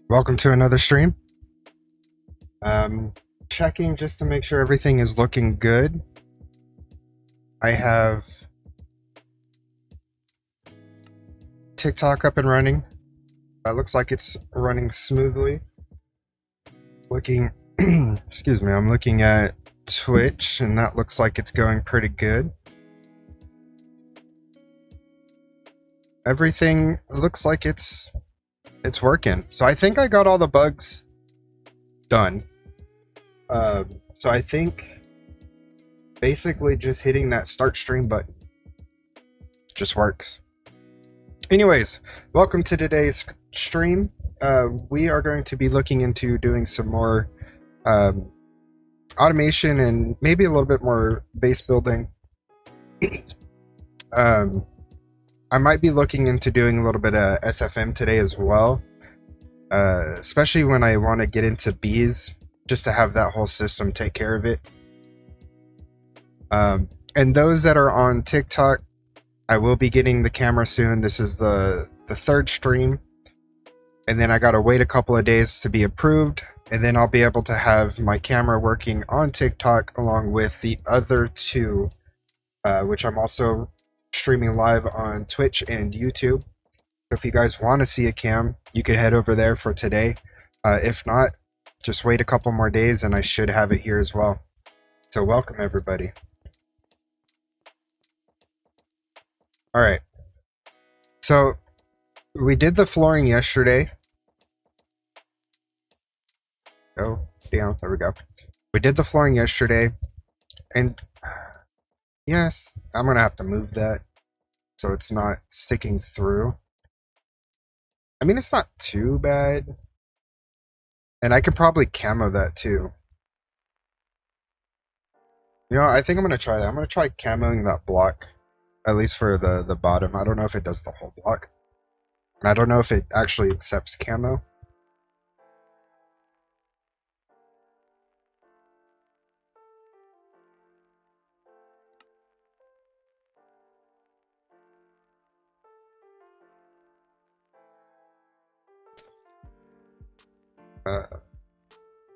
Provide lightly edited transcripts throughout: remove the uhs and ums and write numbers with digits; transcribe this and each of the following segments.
Welcome to another stream. Checking just to make sure everything is looking good. I have TikTok up and running. Looks like it's running smoothly. Looking, excuse me, I'm looking at Twitch and that looks like it's going pretty good. Everything looks like it's working. So I think I got all the bugs done. So I think basically just hitting that start stream button just works. Anyways, welcome to today's stream. We are going to be looking into doing some more automation and maybe a little bit more base building. I might be looking into doing a little bit of SFM today as well, especially when I want to get into bees, just to have that whole system take care of it. And those that are on TikTok, I will be getting the camera soon. This is the third stream, and then I gotta wait a couple of days to be approved, and then I'll be able to have my camera working on TikTok along with the other two, which I'm also streaming live on Twitch and YouTube. So if you guys want to see a cam, you could head over there for today. If not, just wait a couple more days and I should have it here as well. So welcome everybody. All right. So we did the flooring yesterday. Go down. There we go. We did the flooring yesterday, and yes, I'm gonna have to move that so it's not sticking through. I mean, it's not too bad, and I could probably camo that too. You know, I think I'm gonna try that. I'm gonna try camoing that block, at least for the bottom. I don't know if it does the whole block, and I don't know if it actually accepts camo.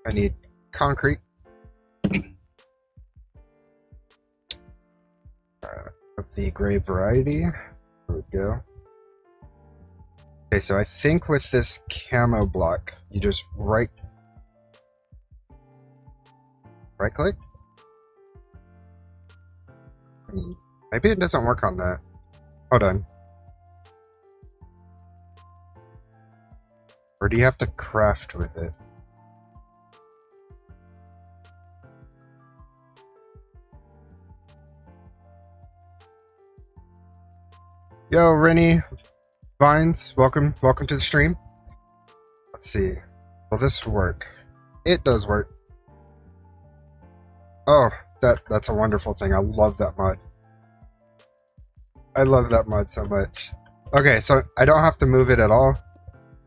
I need concrete. Of the gray variety. There we go. Okay, so I think with this camo block, you just right click? Maybe it doesn't work on that. Hold on. Or do you have to craft with it? Yo, Rennie Vines, welcome to the stream. Let's see. Will this work? It does work. Oh, that's a wonderful thing. I love that mod. I love that mod so much. Okay, so I don't have to move it at all.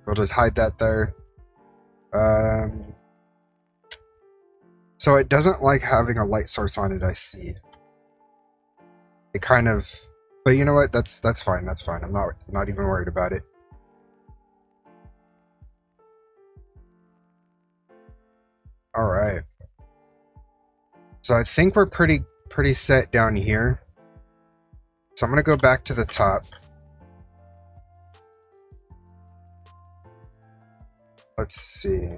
We'll just hide that there. So it doesn't like having a light source on it, I see. It kind of, but you know what? That's fine. That's fine. I'm not even worried about it. All right. So I think we're pretty set down here. So I'm gonna go back to the top. Let's see.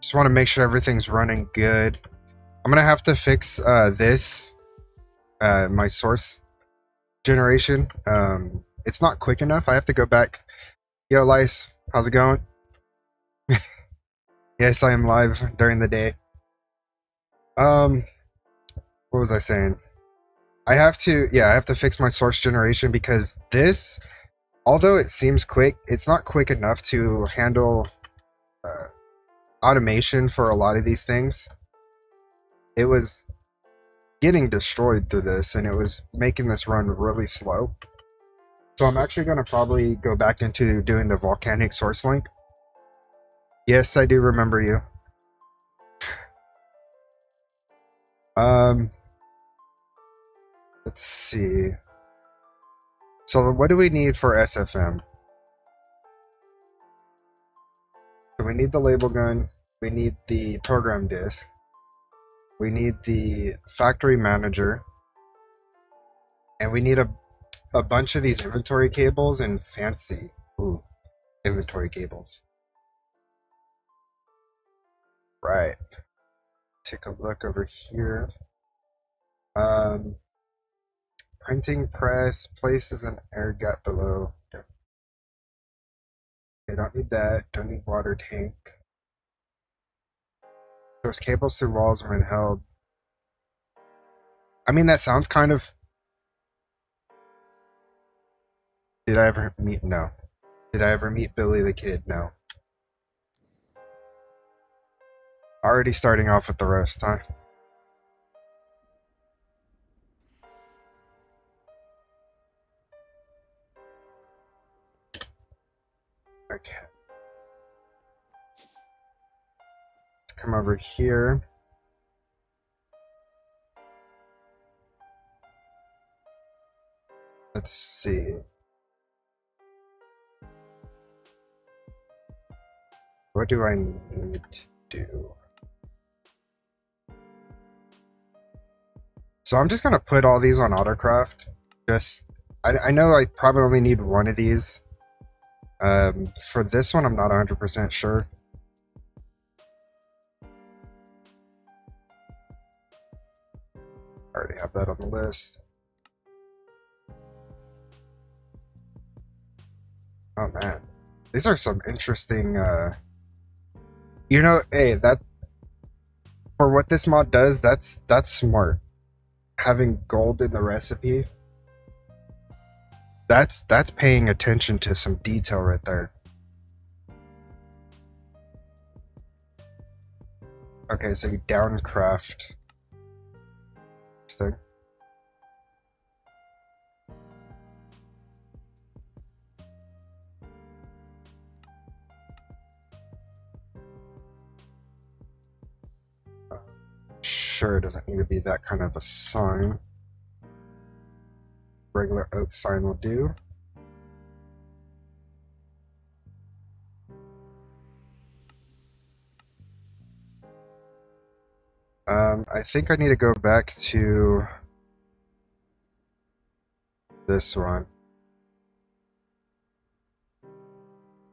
Just want to make sure everything's running good. I'm gonna have to fix this, my source generation. It's not quick enough. I have to go back. Yo, Lice, how's it going? Yes, I am live during the day. What was I saying? I have to fix my source generation because this, although it seems quick, it's not quick enough to handle automation for a lot of these things. It was getting destroyed through this, and it was making this run really slow. So I'm actually going to probably go back into doing the volcanic source link. Yes, I do remember you. Let's see. So what do we need for SFM? we need the label gun, we need the program disk, we need the factory manager, and we need a bunch of these inventory cables and fancy inventory cables. Right. Take a look over here. Printing press, places an air gap below. Okay, don't need that. Don't need water tank. Those cables through walls when held. I mean, that sounds kind of... Did I ever meet? No. Did I ever meet Billy the Kid? No. Already starting off with the roast, huh? Okay. Let's come over here. Let's see. What do I need to do? So I'm just gonna put all these on autocraft. I know I probably only need one of these. For this one, I'm not 100% sure. I already have that on the list. Oh man, these are some interesting, you know, hey, that, for what this mod does, that's smart. Having gold in the recipe, that's paying attention to some detail right there. Okay, so you downcraft this thing. Sure, it doesn't need to be that kind of a sign. Regular oak sign will do. I think I need to go back to this one.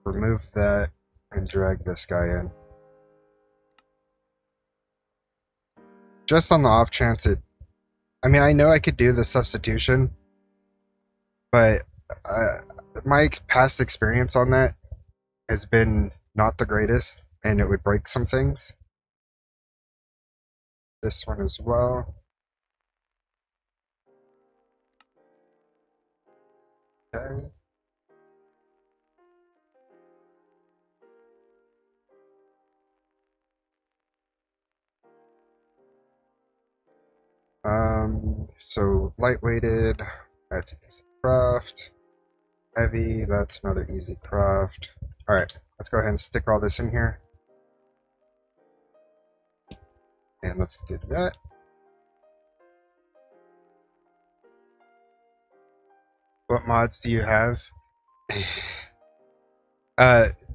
Remove that and drag this guy in. Just on the off chance it... I mean, I know I could do the substitution, but my past experience on that has been not the greatest, and it would break some things. This one as well. Okay. So lightweighted, that's easy craft. Heavy, that's another easy craft. Alright, let's go ahead and stick all this in here. And let's do that. What mods do you have?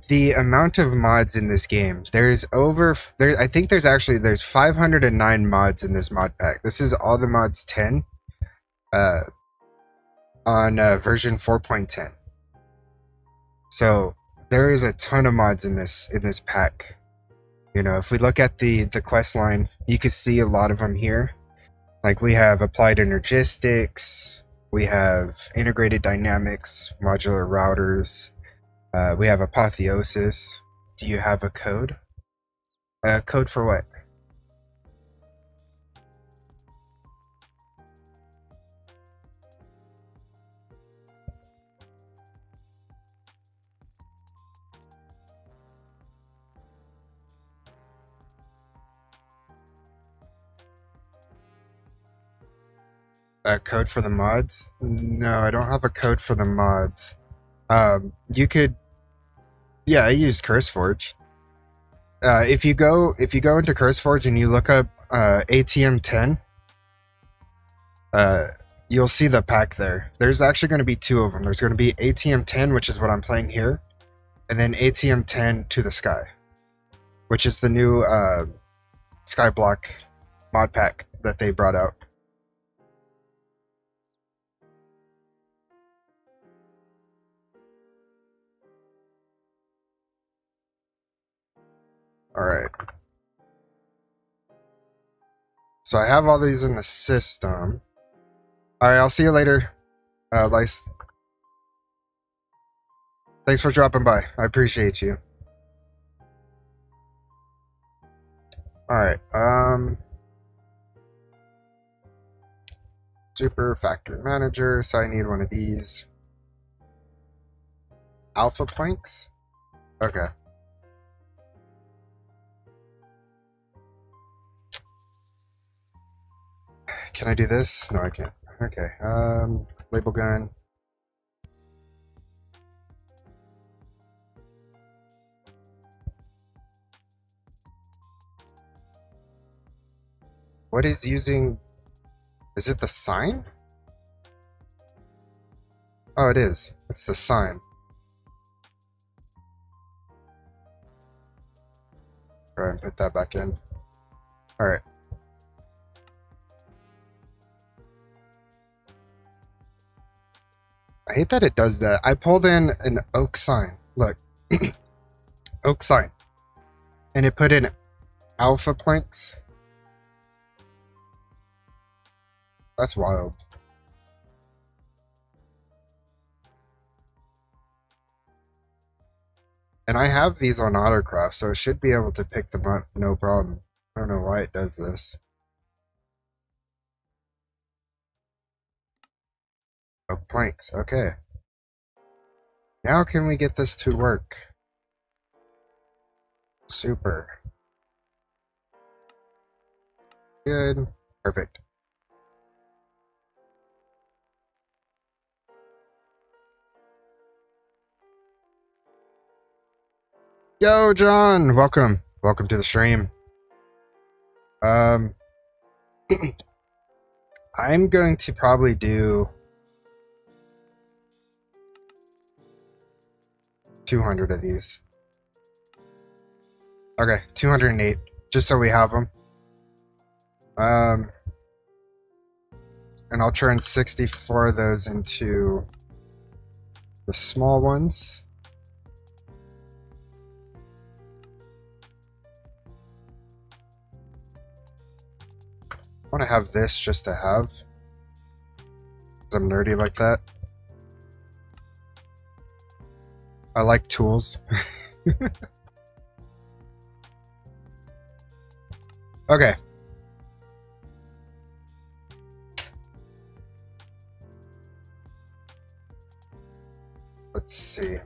The amount of mods in this game, I think there's 509 mods in this mod pack. This is all the mods 10 on version 4.10. So there is a ton of mods in this pack. You know, if we look at the quest line, you can see a lot of them here. Like we have applied energistics, we have integrated dynamics, modular routers. We have apotheosis. Do you have a code? Code for what? A code for the mods? No, I don't have a code for the mods. You could... Yeah, I use CurseForge. If you go into CurseForge and you look up ATM 10, you'll see the pack there. There's actually going to be two of them. There's going to be ATM 10, which is what I'm playing here, and then ATM 10 to the sky. which is the new Skyblock mod pack that they brought out. Alright. So I have all these in the system. Alright, I'll see you later, Lice. Thanks for dropping by. I appreciate you. Alright, Super Factory Manager, so I need one of these. Alpha planks? Okay. Can I do this? No, I can't. Okay, label gun. What is using... Is it the sign? Oh, it is. It's the sign. Go ahead and put that back in. Alright. I hate that it does that. I pulled in an oak sign. Look. Oak sign. And it put in alpha planks. That's wild. And I have these on Autocraft, so it should be able to pick them up no problem. I don't know why it does this. Oh, planks. Okay. Now can we get this to work? Super. Good. Perfect. Yo, John! Welcome. Welcome to the stream. I'm going to probably do 200 of these. Okay, 208, just so we have them. And I'll turn 64 of those into the small ones. I want to have this just to have, because I'm nerdy like that. I like tools. Okay. Let's see.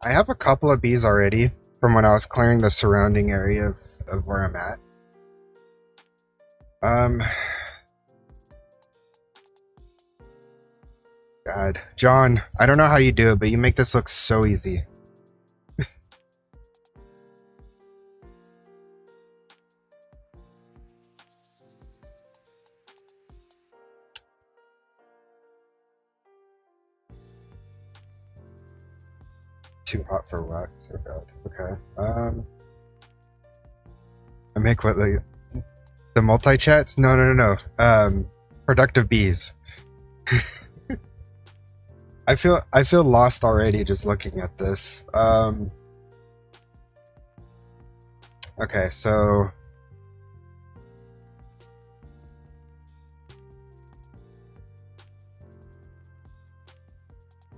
I have a couple of bees already from when I was clearing the surrounding area of where I'm at. God. John, I don't know how you do it, but you make this look so easy. Too hot for wax. Oh god. Okay. I make what, like the multi-chats? No. Productive bees. I feel lost already just looking at this. Okay, so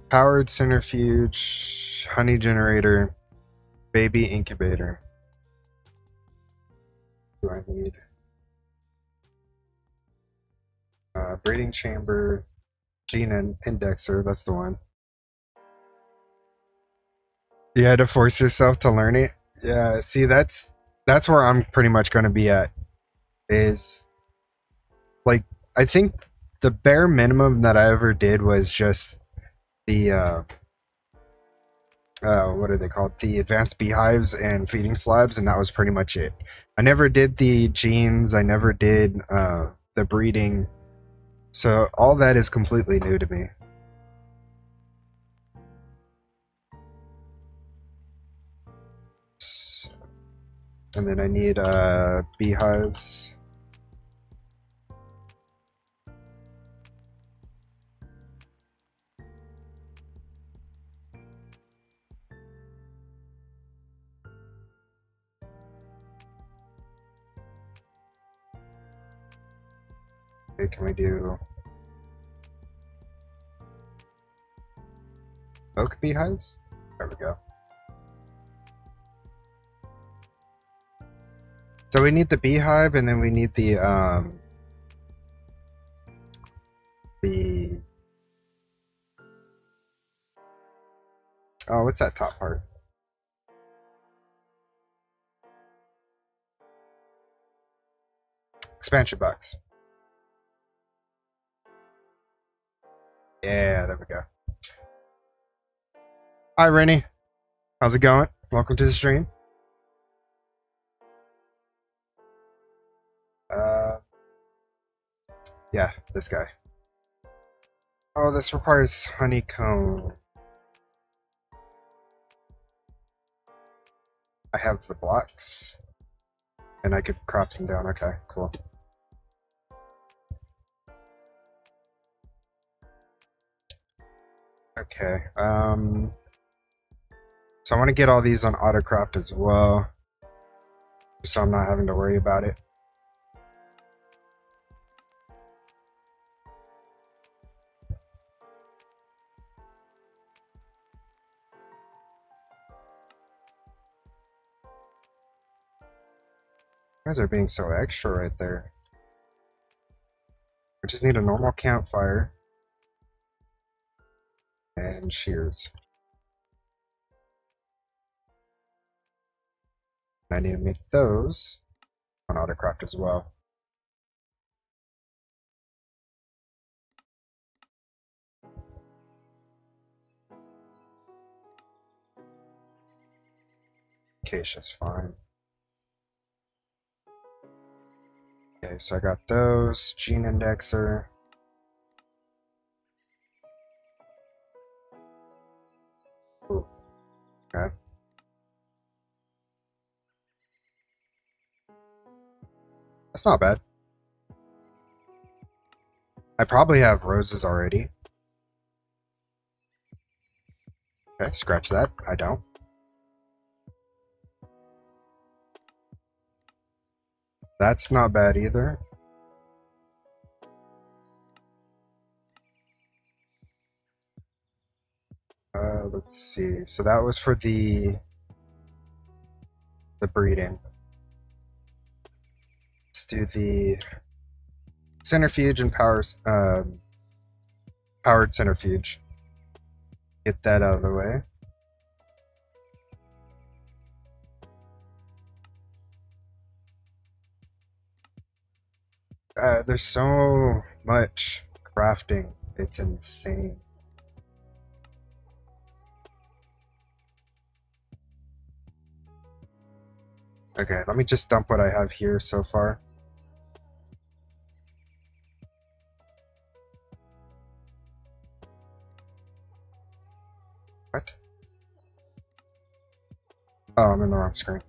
powered centrifuge, honey generator, baby incubator. What do I need? Breeding chamber, gene indexer, that's the one. You had to force yourself to learn it? Yeah, see, that's where I'm pretty much going to be at. Is, like, I think the bare minimum that I ever did was just the, what are they called? The advanced beehives and feeding slabs, and that was pretty much it. I never did the genes, I never did, the breeding. So all that is completely new to me. And then I need beehives. Okay, can we do oak beehives? There we go. So we need the beehive, and then we need the oh, what's that top part? Expansion box. Yeah, there we go. Hi, Rennie. How's it going? Welcome to the stream. Uh, yeah, this guy. Oh, this requires honeycomb. I have the blocks, and I could craft them down. Okay, cool. Okay, so I want to get all these on autocraft as well, so I'm not having to worry about it. You guys are being so extra right there. I just need a normal campfire and shears. I need to make those on autocraft as well. Acacia's fine. Okay, so I got those. Gene indexer. Ooh, okay. That's not bad. I probably have roses already. Okay, scratch that. I don't. That's not bad either. Let's see. So that was for the breeding. Let's do the centrifuge and powered centrifuge. Get that out of the way. There's so much crafting. It's insane. Okay, let me just dump what I have here so far. What? Oh, I'm in the wrong screen.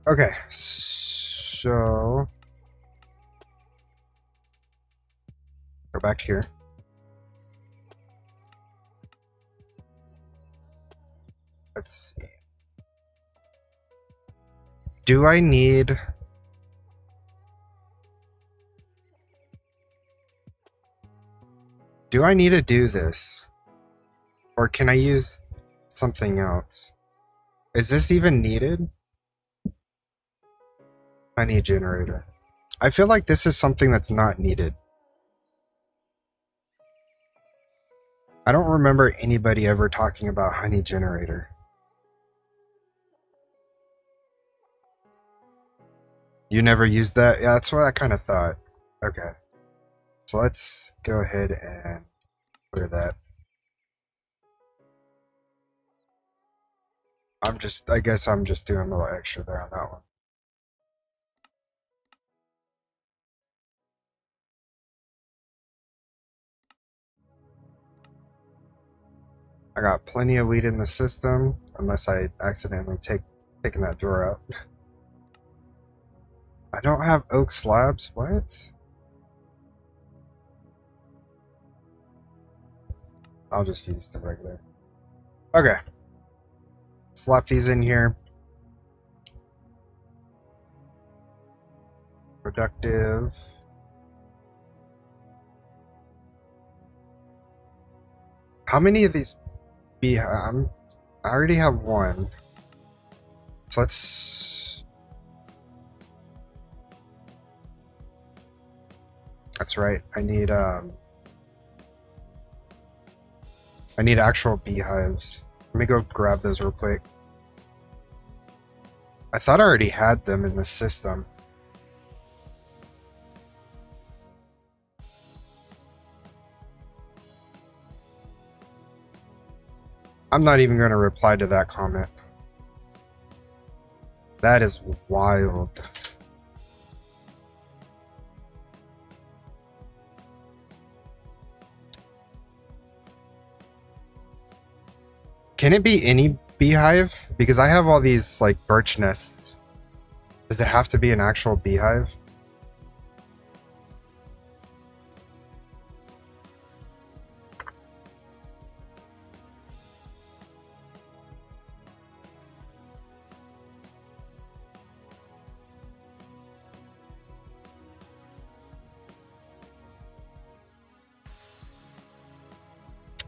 Okay, so go back here. Let's see. Do I need... Do I need to do this? Or can I use something else? Is this even needed? Honey generator. I feel like this is something that's not needed. I don't remember anybody ever talking about honey generator. You never used that? Yeah, that's what I kind of thought. Okay. So let's go ahead and clear that. I guess I'm just doing a little extra there on that one. I got plenty of weed in the system, unless I accidentally taken that drawer out. I don't have oak slabs. What? I'll just use the regular. Okay. Slap these in here. Productive. How many of these I already have one. So let's... That's right. I need actual beehives. Let me go grab those real quick. I thought I already had them in the system. I'm not even going to reply to that comment. That is wild. Can it be any beehive? Because I have all these like birch nests. Does it have to be an actual beehive?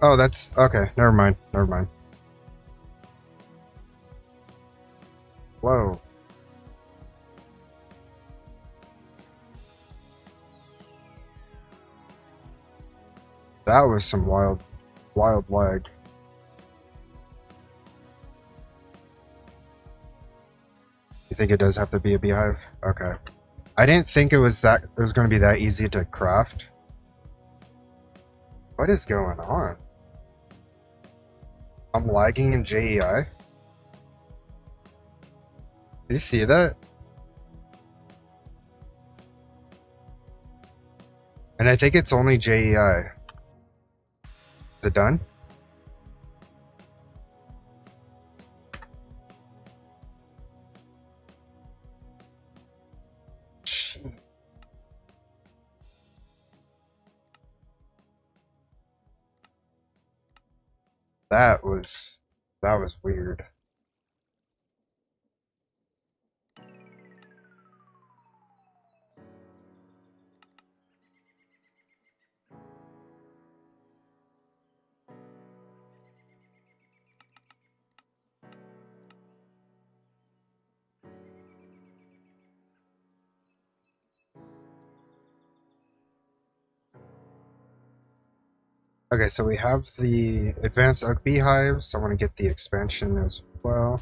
Oh, that's okay. Never mind. Never mind. Whoa. That was some wild lag. You think it does have to be a beehive? Okay. I didn't think it was going to be that easy to craft. What is going on? I'm lagging in JEI. Did you see that? And I think it's only JEI. Is it done? Jeez. That was weird. Okay, so we have the advanced oak beehives. I want to get the expansion as well.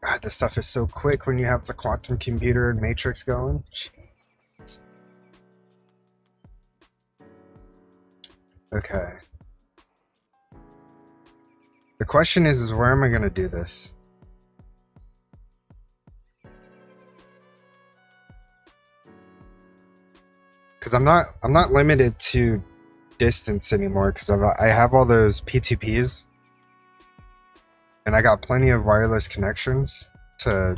God, this stuff is so quick when you have the quantum computer and matrix going. Jeez. Okay. The question is where am I going to do this? Because I'm not limited to distance anymore because I have all those P2Ps and I got plenty of wireless connections to,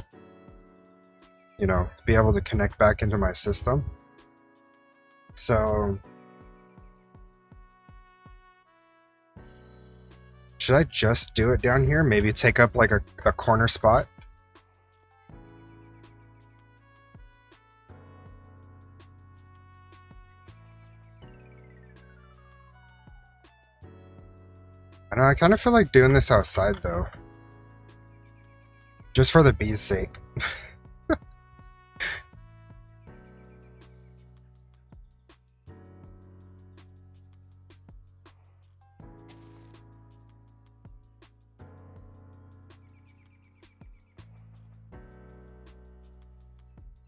you know, be able to connect back into my system. So should I just do it down here? Maybe take up like a corner spot? I know, I kind of feel like doing this outside though. Just for the bees' sake. You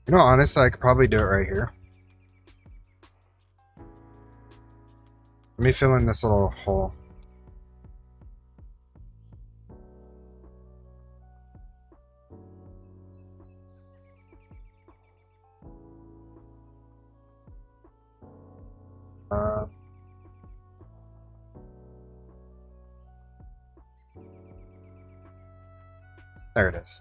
know, honestly, I could probably do it right here. Let me fill in this little hole. There it is.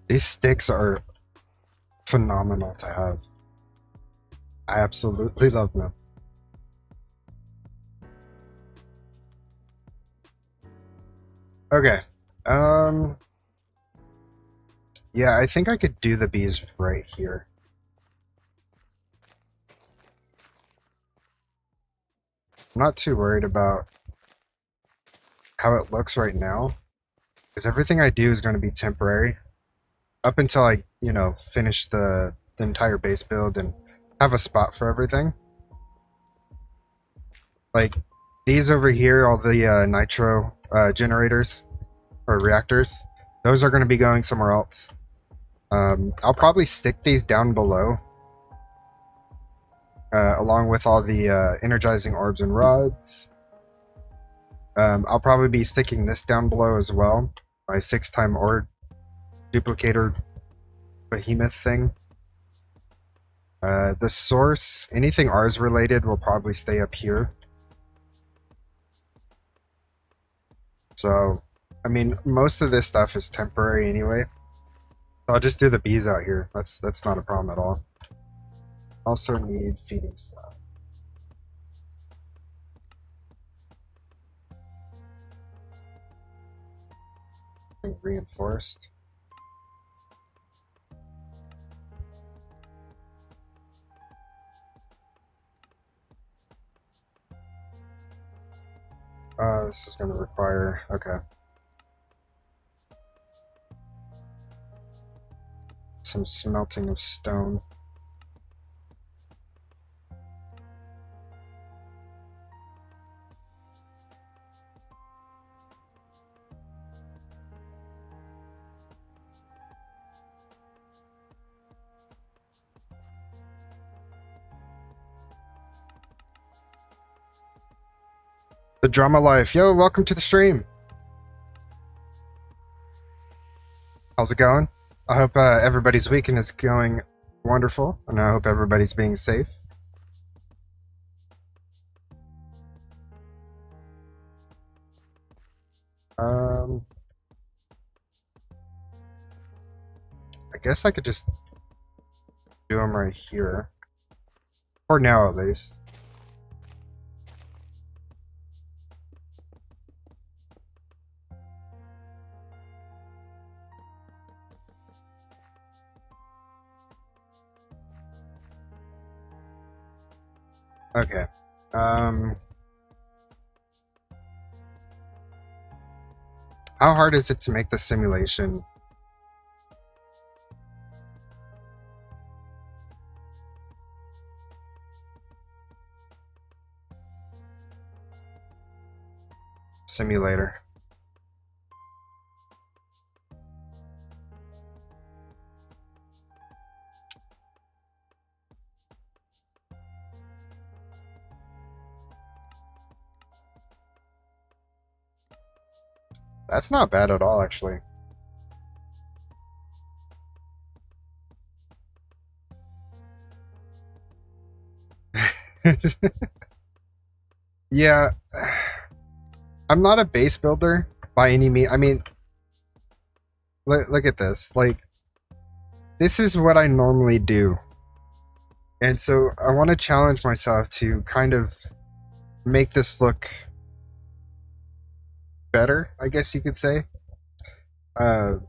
These sticks are phenomenal to have. I absolutely love them. Okay. Yeah, I think I could do the bees right here. I'm not too worried about how it looks right now, because everything I do is going to be temporary up until I, finish the entire base build and have a spot for everything. Like these over here, all the nitro generators or reactors, those are going to be going somewhere else. I'll probably stick these down below, along with all the energizing orbs and rods. I'll probably be sticking this down below as well, my 6-time orb duplicator behemoth thing. The source, anything Rs related, will probably stay up here. So, I mean, most of this stuff is temporary anyway. I'll just do the bees out here. That's not a problem at all. Also need feeding stuff. Reinforced. This is going to require... Okay. Some smelting of stone. The Drama Life. Yo, welcome to the stream. How's it going? I hope everybody's weekend is going wonderful, and I hope everybody's being safe. I guess I could just do them right here. For now, at least. Okay. How hard is it to make the simulation? Simulator. That's not bad at all, actually. Yeah, I'm not a base builder by any means. I mean, look at this. Like, this is what I normally do. And so I want to challenge myself to kind of make this look better, I guess you could say. Try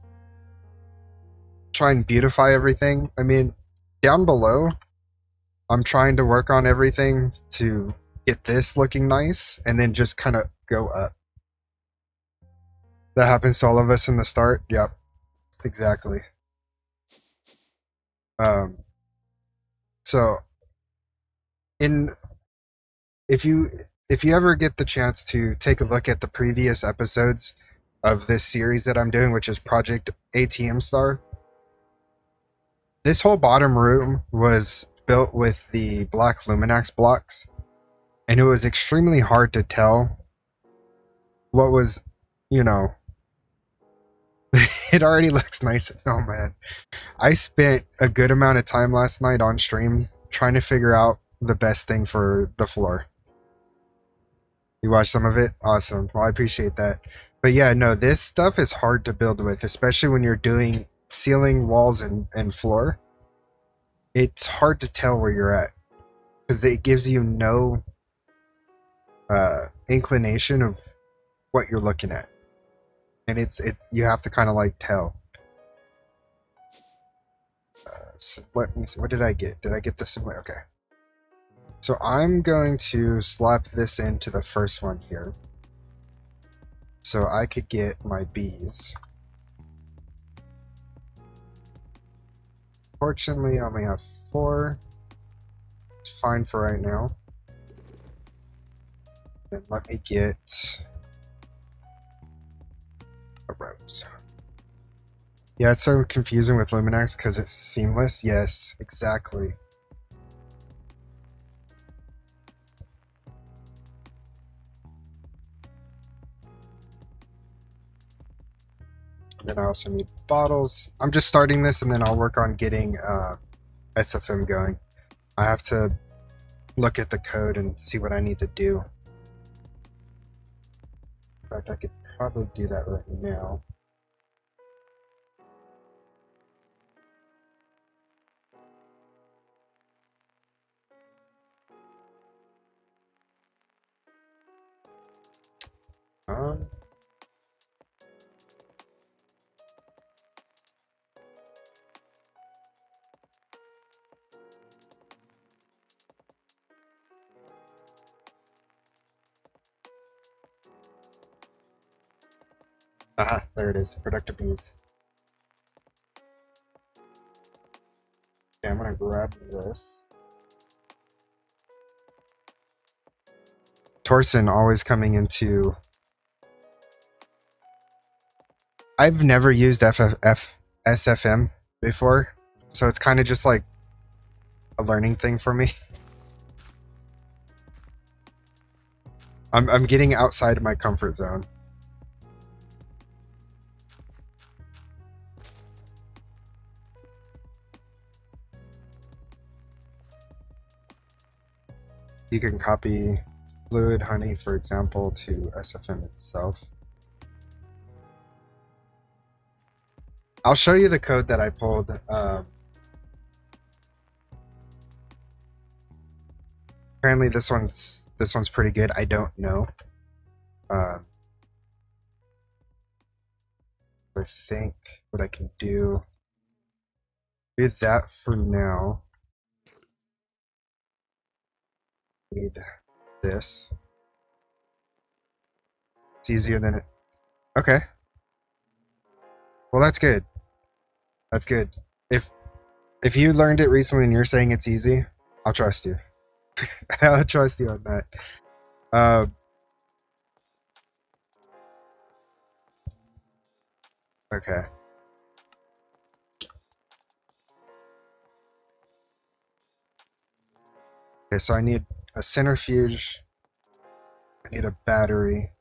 and beautify everything. I mean, down below, I'm trying to work on everything to get this looking nice, and then just kind of go up. That happens to all of us in the start. Yep, exactly. So, if you ever get the chance to take a look at the previous episodes of this series that I'm doing, which is Project ATM Star, this whole bottom room was built with the black Luminax blocks. and it was extremely hard to tell what was, you know, it already looks nice. Oh man. I spent a good amount of time last night on stream trying to figure out the best thing for the floor. You watched some of it? Awesome. Well, I appreciate that. But yeah, no, this stuff is hard to build with, especially when you're doing ceiling, walls, and floor. It's hard to tell where you're at because it gives you no inclination of what you're looking at, and it's you have to kind of like tell. So let me see. What did I get? Did I get this? Okay. So I'm going to slap this into the first one here, so I could get my bees. Fortunately, I only have 4. It's fine for right now. Then let me get a rose. Yeah, it's so confusing with Luminax because it's seamless. Yes, exactly. And then I also need bottles. I'm just starting this, and then I'll work on getting SFM going. I have to look at the code and see what I need to do. In fact, I could probably do that right now. Um, Aha, there it is. Productive bees. Okay, I'm gonna grab this. Torsen always coming into. I've never used SFM before, so it's kind of just like a learning thing for me. I'm getting outside of my comfort zone. You can copy fluid honey, for example, to SFM itself. I'll show you the code that I pulled. Apparently, this one's pretty good. I don't know. I think what I can do that for now. Need this. It's easier than it. Okay. Well, that's good. That's good. If you learned it recently and you're saying it's easy, I'll trust you. I'll trust you on that. Okay. Okay, so I need a centrifuge. I need a battery.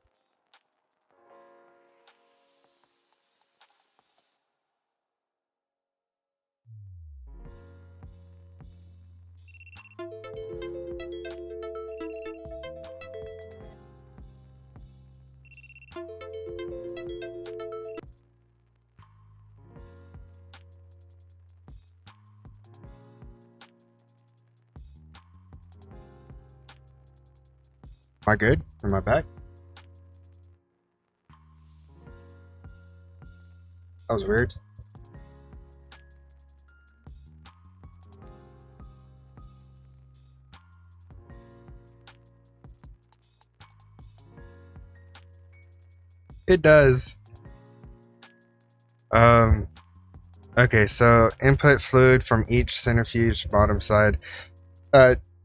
Am I good? Am I back? That was weird. It does. Okay, so input fluid from each centrifuge bottom side.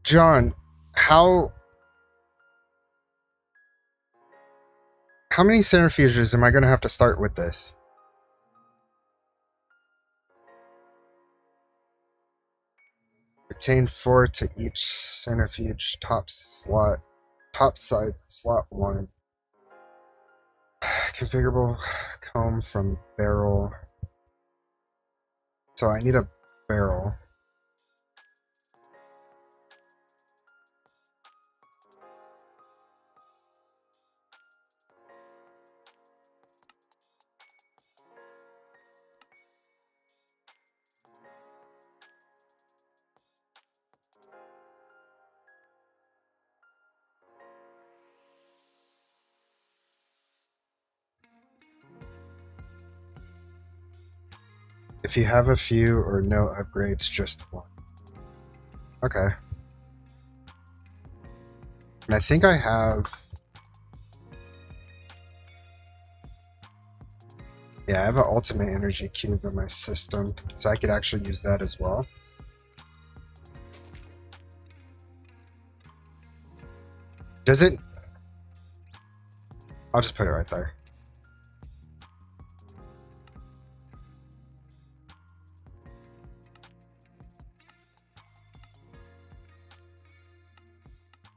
John, how many centrifuges am I going to have to start with this? Retain 4 to each centrifuge top slot. Top side, slot 1. Configurable comb from barrel. So I need a barrel. If you have a few or no upgrades, just one. Okay. And I think I have... Yeah, I have an ultimate energy cube in my system, so I could actually use that as well. Does it... I'll just put it right there.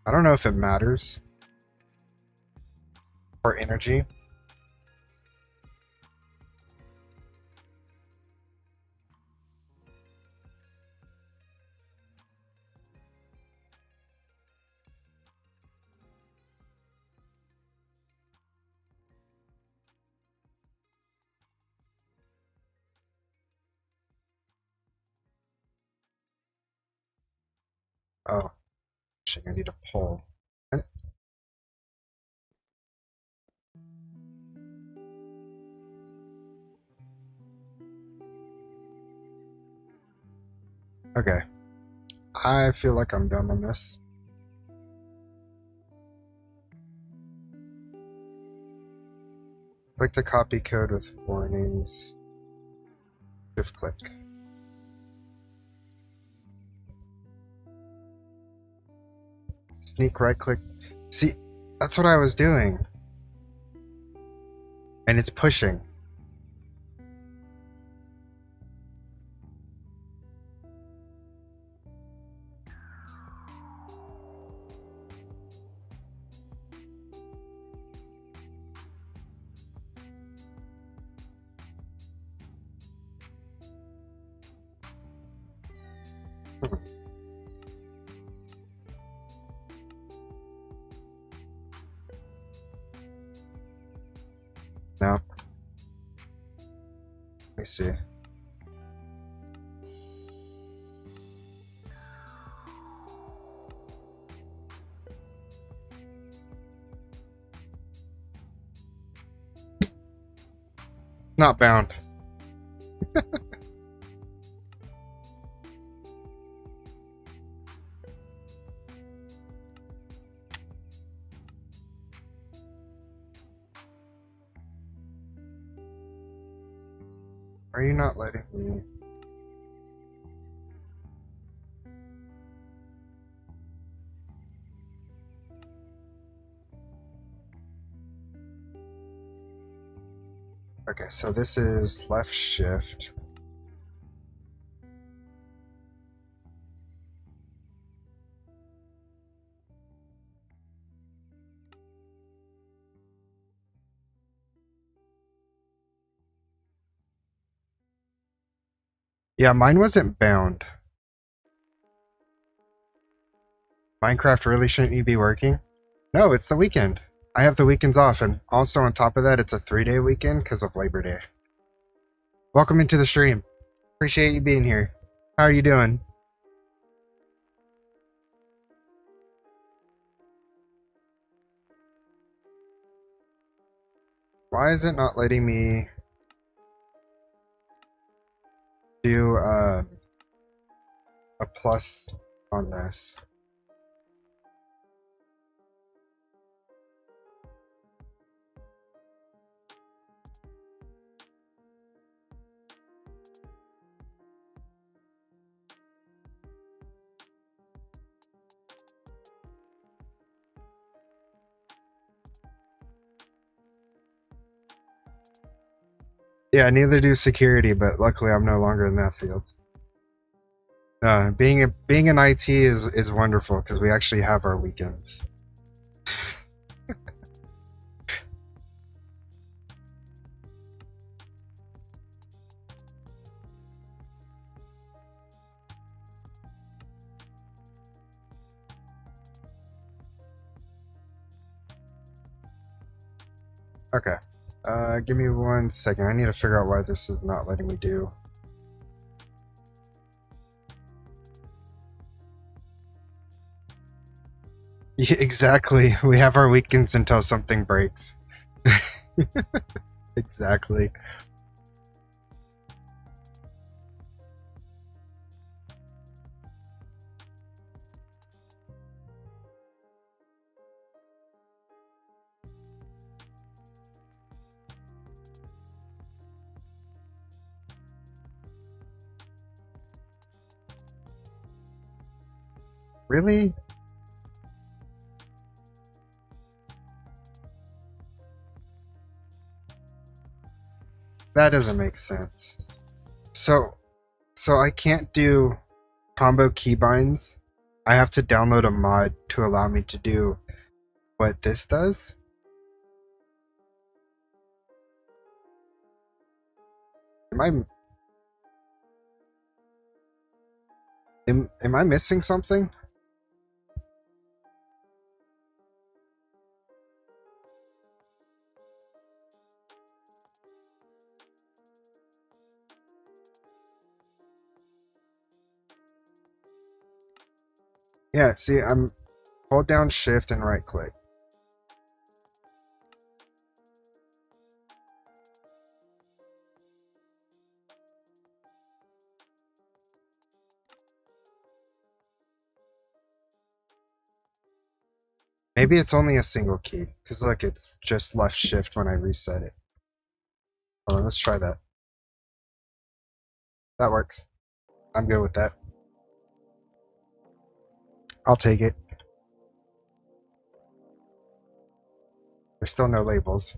I don't know if it matters. For energy. Oh, shit, I need a pull. Okay. I feel like I'm done on this. Click to copy code with warnings. Shift click. Sneak right click. See, that's what I was doing. And it's pushing. No. Let me see. Not bound. Are you not letting me? Okay, so this is left shift. Yeah, mine wasn't bound. Minecraft really shouldn't you be working? No, it's the weekend. I have the weekends off, and also on top of that, it's a 3-day weekend because of Labor Day. Welcome into the stream. Appreciate you being here. How are you doing? Why is it not letting me do a plus on this? Yeah, neither do security, but luckily I'm no longer in that field. Being in IT is wonderful because we actually have our weekends. Okay. Give me 1 second. I need to figure out why this is not letting me do. Yeah, exactly. We have our weekends until something breaks. Exactly. Really? That doesn't make sense. So, so I can't do combo keybinds. I have to download a mod to allow me to do what this does. Am I am I missing something? Yeah, see, I'm hold down shift and right click. Maybe it's only a single key, because look, it's just left shift when I reset it. Hold on, let's try that. That works. I'm good with that. I'll take it. There's still no labels.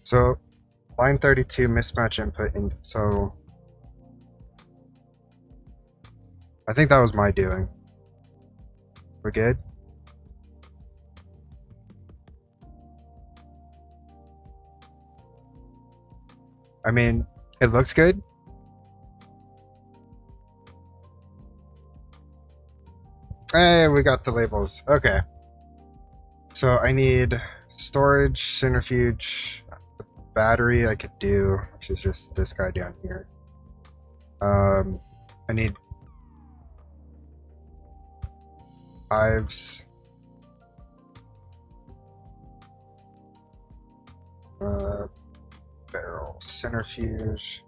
So, line 32 mismatch input, and so I think that was my doing. We're good? I mean, it looks good. Hey, we got the labels. Okay. So I need storage, centrifuge, battery I could do, which is just this guy down here. I need hives. Barrel, centrifuge.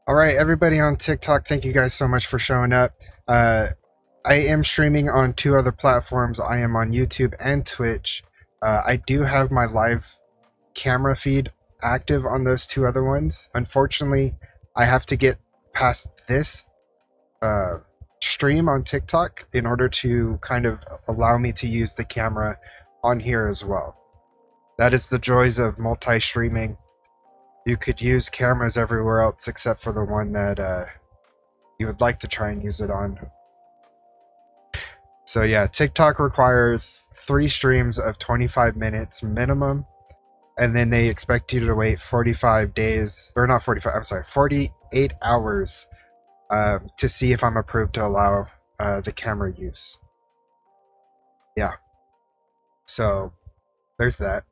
All right, everybody on TikTok, thank you guys so much for showing up. I am streaming on 2 other platforms. I am on YouTube and Twitch. I do have my live camera feed active on those 2 other ones. Unfortunately, I have to get past this stream on TikTok in order to kind of allow me to use the camera on here as well. That is the joys of multi-streaming. You could use cameras everywhere else except for the one that you would like to try and use it on. So yeah, TikTok requires 3 streams of 25 minutes minimum, and then they expect you to wait 45 days, or not 45, I'm sorry, 48 hours to see if I'm approved to allow the camera use. Yeah. So there's that.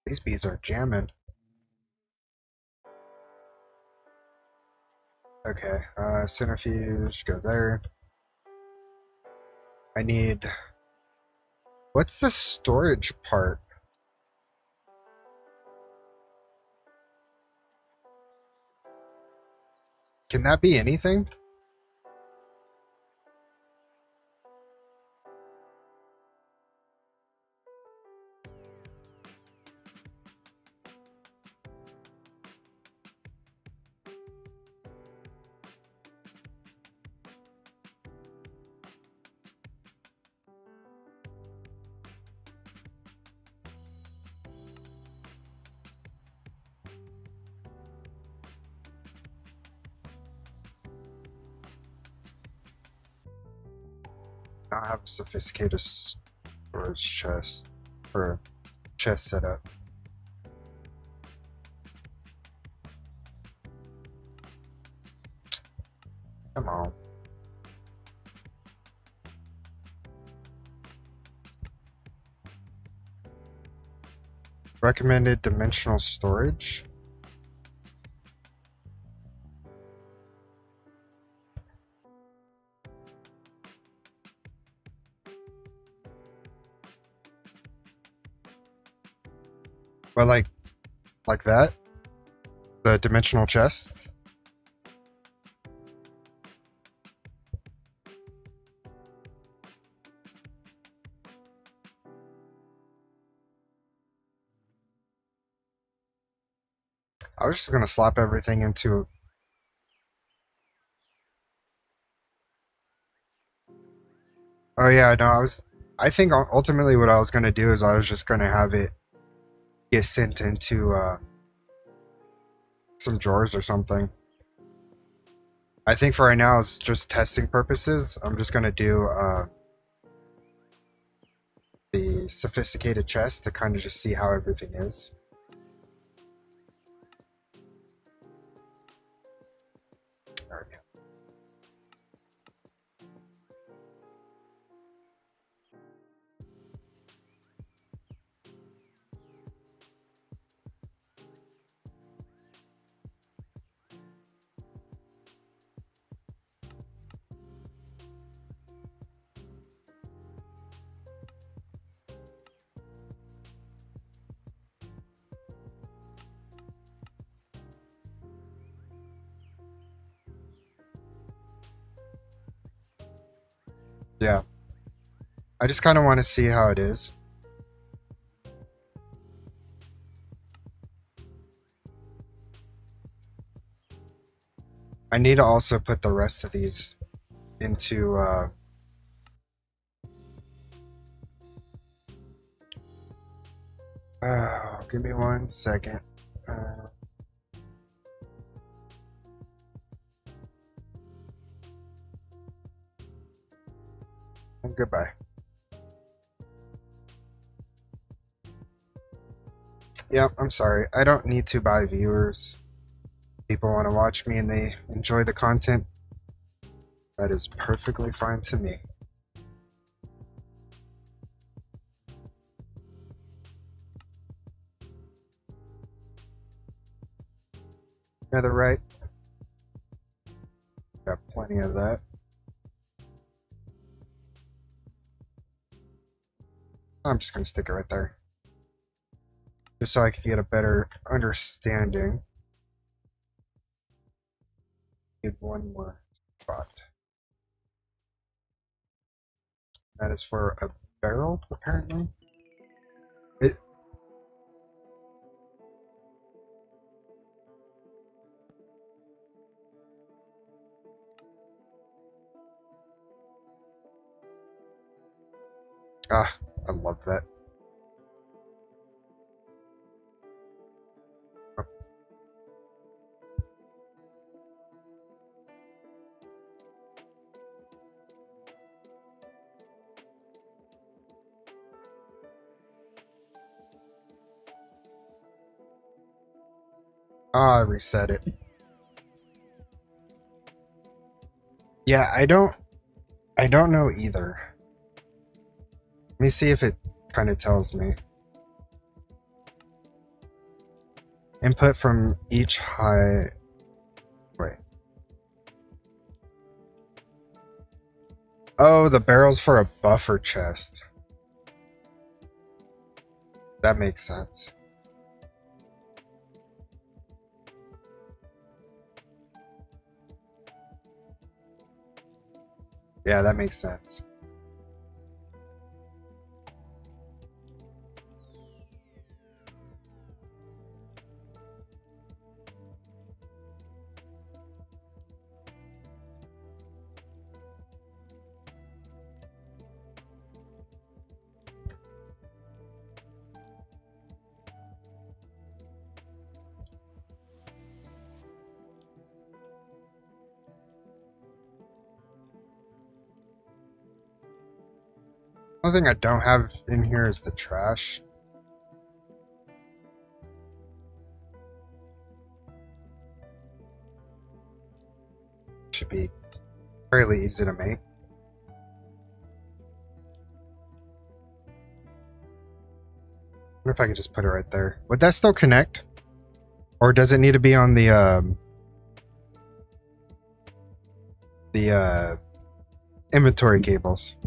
These bees are jamming. Okay, centrifuge, go there. I need... What's the storage part? Can that be anything? I don't have a sophisticated storage chest or chest setup. Come on. Recommended dimensional storage. Well, like that? The dimensional chest? I was just gonna slap everything into. Oh yeah, no, I think ultimately what I was gonna do is I was just gonna have it get sent into some drawers or something. I think for right now, it's just testing purposes. I'm just gonna do the sophisticated chest to kind of just see how everything is. There we go. Yeah, I just kind of want to see how it is. I need to also put the rest of these into give me 1 second. And goodbye. Yeah, I'm sorry. I don't need to buy viewers. People want to watch me and they enjoy the content. That is perfectly fine to me. Netherite. Got plenty of that. I'm just gonna stick it right there. Just so I can get a better understanding. Need one more spot. That is for a barrel, apparently. It. Ah, I love that. Ah, I reset it. Yeah, I don't know either. Let me see if it kind of tells me. Input from each high. Wait. Oh, the barrel's for a buffer chest. That makes sense. Yeah, that makes sense. One thing I don't have in here is the trash. Should be fairly easy to make. I wonder if I could just put it right there. Would that still connect? Or does it need to be on the inventory cables?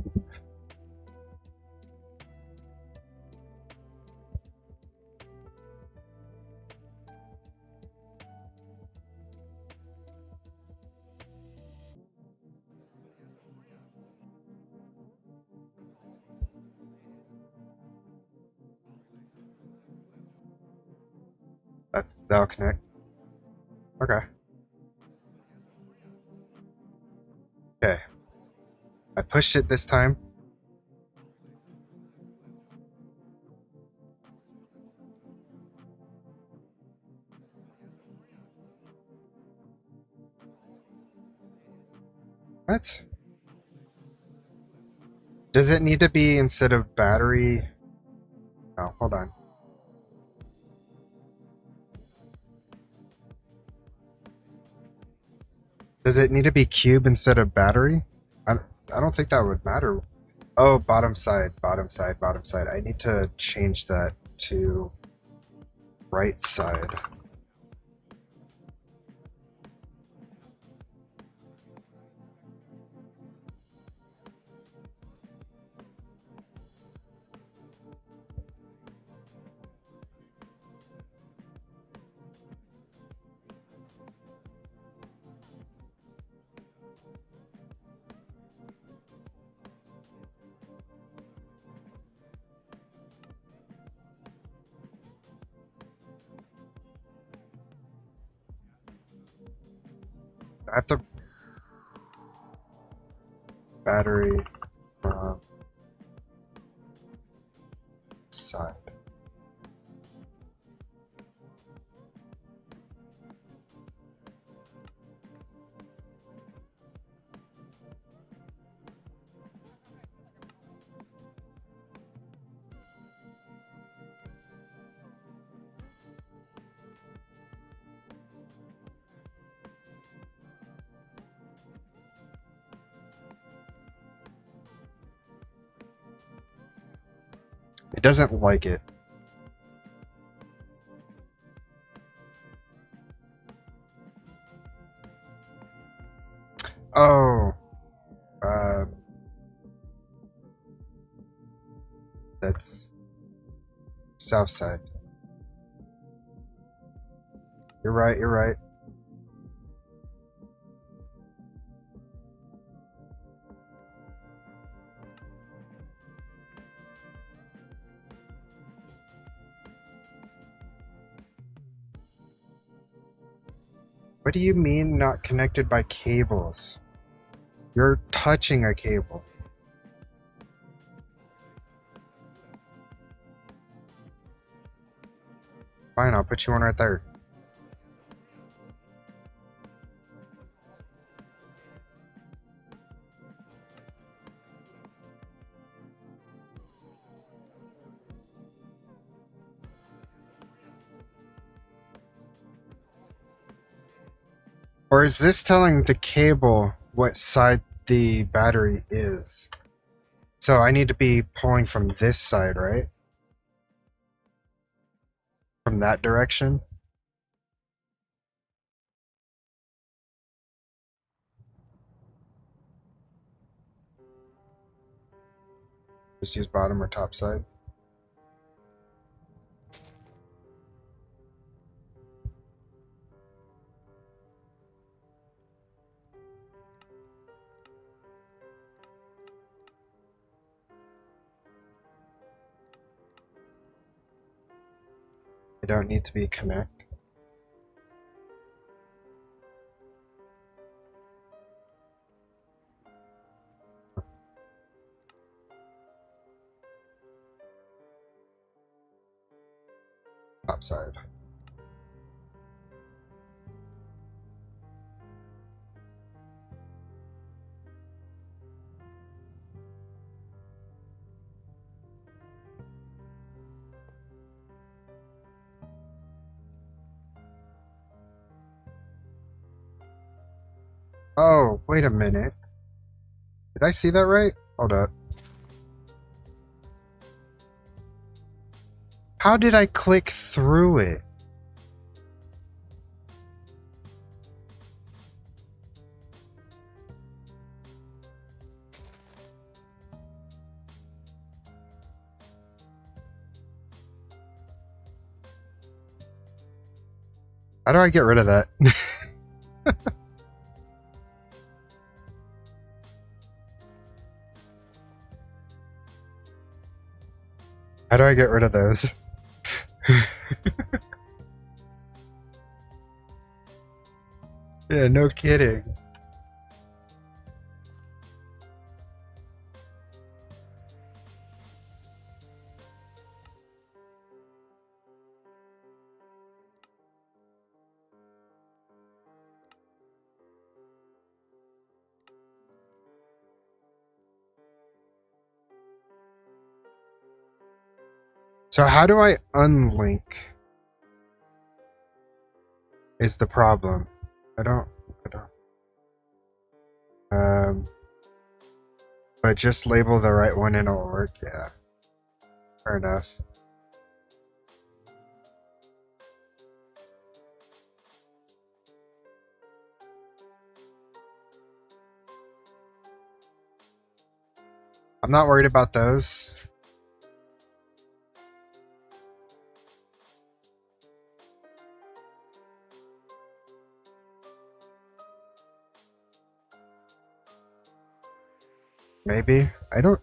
That'll connect. Okay. Okay. I pushed it this time. What? Does it need to be instead of battery? Oh, hold on. Does it need to be cube instead of battery? I don't think that would matter. Oh, bottom side, bottom side, bottom side. I need to change that to right side. I have to battery from side. It doesn't like it. Oh, uh, that's south side. You're right, you're right. What do you mean not connected by cables? You're touching a cable. Fine, I'll put you one right there. Or is this telling the cable what side the battery is? So I need to be pulling from this side, right? From that direction? Just use bottom or top side. don't need to be connect. Top side. Oh, wait a minute. Did I see that right? Hold up. How did I click through it? How do I get rid of that? How do I get rid of those? Yeah, no kidding. So how do I unlink? Is the problem. I don't. But just label the right one and it'll work, yeah. Fair enough. I'm not worried about those. Maybe. I don't.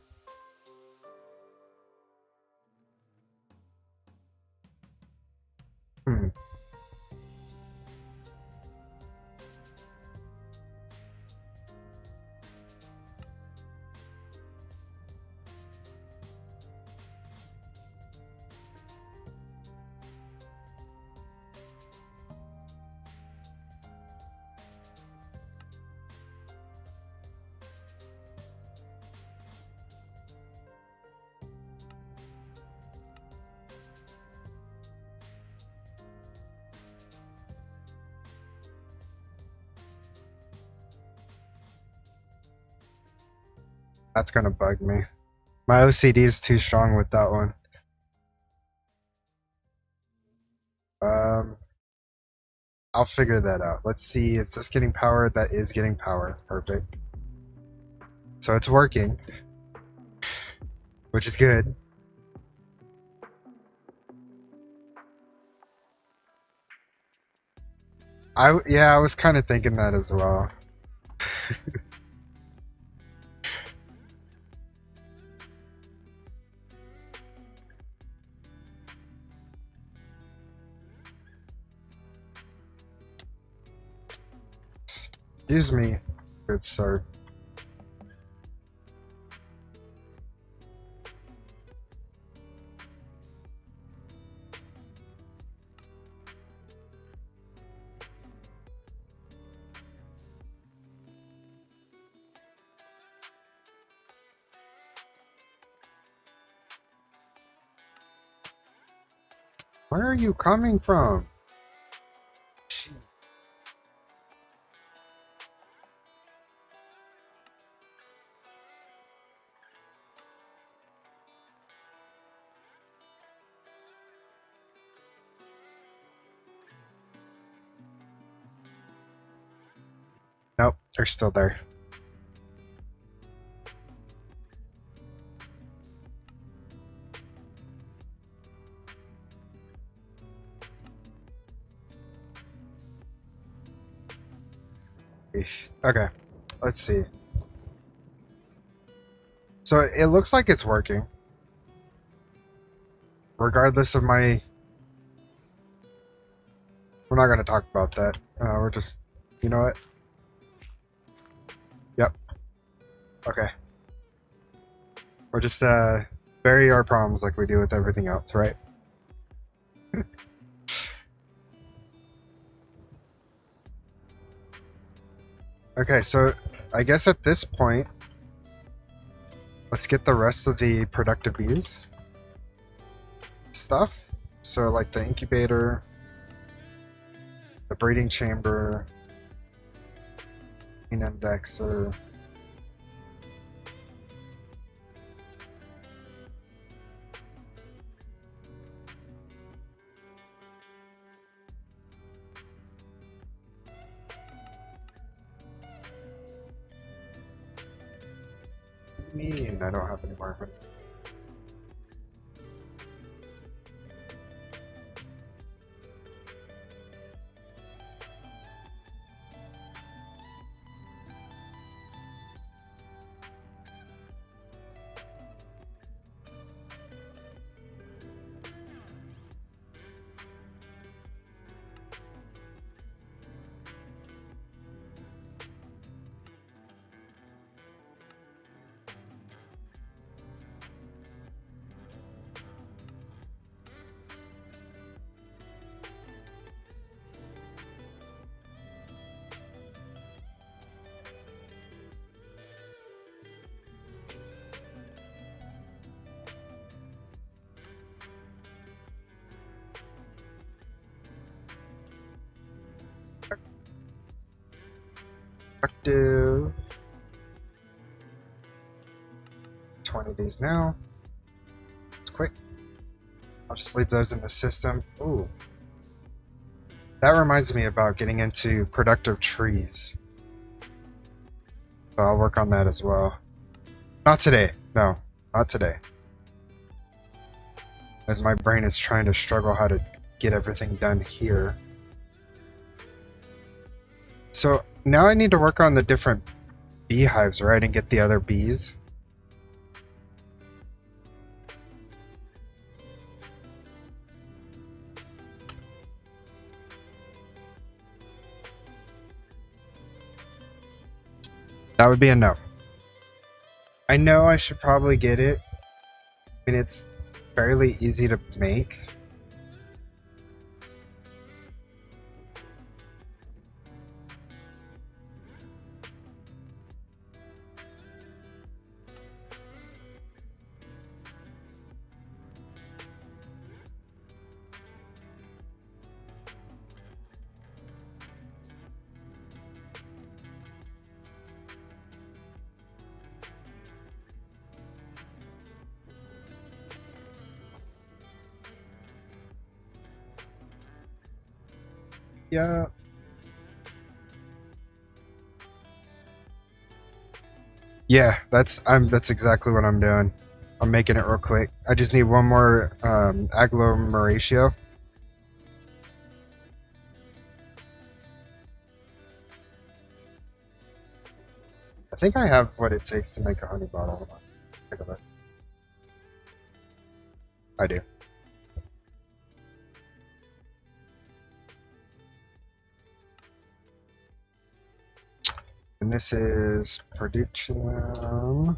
Hmm. That's gonna bug me. My OCD is too strong with that one. I'll figure that out. Let's see, is this getting power? That is getting power. Perfect. So it's working, which is good. Yeah, I was kind of thinking that as well. Excuse me, good sir. Where are you coming from? Nope, they're still there. Okay, let's see. So it looks like it's working. Regardless of my We're not going to talk about that. We're just, you know what? Yep. Okay. We're just bury our problems like we do with everything else, right? Okay, so I guess at this point, let's get the rest of the productive bees stuff. So like the incubator, the breeding chamber, indexer. Mean I don't have any more. Productive. 20 of these now. It's quick. I'll just leave those in the system. Ooh. That reminds me about getting into productive trees. So I'll work on that as well. Not today. No, not today. As my brain is trying to struggle how to get everything done here. So now I need to work on the different beehives, right? And get the other bees. That would be a no. I know I should probably get it. I mean, it's fairly easy to make. Yeah. Yeah, that's exactly what I'm doing. I'm making it real quick. I just need one more agglomeratio. I think I have what it takes to make a honey bottle. Hold on. Take a look. I do. And this is production.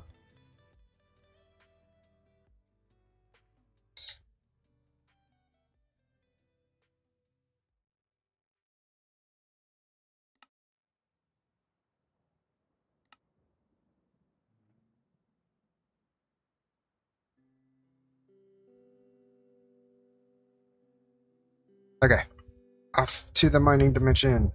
Okay, off to the mining dimension.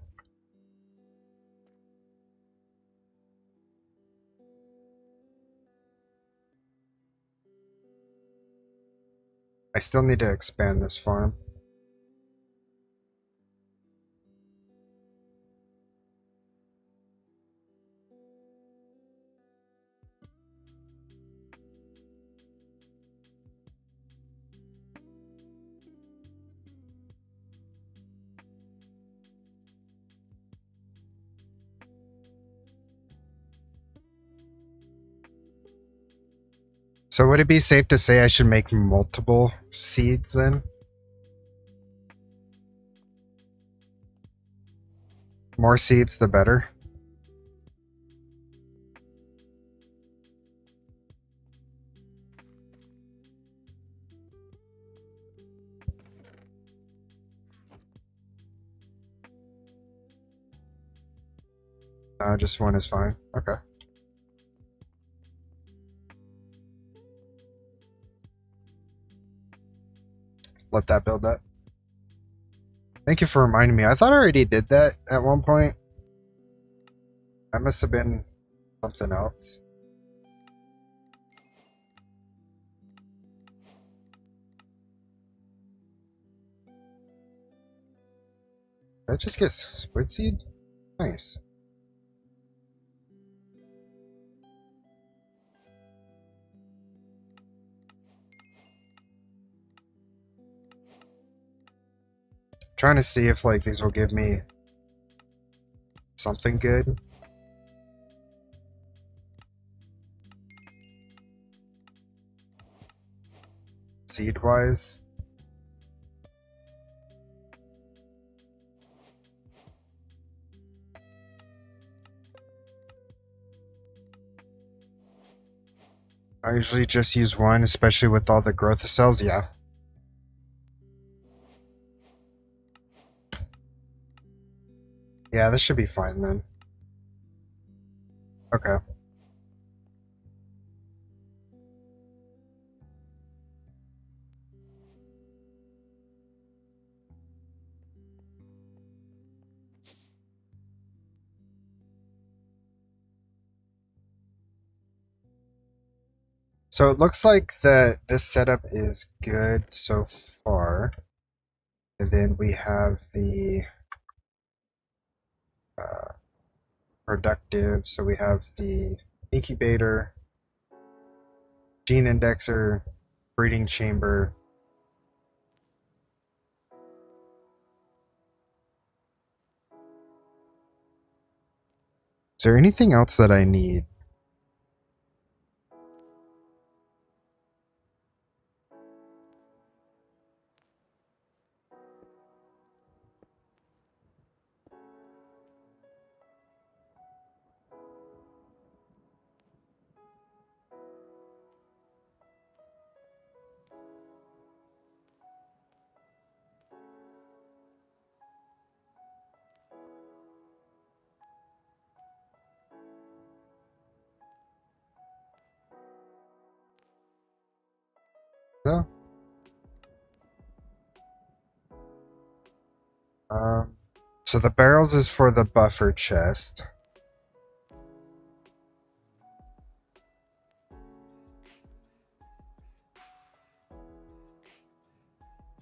I still need to expand this farm. So would it be safe to say I should make multiple seeds then? More seeds, the better. Just one is fine. Okay. Let that build up. Thank you for reminding me. I thought I already did that at one point. That must have been something else. Did I just get squid seed? Nice. Trying to see if like these will give me something good. Seed wise. I usually just use one, especially with all the growth cells, yeah. Yeah, this should be fine then. Okay. So it looks like that this setup is good so far. And then we have the productive. So we have the incubator, gene indexer, breeding chamber. Is there anything else that I need? No? So the barrels is for the buffer chest.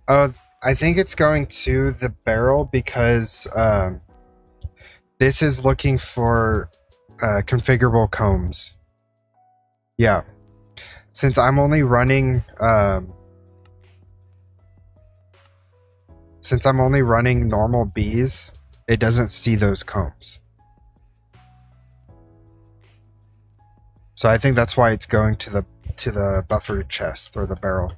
I think it's going to the barrel because this is looking for configurable combs. Yeah. Since I'm only running normal bees, it doesn't see those combs. So I think that's why it's going to the buffer chest or the barrel.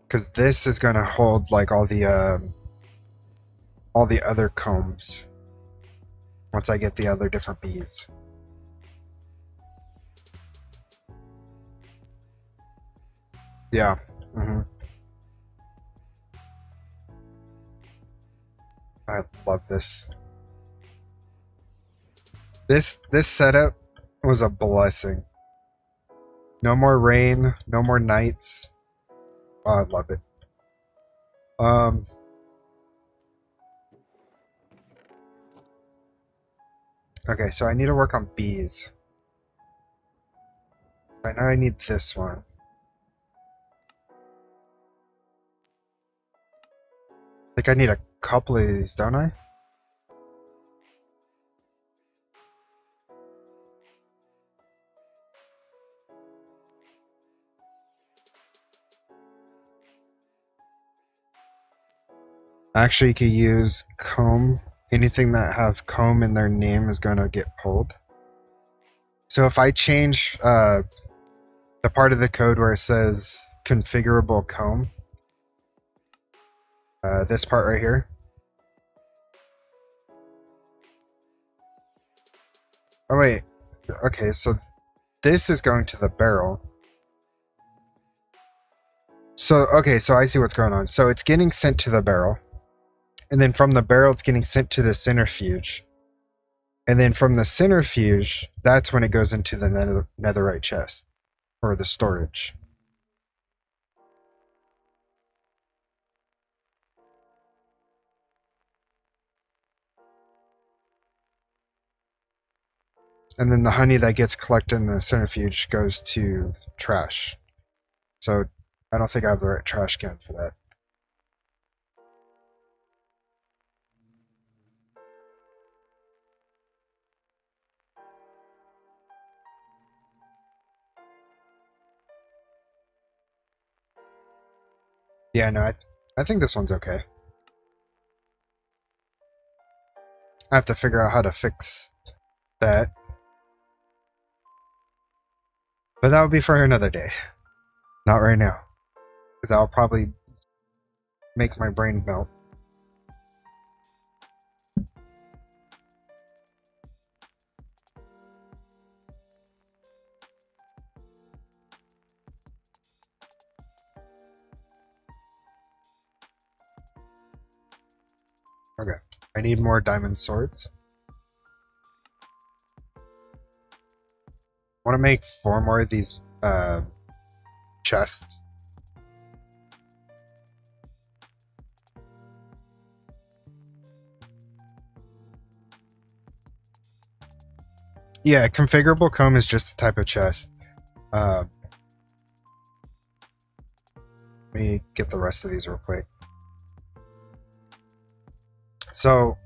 Because this is going to hold like all the other combs once I get the other different bees. Yeah. Mm-hmm. I love this. This setup was a blessing. No more rain, no more nights. Oh, I love it. Okay, so I need to work on bees. I know I need this one. I think I need a couple of these, don't I? Actually, you could use comb. Anything that have comb in their name is going to get pulled. So if I change the part of the code where it says configurable comb, This part right here. Oh wait, okay, so this is going to the barrel. So, okay, so I see what's going on. So it's getting sent to the barrel. And then from the barrel, it's getting sent to the centrifuge. And then from the centrifuge, that's when it goes into the netherite chest. Or the storage. And then the honey that gets collected in the centrifuge goes to trash. So I don't think I have the right trash can for that. Yeah, no, I think this one's okay. I have to figure out how to fix that. But that would be for another day. Not right now. Because I'll probably make my brain melt. Okay. I need more diamond swords. I want to make 4 more of these chests. Yeah, configurable comb is just the type of chest. Let me get the rest of these real quick. So,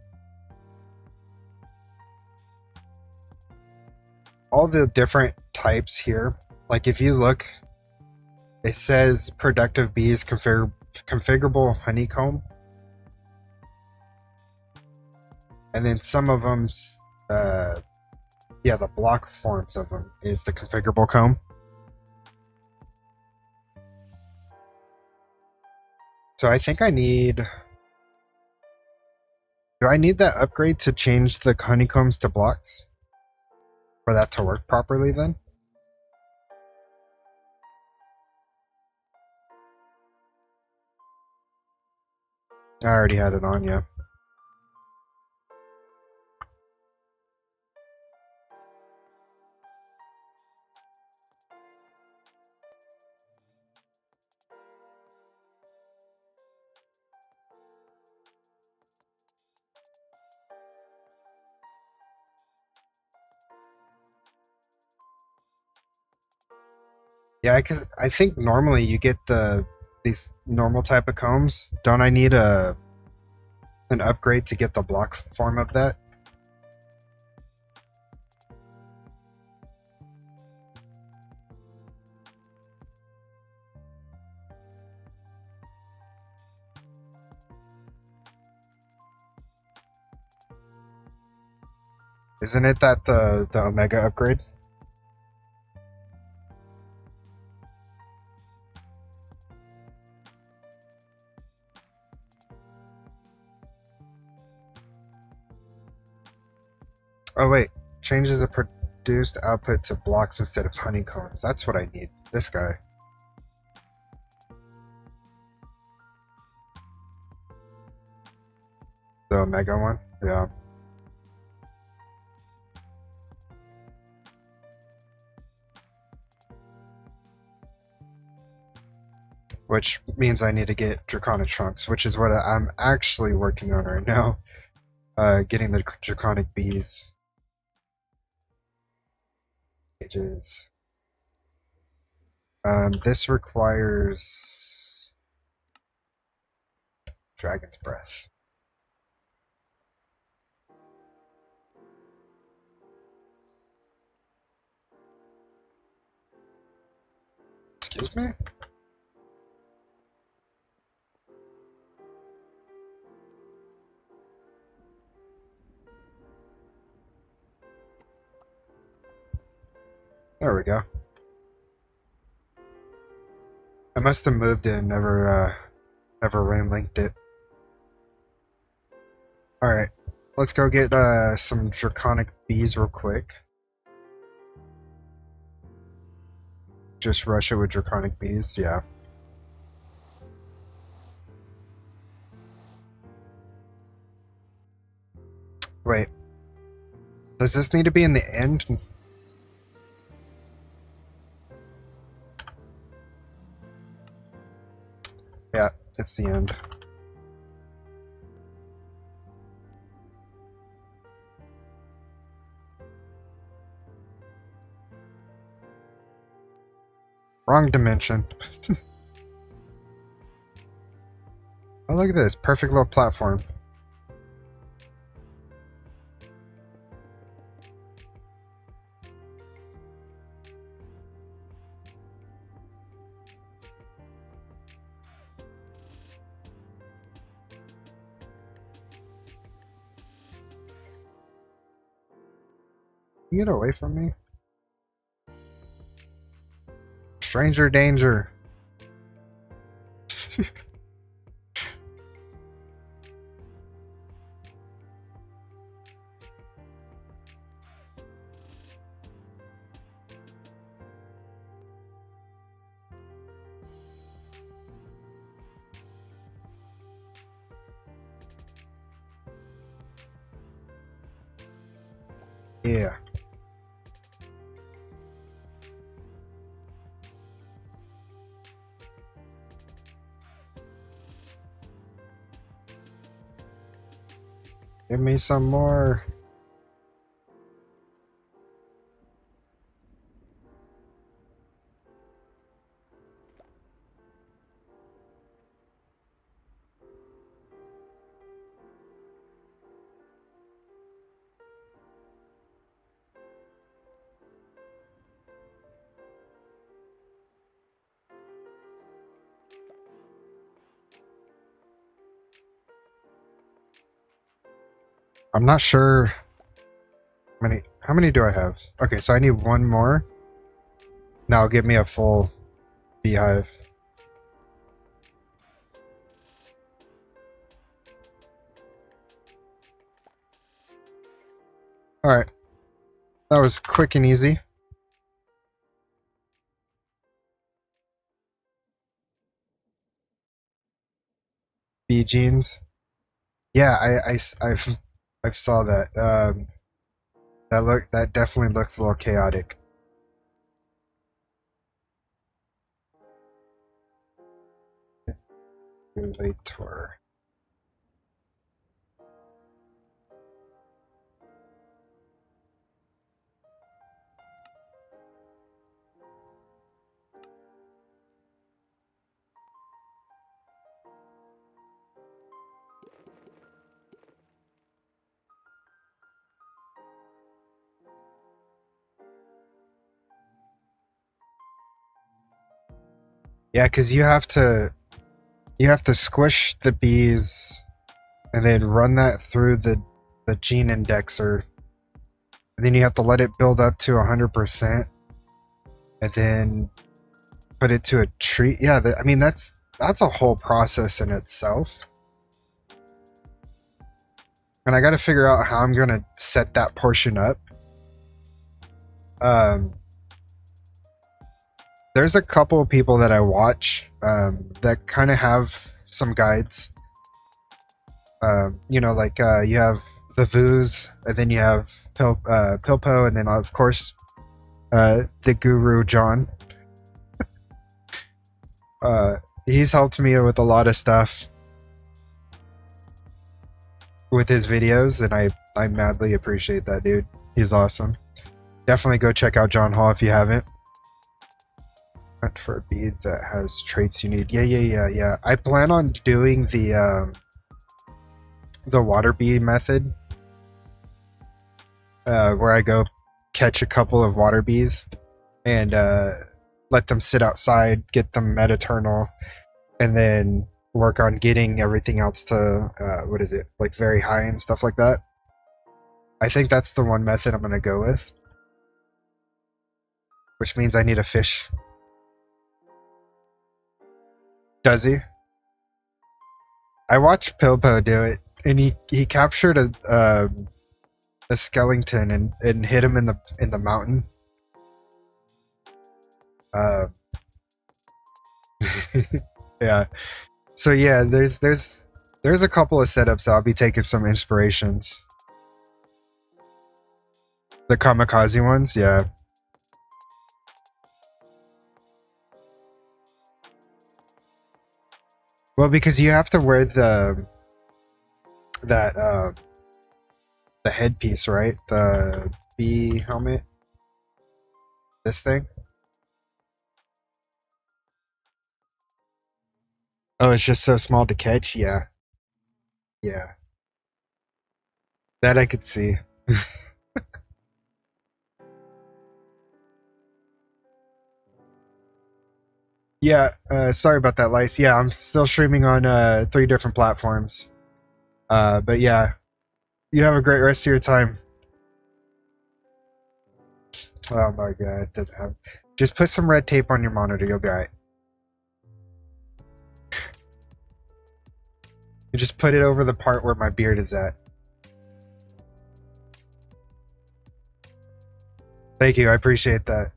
all the different types here, like if you look, it says productive bees configurable honeycomb. And then some of them, yeah, the block forms of them is the configurable comb. So I think I need... Do I need that upgrade to change the honeycombs to blocks? For that to work properly then? I already had it on, yeah. Yeah, because I think normally you get these normal type of combs. Don't I need an upgrade to get the block form of that? Isn't it that the Omega upgrade? Oh wait, changes the produced output to blocks instead of honeycombs. That's what I need. This guy. The Omega one? Yeah. Which means I need to get Draconic Trunks, which is what I'm actually working on right now. Getting the Draconic Bees. Pages. This requires Dragon's Breath. Excuse me? There we go. I must have moved it and never re-linked it. Alright, let's go get some draconic bees real quick. Just rush it with draconic bees, yeah. Wait. Does this need to be in the end? Yeah, it's the end. Wrong dimension. Oh, look at this. Perfect little platform. Get away from me. Stranger danger. Yeah. Give me some more. I'm not sure how many do I have? Okay, so I need one more. Now give me a full beehive. Alright. That was quick and easy. Bee jeans. Yeah, I've saw that. That definitely looks a little chaotic. Later. Yeah, because you have to squish the bees and then run that through the gene indexer. And then you have to let it build up to 100% and then put it to a tree. Yeah, I mean that's a whole process in itself. And I got to figure out how I'm going to set that portion up. There's a couple of people that I watch that kind of have some guides. You know, like you have the Vooz, and then you have Pilpo, and then of course the Guru John. He's helped me with a lot of stuff with his videos, and I madly appreciate that, dude. He's awesome. Definitely go check out John Hall if you haven't. Hunt for a bee that has traits you need. Yeah. I plan on doing the water bee method, where I go catch a couple of water bees and let them sit outside, get them Metaternal, and then work on getting everything else to what is it, like very high and stuff like that. I think that's the one method I'm gonna go with, which means I need a fish. Does he? I watched Pilpo do it. and he captured a skeleton and hit him in the mountain. Uh, yeah. So yeah, there's a couple of setups I'll be taking some inspirations. The kamikaze ones, yeah. Well, because you have to wear that the headpiece, right? The bee helmet. This thing. Oh, it's just so small to catch. Yeah, yeah. That I could see. Yeah, sorry about that, Lice. Yeah, I'm still streaming on 3 different platforms. But yeah, you have a great rest of your time. Oh my god, it doesn't have. Just put some red tape on your monitor, you'll be alright. You just put it over the part where my beard is at. Thank you, I appreciate that.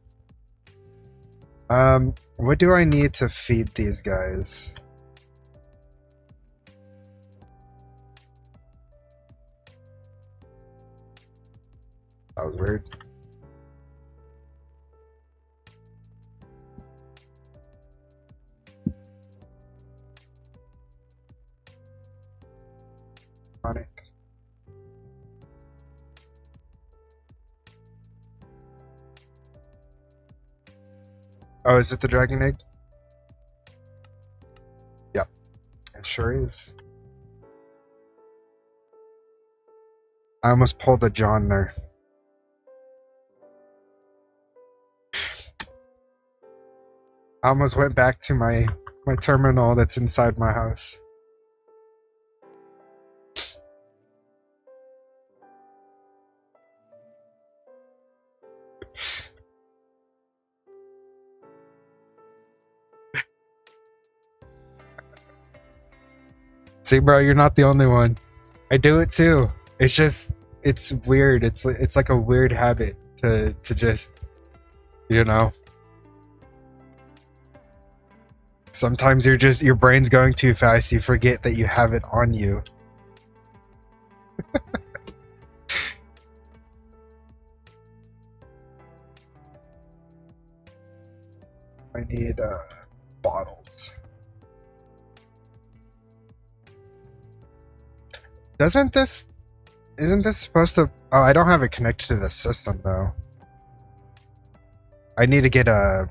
What do I need to feed these guys? That was weird. Sonic. Oh, is it the dragon egg? Yep, it sure is. I almost pulled a John there. I almost went back to my terminal that's inside my house. See, bro, you're not the only one. I do it too. It's just, it's weird. It's like a weird habit to just, you know. Sometimes your brain's going too fast. You forget that you have it on you. I need bottles. Isn't this supposed to? Oh, I don't have it connected to the system though. I need to get a.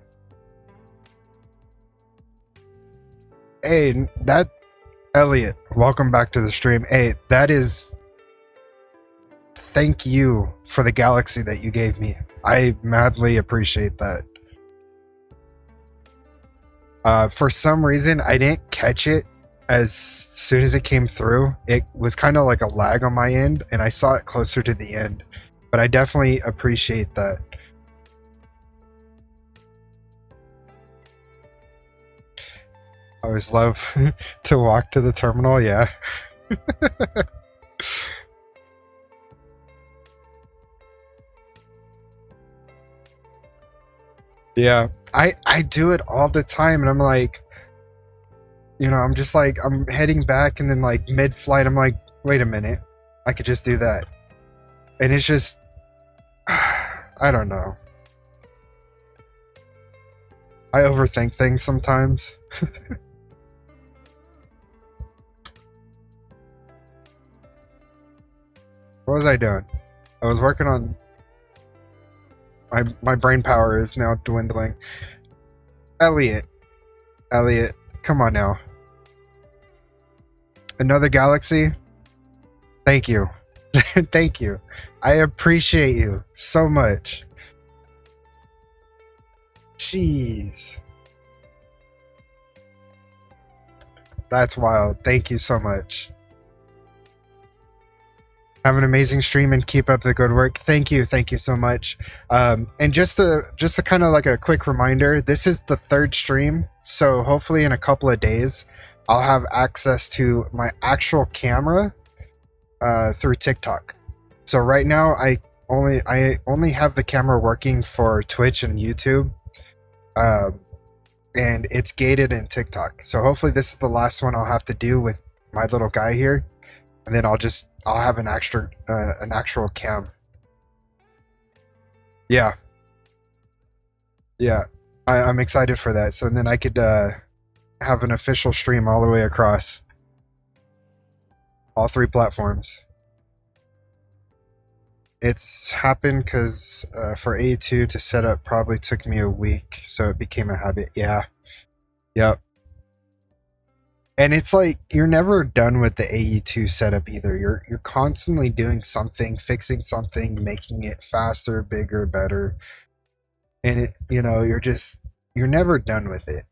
Hey, that Elliot, welcome back to the stream. Hey, that is. Thank you for the galaxy that you gave me. I madly appreciate that. For some reason, I didn't catch it as soon as it came through. It was kind of like a lag on my end, and I saw it closer to the end. But I definitely appreciate that. I always love to walk to the terminal, yeah. Yeah, I do it all the time, and I'm like, you know, I'm just like, I'm heading back, and then like mid-flight, I'm like, wait a minute, I could just do that. And it's just, I don't know. I overthink things sometimes. What was I doing? I was working on... My brain power is now dwindling. Elliot, come on now. Another galaxy? Thank you. Thank you. I appreciate you so much. Jeez. That's wild. Thank you so much. Have an amazing stream and keep up the good work. Thank you so much. And just to kind of like a quick reminder, this is the 3rd stream, so hopefully in a couple of days I'll have access to my actual camera through TikTok. So right now I only have the camera working for Twitch and YouTube, um, and it's gated in TikTok. So hopefully this is the last one I'll have to do with my little guy here, and then I'll have an actual cam. Yeah, yeah, I'm excited for that. So then I could have an official stream all the way across all three platforms. It's happened because for A2 to set up probably took me a week, so it became a habit. Yeah, yep. And it's like you're never done with the AE2 setup either. You're constantly doing something, fixing something, making it faster, bigger, better. And you're never done with it.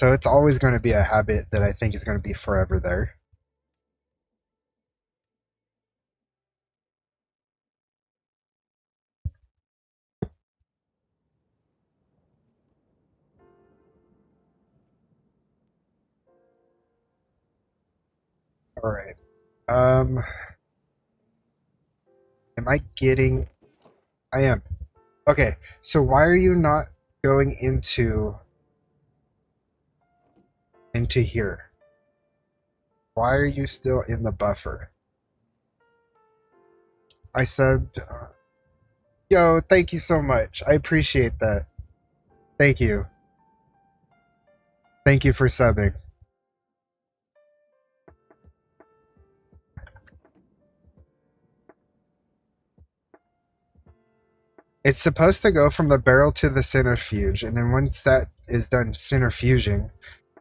So it's always going to be a habit that I think is going to be forever there. All right. Um, am I getting? I am. Okay. So why are you not going into here? Why are you still in the buffer? I said, yo, thank you so much. I appreciate that. Thank you. Thank you for subbing. It's supposed to go from the barrel to the centrifuge, and then once that is done centrifuging,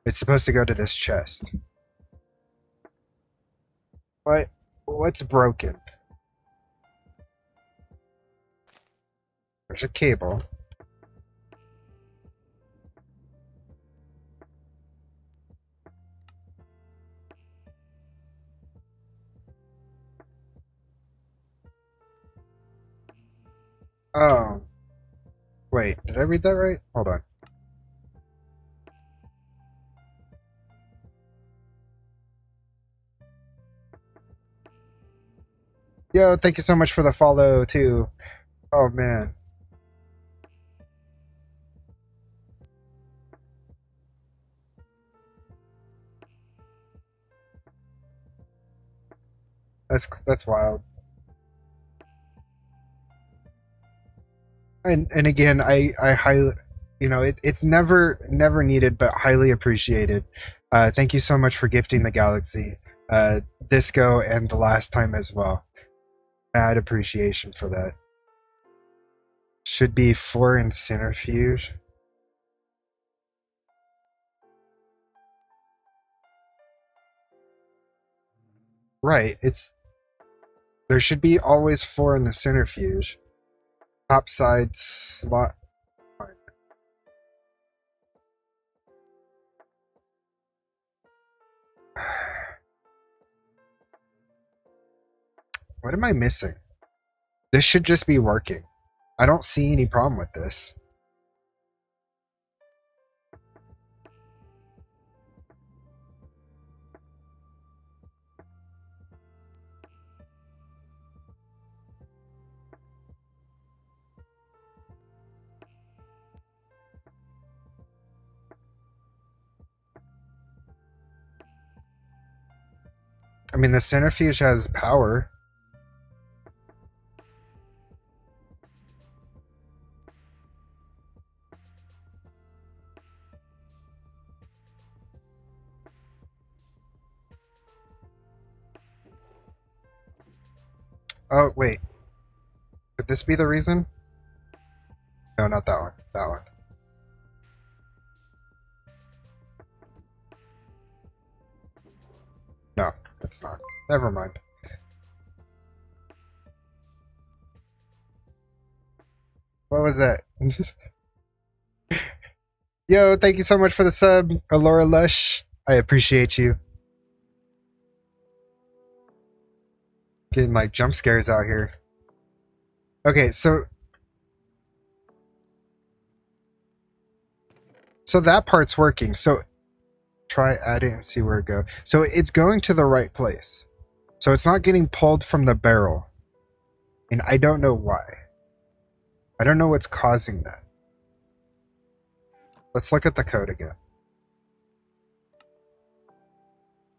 it's supposed to go to this chest. What? What's broken? There's a cable. Oh. Wait, did I read that right? Hold on. Yo, thank you so much for the follow, too. Oh, man. That's wild. And again, I highly, it's never needed, but highly appreciated. Thank you so much for gifting the galaxy, this go and the last time as well. Mad appreciation for that. Should be 4 in centrifuge. Right, there should be always 4 in the centrifuge. Topside slot. What am I missing? This should just be working. I don't see any problem with this. I mean, the centrifuge has power. Oh, wait. Could this be the reason? No, not that one. That one. No, it's not. Never mind. What was that? Yo, thank you so much for the sub, Alora Lush. I appreciate you. Getting like jump scares out here. Okay, so that part's working. So try add it and see where it goes. So it's going to the right place. So it's not getting pulled from the barrel. And I don't know why. I don't know what's causing that. Let's look at the code again.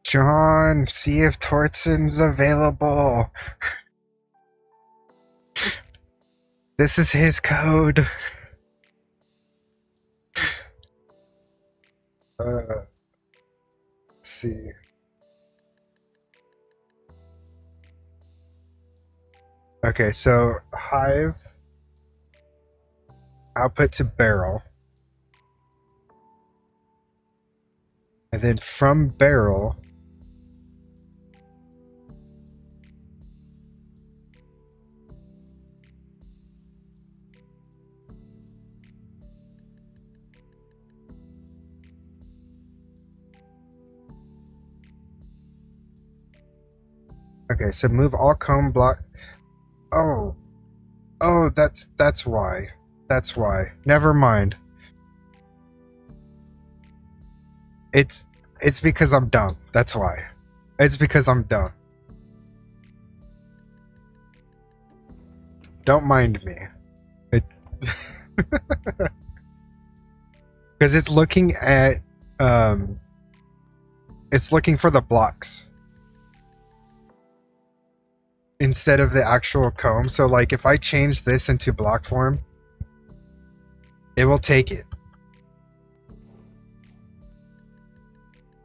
John, see if Tortsen's available. This is his code. Let's see. Okay, so Hive, output to barrel. And then from barrel, okay, so move all comb block. Oh, that's why. That's why. Never mind. It's because I'm dumb. That's why. It's because I'm dumb. Don't mind me. It's because it's looking at it's looking for the blocks instead of the actual comb. So like if I change this into block form, it will take it.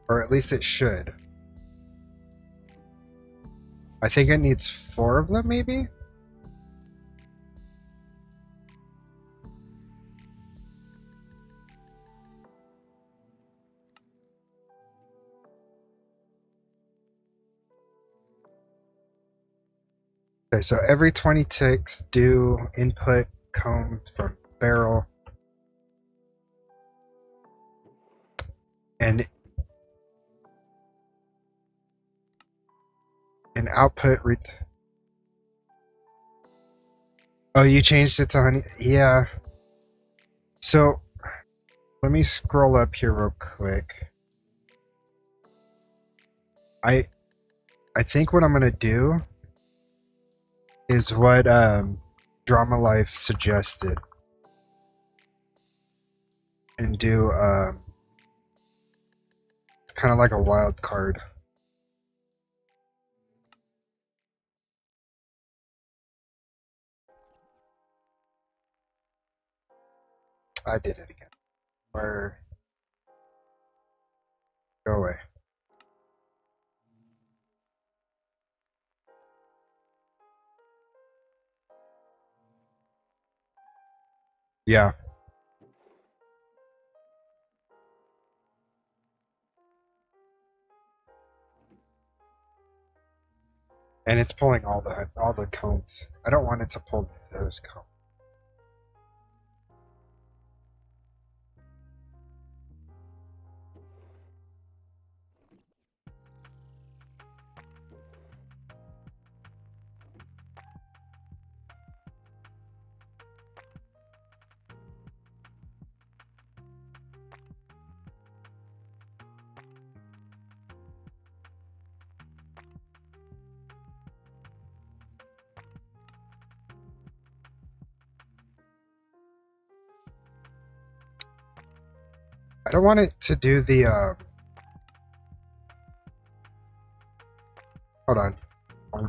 Or at least it should. I think it needs 4 of them, maybe? Okay, so every 20 ticks, do input comb from barrel. And output oh, you changed it to honey? Yeah. So let me scroll up here real quick. I think what I'm gonna do is what Drama Life suggested, and do kind of like a wild card. I did it again. Where? Go away. Yeah. And it's pulling all the combs. I don't want it to pull those combs. I don't want it to do the hold on. I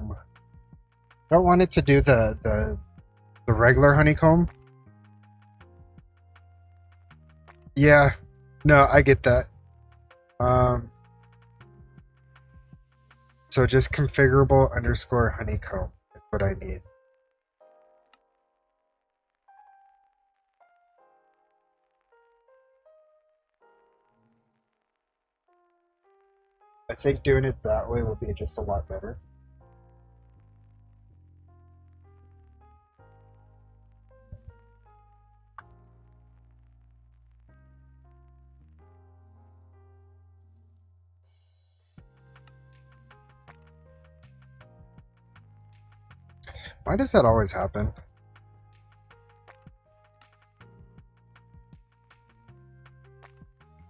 don't want it to do the regular honeycomb. Yeah. No, I get that. So just configurable underscore honeycomb is what I need. I think doing it that way will be just a lot better. Why does that always happen?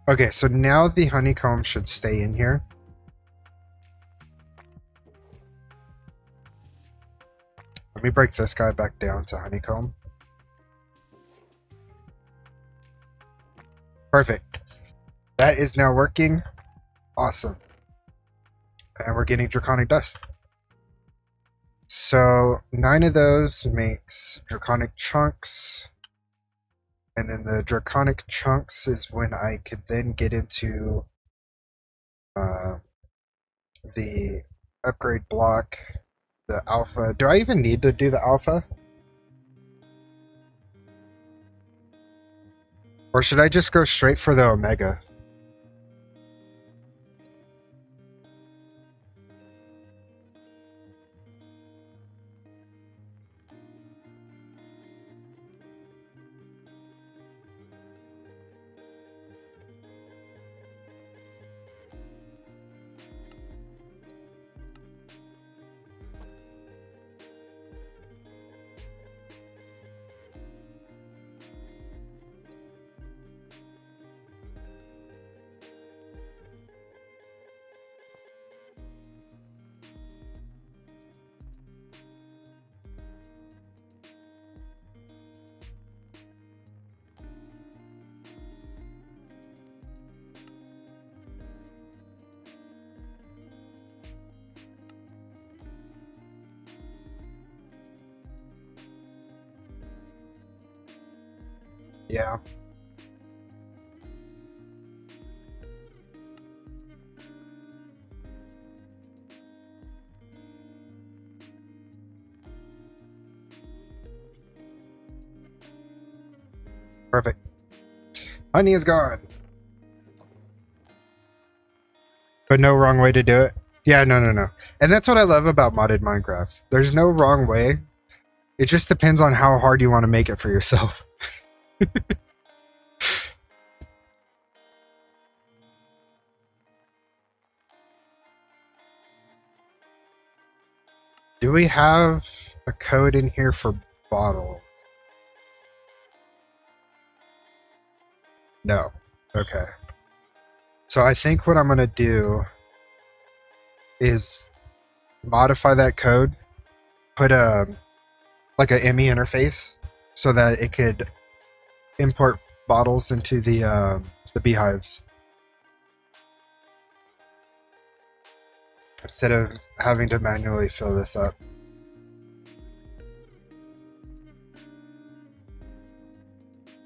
Okay, so now the honeycomb should stay in here. Let me break this guy back down to honeycomb. Perfect. That is now working. Awesome. And we're getting draconic dust. So 9 of those makes draconic chunks. And then the draconic chunks is when I could then get into the upgrade block, the alpha. Do I even need to do the alpha? Or should I just go straight for the omega? Yeah. Perfect. Honey is gone. But no wrong way to do it. Yeah, no. And that's what I love about modded Minecraft. There's no wrong way. It just depends on how hard you want to make it for yourself. Do we have a code in here for bottle? No. Okay. So I think what I'm going to do is modify that code, put a like a ME interface so that it could import bottles into the beehives instead of having to manually fill this up.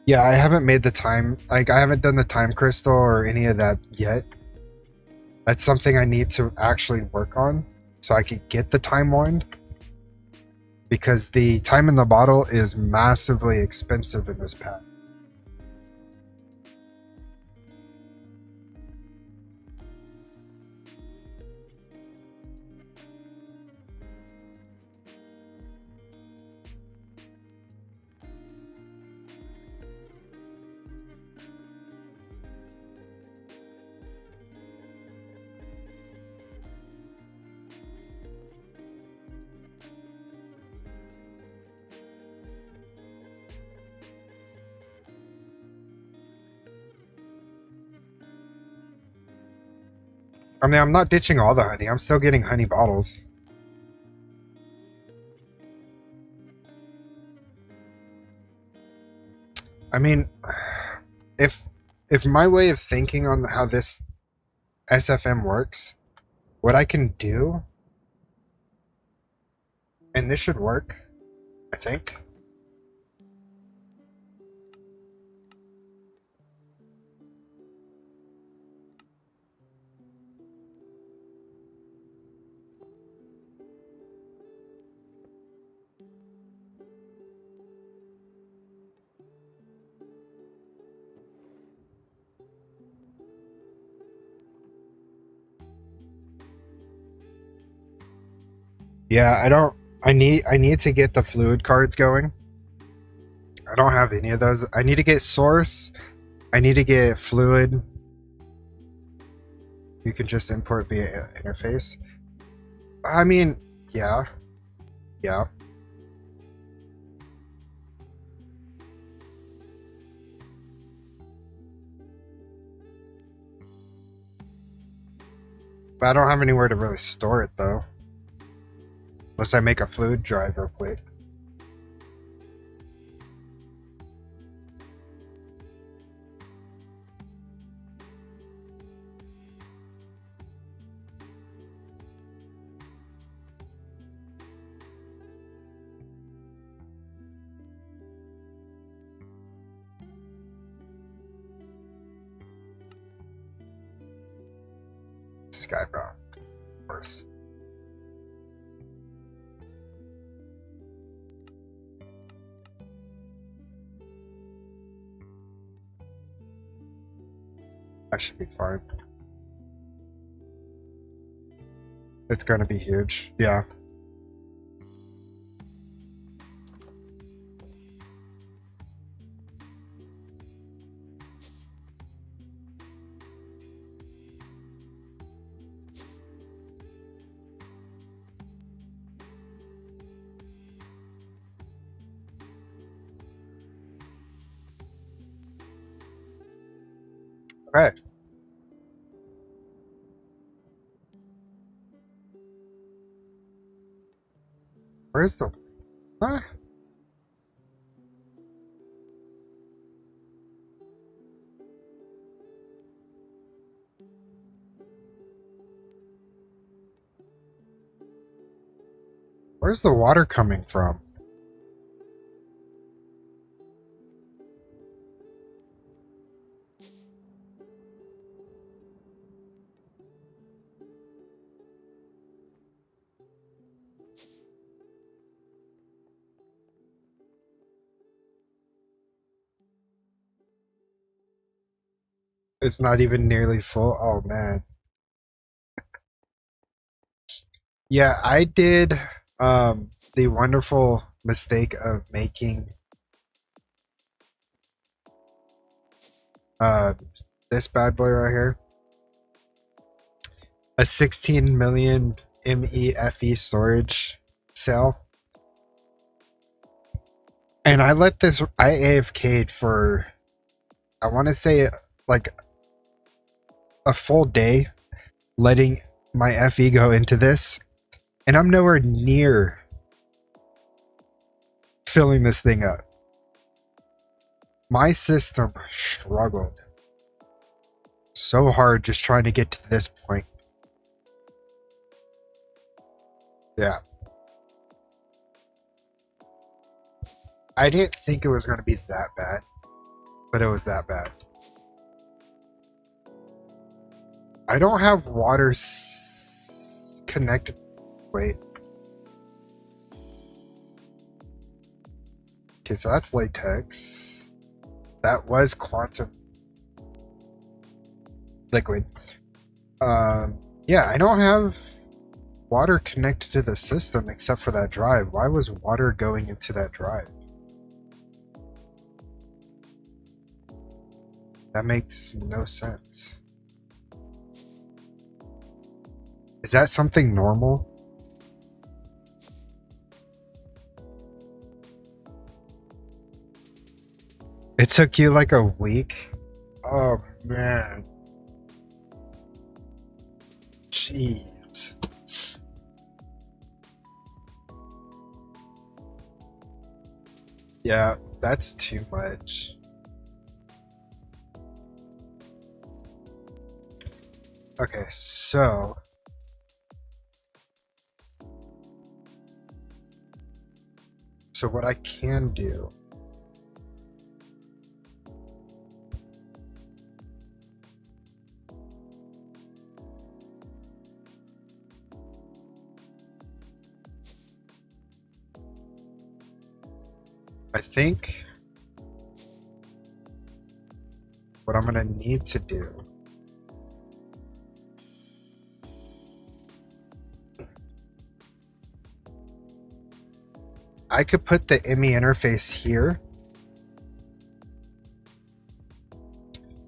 Yeah, I haven't made the time, like I haven't done the time crystal or any of that yet. That's something I need to actually work on so I could get the time wand, because the time in the bottle is massively expensive in this pack. I mean, I'm not ditching all the honey. I'm still getting honey bottles. I mean, if my way of thinking on how this SFM works, what I can do, and this should work, I think. Yeah, I need to get the fluid cards going. I don't have any of those. I need to get source. I need to get fluid. You can just import via interface. I mean, yeah. But I don't have anywhere to really store it though. Unless I make a fluid drive real quick. Skybound, of course. That should be fine. It's gonna be huge. Yeah. Okay. Where's the... Huh? Where's the water coming from? It's not even nearly full. Oh, man. Yeah, I did the wonderful mistake of making uh, this bad boy right here a 16 million MEFE storage cell. And I let this, I AFK'd for, I want to say like a full day, letting my FE go into this. And I'm nowhere near filling this thing up. My system struggled so hard just trying to get to this point. Yeah. I didn't think it was going to be that bad, but it was that bad. I don't have water connected. Wait. Okay, so that's latex. That was quantum liquid. Yeah, I don't have water connected to the system except for that drive. Why was water going into that drive? That makes no sense. Is that something normal? It took you like a week? Oh, man. Jeez. Yeah, that's too much. Okay, so what I can do, I think what I'm gonna need to do I could put the ME interface here,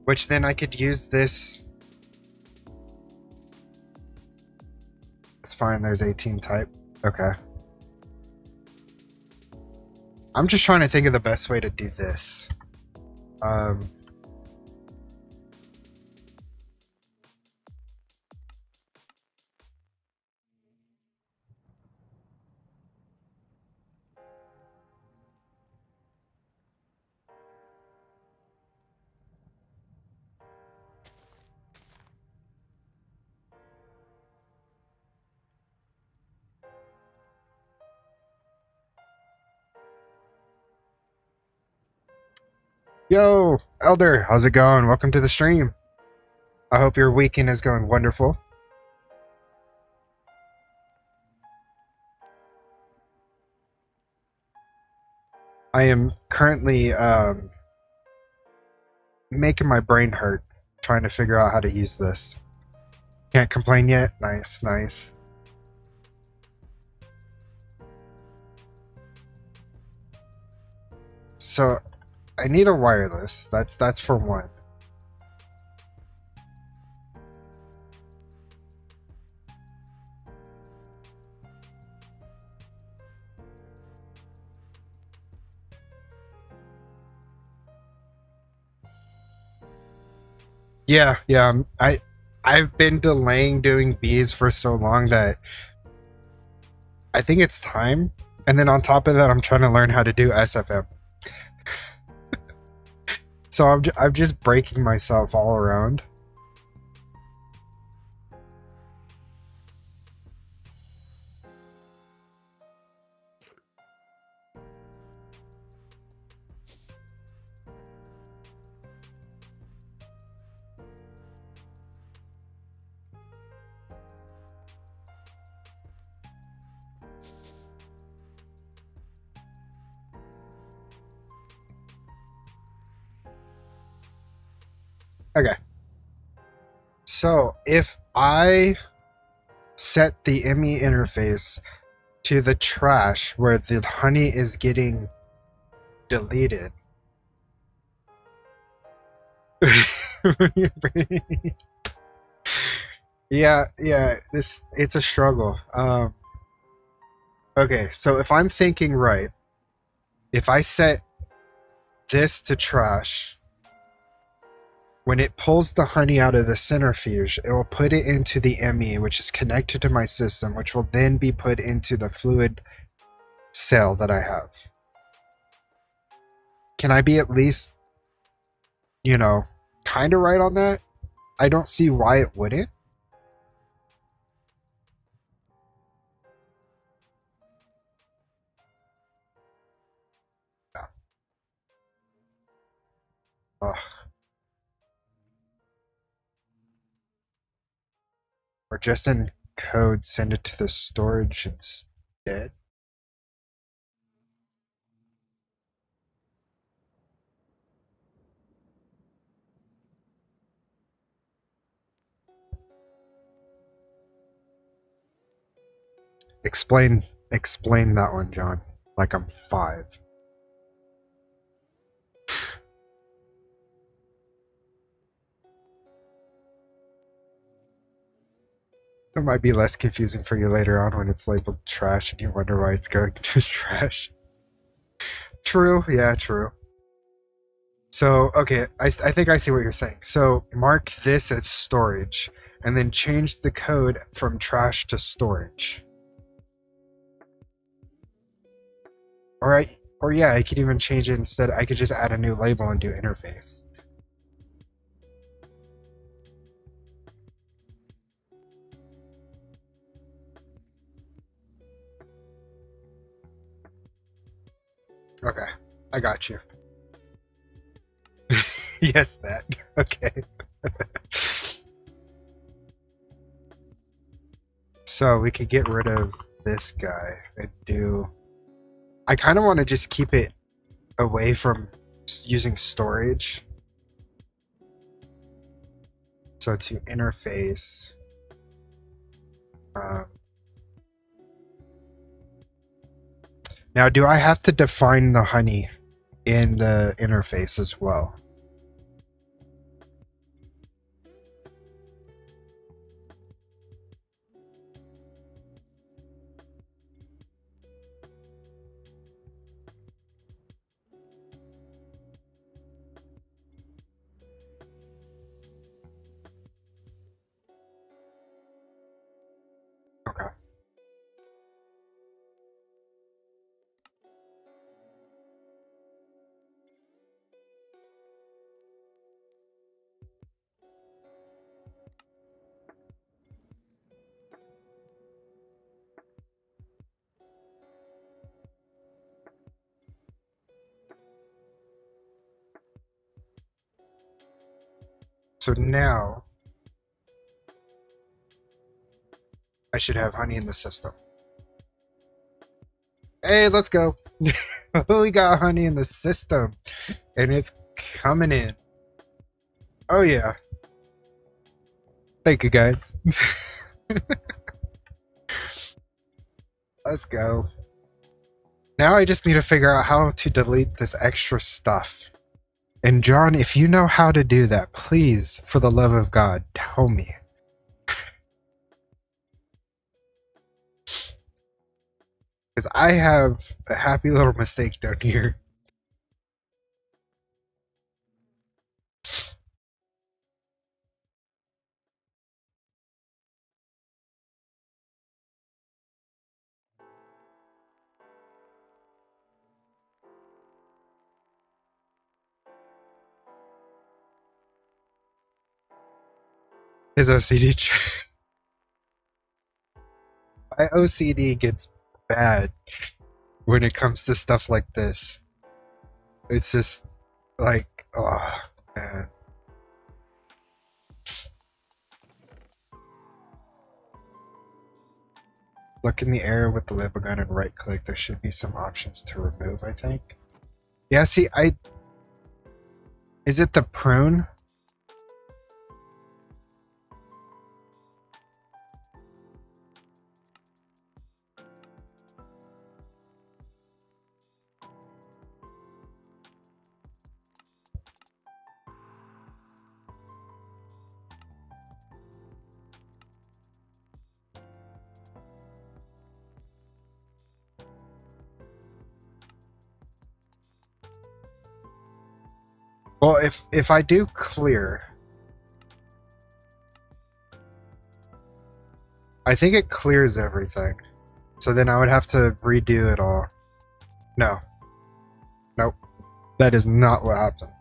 which then I could use this. It's fine, there's 18 type. Okay. I'm just trying to think of the best way to do this. Yo, Elder, how's it going? Welcome to the stream. I hope your weekend is going wonderful. I am currently making my brain hurt trying to figure out how to use this. Can't complain yet. Nice, nice. So, I need a wireless. That's for one. Yeah, yeah. I've been delaying doing bees for so long that I think it's time. And then on top of that, I'm trying to learn how to do SFM. So I'm just breaking myself all around. Okay. So if I set the ME interface to the trash where the honey is getting deleted. yeah, it's a struggle. Okay, so if I'm thinking right, if I set this to trash, when it pulls the honey out of the centrifuge, it will put it into the ME, which is connected to my system, which will then be put into the fluid cell that I have. Can I be at least, kind of right on that? I don't see why it wouldn't. Yeah. Ugh. Or just in code, send it to the storage instead. Explain that one, John. Like I'm 5. It might be less confusing for you later on when it's labeled trash and you wonder why it's going to trash. True, yeah, true. So, okay, I think I see what you're saying. So, mark this as storage and then change the code from trash to storage. Or yeah, I could even change it instead. I could just add a new label and do interface. Okay, I got you. Yes, that. Okay. So we could get rid of this guy and do... I kind of want to just keep it away from using storage. So to interface... now, do I have to define the honey in the interface as well? Okay. So now I should have honey in the system. Hey, let's go. We got honey in the system. And it's coming in. Oh yeah. Thank you guys. Let's go. Now I just need to figure out how to delete this extra stuff. And John, if you know how to do that, please, for the love of God, tell me. Because I have a happy little mistake down here. His OCD. My OCD gets bad when it comes to stuff like this. It's just like, oh, man. Look in the area with the label gun and right click. There should be some options to remove, I think. Yeah, see, is it the prune? Well, if I do clear, I think it clears everything. So then I would have to redo it all. No. Nope. That is not what happens.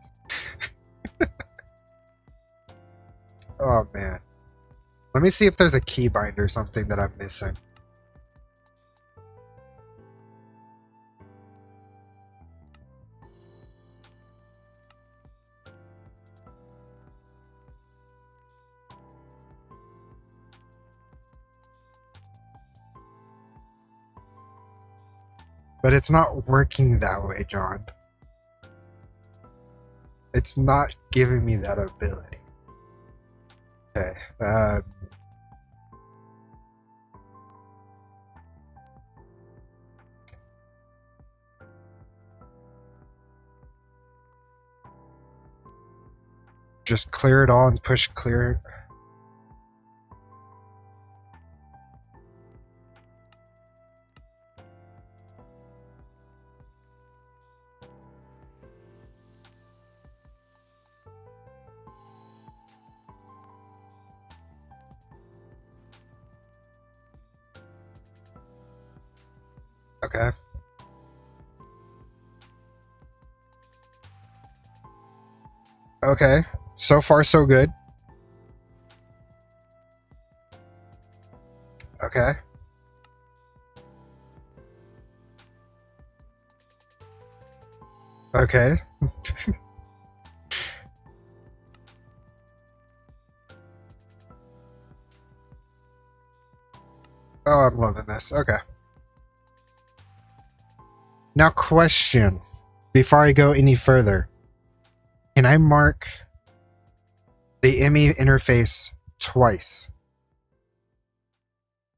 Oh man. Let me see if there's a keybind or something that I'm missing. But it's not working that way, John. It's not giving me that ability. Okay. Just clear it all and push clear. Okay. Okay. So far, so good. Okay. Okay. Oh, I'm loving this. Okay. Now, question. Before I go any further, can I mark the ME interface twice?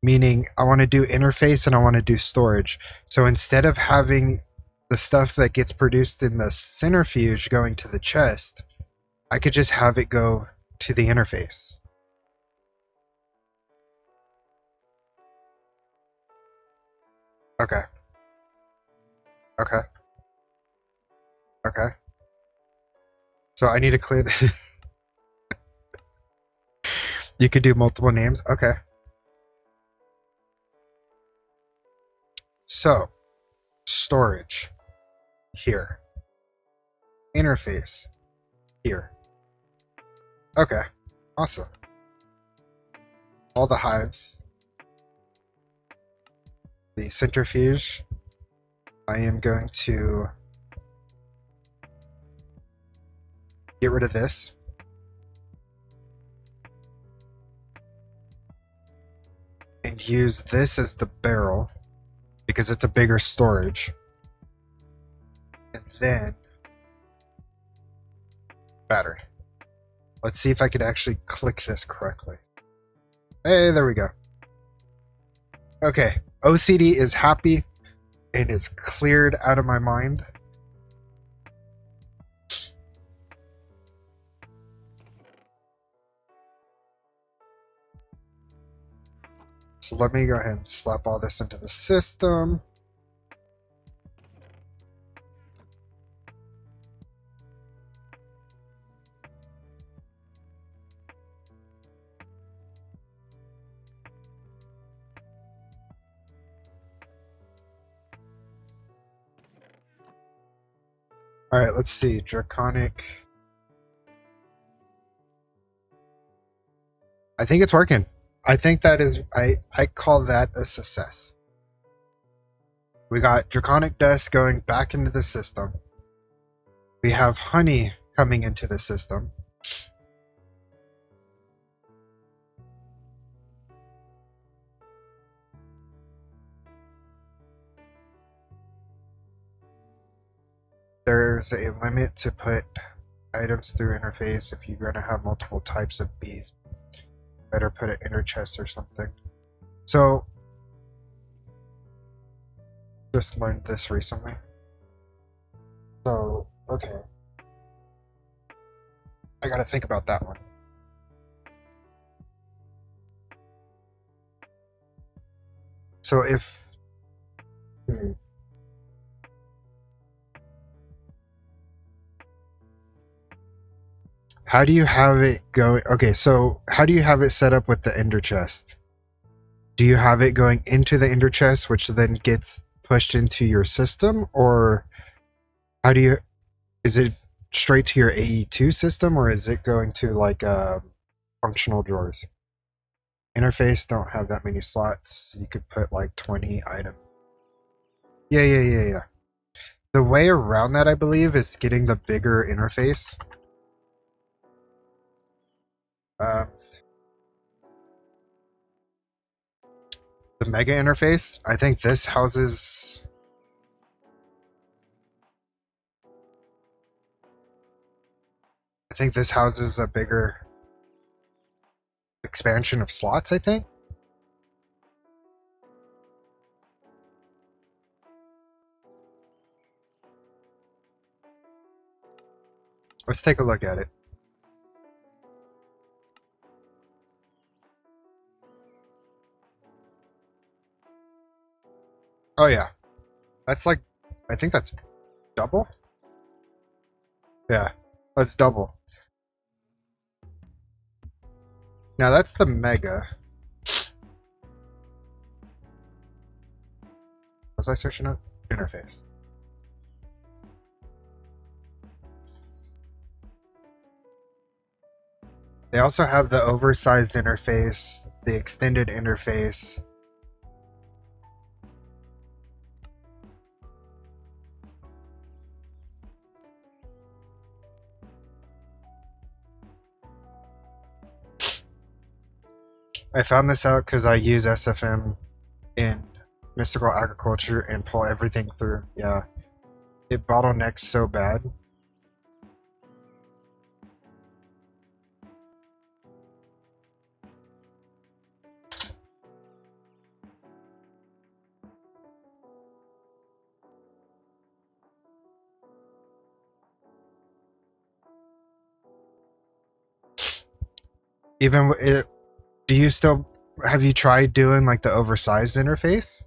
Meaning, I want to do interface and I want to do storage. So instead of having the stuff that gets produced in the centrifuge going to the chest, I could just have it go to the interface. Okay. Okay. Okay. So I need to clear the... You could do multiple names? Okay. So, storage. Here. Interface. Here. Okay. Awesome. All the hives. The centrifuge. I am going to get rid of this. use this as the barrel because it's a bigger storage. And then battery. Let's see if I could actually click this correctly. Hey, there we go. Okay, OCD is happy and is cleared out of my mind. So let me go ahead and slap all this into the system. All right, let's see. Draconic. I think it's working. I think that is, I call that a success. We got Draconic Dust going back into the system. We have honey coming into the system. There's a limit to put items through interface if you're going to have multiple types of bees. Better put it inner chest or something. So, just learned this recently. So, okay. I gotta think about that one. So if... How do you have it going? Okay, so how do you have it set up with the ender chest? Do you have it going into the ender chest, which then gets pushed into your system? Or how do you... Is it straight to your AE2 system, or is it going to like functional drawers? Interface don't have that many slots. You could put like 20 items. Yeah. The way around that, I believe, is getting the bigger interface. The mega interface, I think this houses... I think this houses a bigger expansion of slots, I think. Let's take a look at it. Oh yeah, that's like, I think that's double? Yeah, that's double. Now that's the mega. Was I searching up? Interface. They also have the oversized interface, the extended interface. I found this out because I use SFM in Mystical Agriculture and pull everything through. Yeah, it bottlenecks so bad. Even it, do you still, have you tried doing like the oversized interface?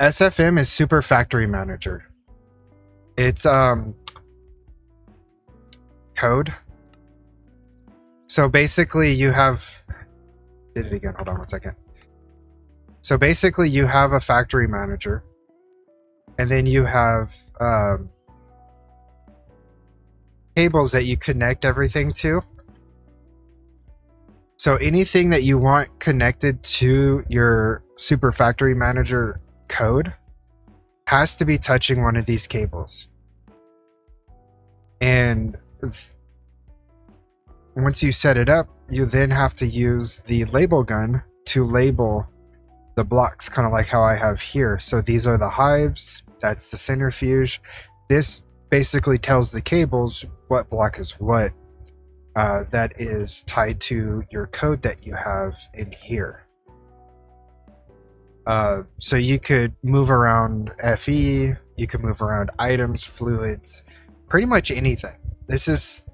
SFM is Super Factory Manager. It's code. So basically you have, did it again, hold on one second. So basically you have a factory manager, and then you have cables that you connect everything to. So anything that you want connected to your Super Factory Manager code has to be touching one of these cables. And once you set it up, you then have to use the label gun to label the blocks, kind of like how I have here. So these are the hives, that's the centrifuge. This basically tells the cables what block is what. That is tied to your code that you have in here. So you could move around FE, you can move around items, fluids, pretty much anything. This is...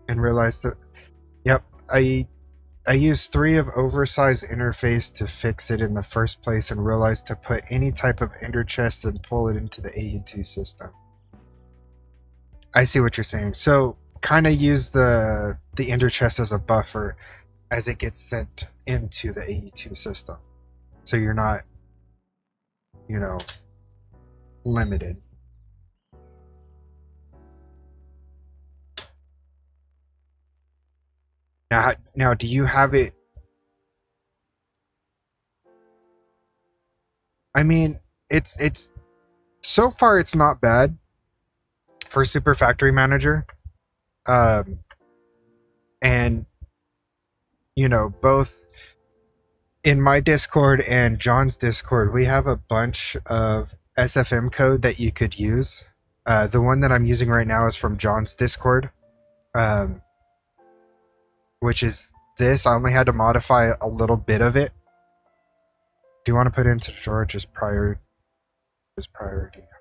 And realized that, yep, I used 3 of oversized interface to fix it in the first place, and realized to put any type of ender chest and pull it into the AU2 system. I see what you're saying. So kind of use the ender chest as a buffer as it gets sent into the AU2 system. So you're not, you know, limited. Now, do you have it? I mean, it's so far it's not bad for Super Factory Manager, and you know, both in my Discord and John's Discord, we have a bunch of SFM code that you could use. The one that I'm using right now is from John's Discord. Which is this. I only had to modify a little bit of it. If you want to put into George, just priority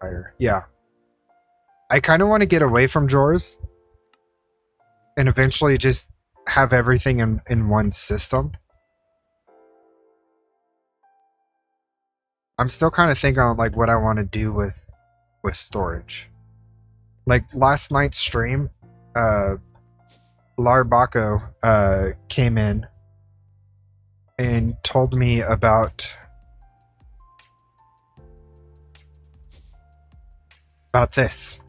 higher. Yeah. I kind of want to get away from drawers and eventually just have everything in one system. I'm still kind of thinking on like what I want to do with storage. Like last night's stream, Larbaco came in and told me about this.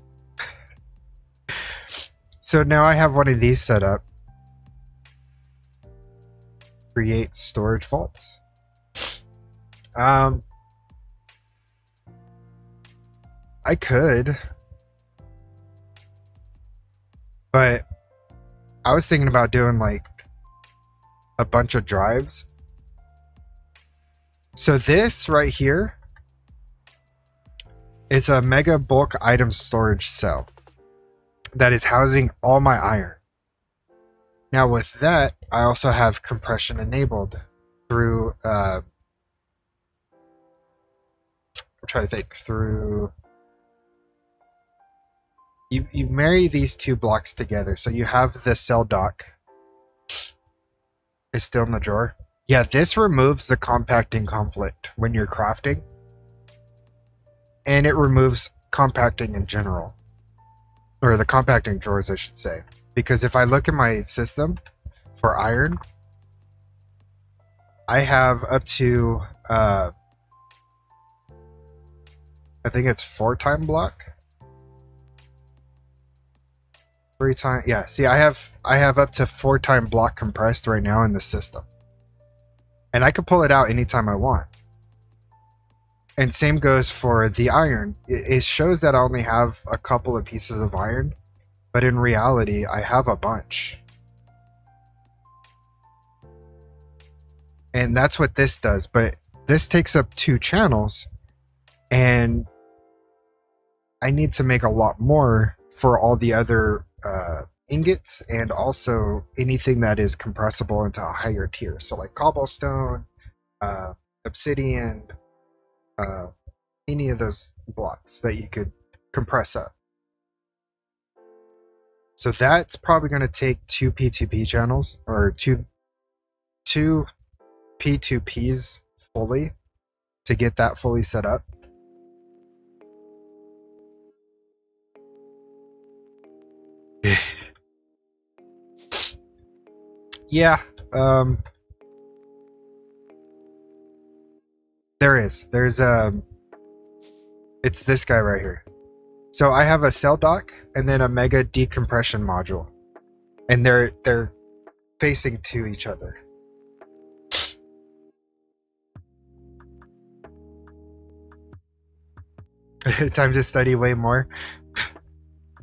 So now I have one of these set up. Create storage vaults. I could, but I was thinking about doing like a bunch of drives. So this right here is a mega bulk item storage cell that is housing all my iron. Now with that, I also have compression enabled through, I'm trying to think through, you marry these 2 blocks together. So you have the cell dock is still in the drawer. Yeah, this removes the compacting conflict when you're crafting. And it removes compacting in general. Or the compacting drawers, I should say. Because if I look at my system for iron, I have up to, I think it's 4-time block. 3-time, yeah. See, I have up to 4-time block compressed right now in the system, and I can pull it out anytime I want. And same goes for the iron. It shows that I only have a couple of pieces of iron, but in reality, I have a bunch. And that's what this does. But this takes up 2 channels, and I need to make a lot more for all the other ingots, and also anything that is compressible into a higher tier. So like cobblestone, obsidian, any of those blocks that you could compress up. So that's probably going to take 2 P2P channels, or two P2Ps fully, to get that fully set up. Yeah, there's it's this guy right here. So I have a cell dock and then a mega decompression module. and they're facing to each other. Time to study way more.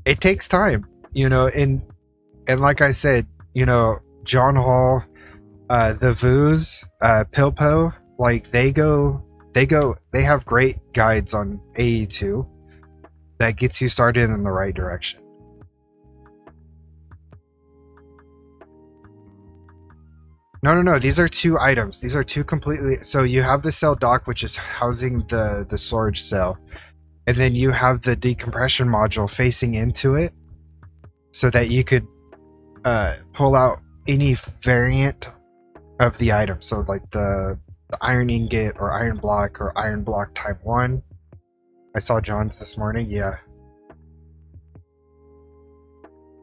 It takes time, and like I said, John Hall, the Voos, Pilpo, like they have great guides on AE2 that gets you started in the right direction. No. These are two items. These are two completely. So you have the cell dock, which is housing the storage cell, and then you have the decompression module facing into it, so that you could pull out any variant of the item. So like the iron ingot or iron block or iron block type 1. I saw John's this morning. Yeah.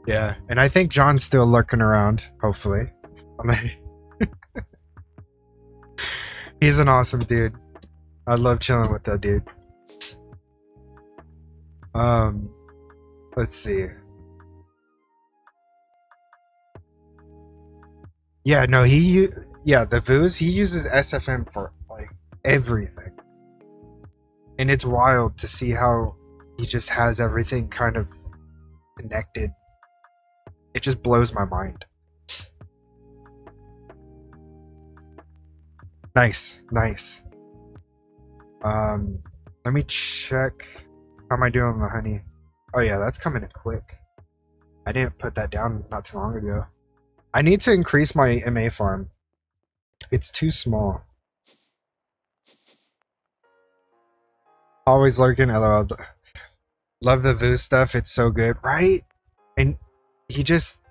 Yeah. And I think John's still lurking around, hopefully. He's an awesome dude. I love chilling with that dude. Let's see. Yeah, no, the Voos, he uses SFM for like everything. And it's wild to see how he just has everything kind of connected. It just blows my mind. Nice. Let me check. How am I doing on the honey? Oh yeah, that's coming in quick. I didn't put that down not too long ago. I need to increase my MA farm. It's too small. Always lurking, LOL. Love the Voo stuff, it's so good, right? And he just,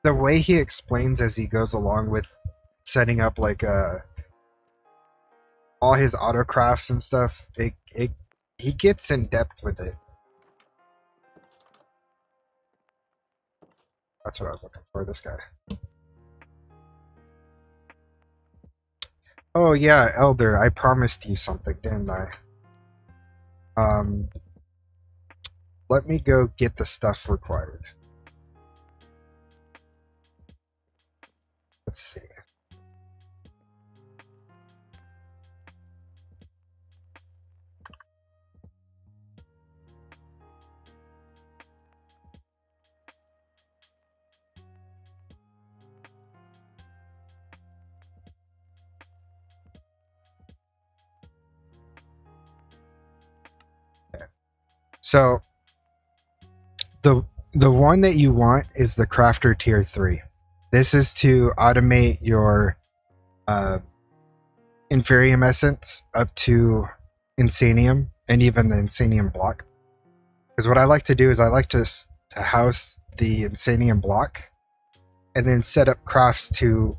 the way he explains as he goes along with setting up like all his autocrafts and stuff, he gets in depth with it. That's what I was looking for, this guy. Oh yeah, Elder, I promised you something, didn't I? Let me go get the stuff required. Let's see. So the one that you want is the Crafter Tier 3. This is to automate your Inferium Essence up to Insanium and even the Insanium block. Because what I like to do is I like to house the Insanium block and then set up crafts to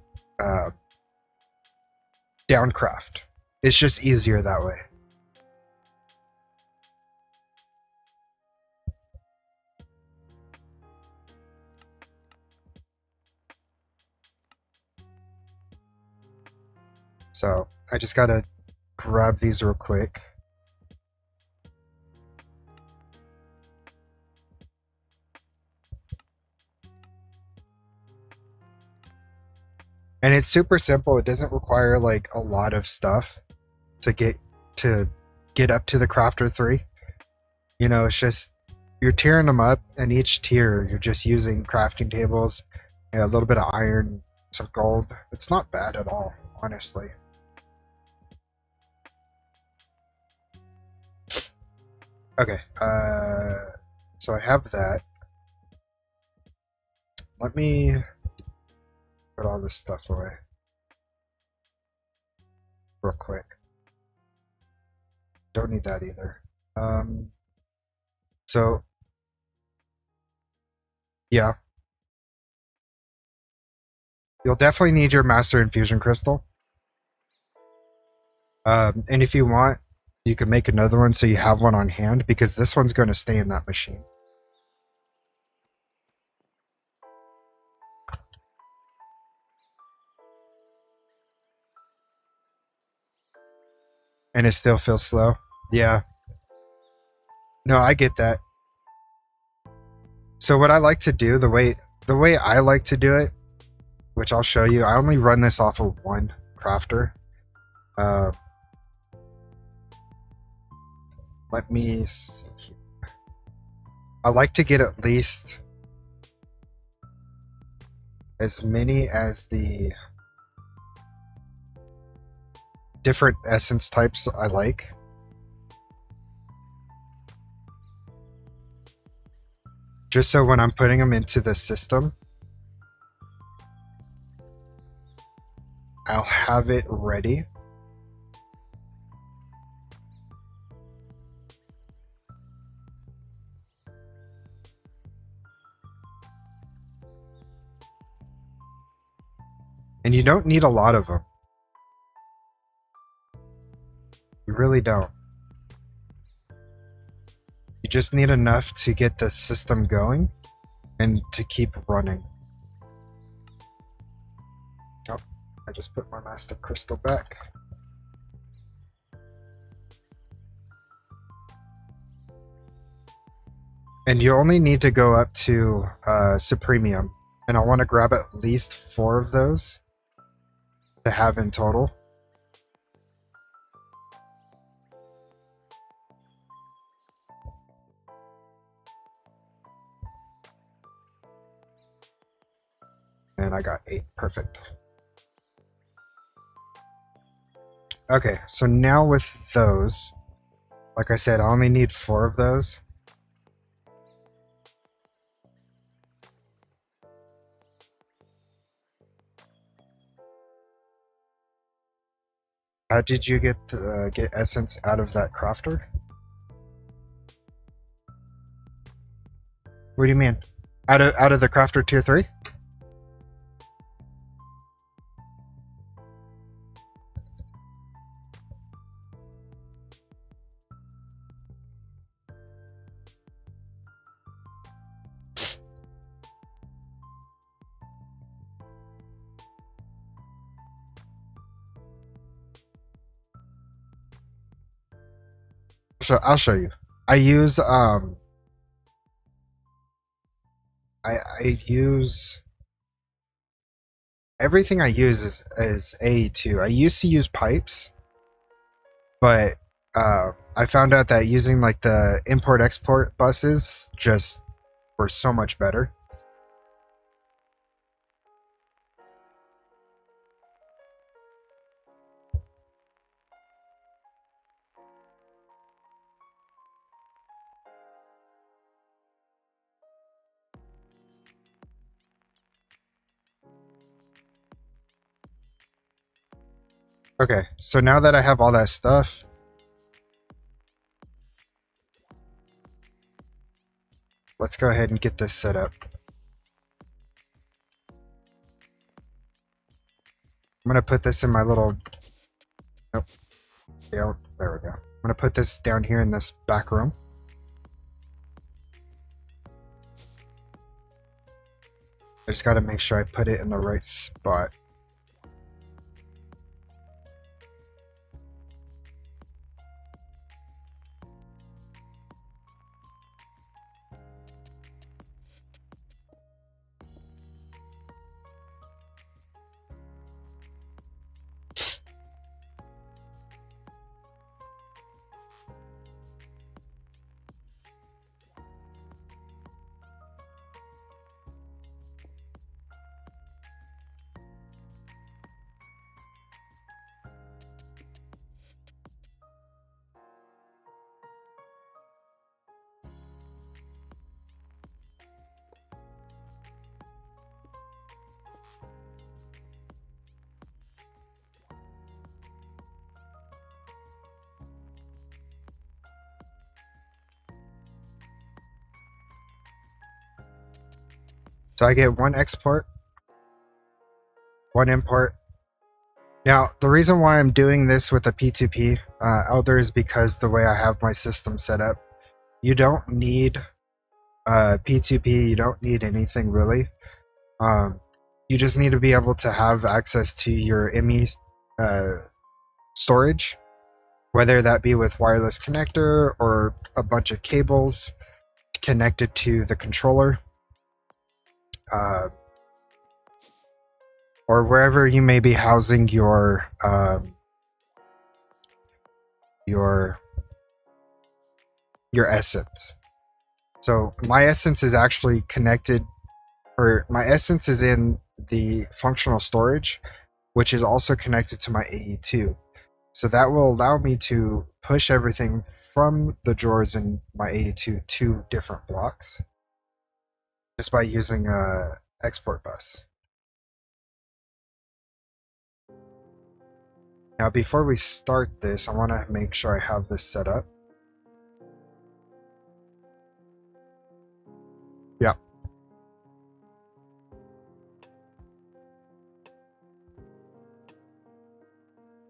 downcraft. It's just easier that way. So I just gotta grab these real quick. And it's super simple. It doesn't require like a lot of stuff to get up to the Crafter 3. It's just you're tearing them up, and each tier you're just using crafting tables, a little bit of iron, some gold. It's not bad at all, honestly. Okay, so I have that. Let me put all this stuff away real quick. Don't need that either. So yeah, you'll definitely need your Master Infusion Crystal. And if you want, you can make another one so you have one on hand, because this one's going to stay in that machine. And it still feels slow. Yeah. No, I get that. So what I like to do, the way The way I like to do it, which I'll show you, I only run this off of one crafter. Uh, let me see. I like to get at least as many as the different essence types I like. Just so when I'm putting them into the system, I'll have it ready. And you don't need a lot of them. You really don't. You just need enough to get the system going and to keep running. Oh, I just put my master crystal back. And you only need to go up to Supremium. And I want to grab at least 4 of those to have in total. And I got 8. Perfect. Okay, so now with those, like I said, I only need 4 of those. How did you get essence out of that crafter? What do you mean? Out of the crafter tier 3? So I'll show you. I use I use everything I use is A2. I used to use pipes, but I found out that using like the import export buses just were so much better. Okay, so now that I have all that stuff, let's go ahead and get this set up. I'm gonna put this in my little, nope, yeah, there we go. I'm gonna put this down here in this back room. I just gotta make sure I put it in the right spot. So I get 1 export, 1 import. Now, the reason why I'm doing this with a P2P Elder is because the way I have my system set up, you don't need P2P, you don't need anything really. You just need to be able to have access to your ME storage, whether that be with wireless connector or a bunch of cables connected to the controller. or wherever you may be housing your essence. So my essence is actually connected, or my essence is in the functional storage, which is also connected to my AE2. So that will allow me to push everything from the drawers in my AE2 to different blocks just by using a export bus. Now before we start this, I want to make sure I have this set up. Yeah.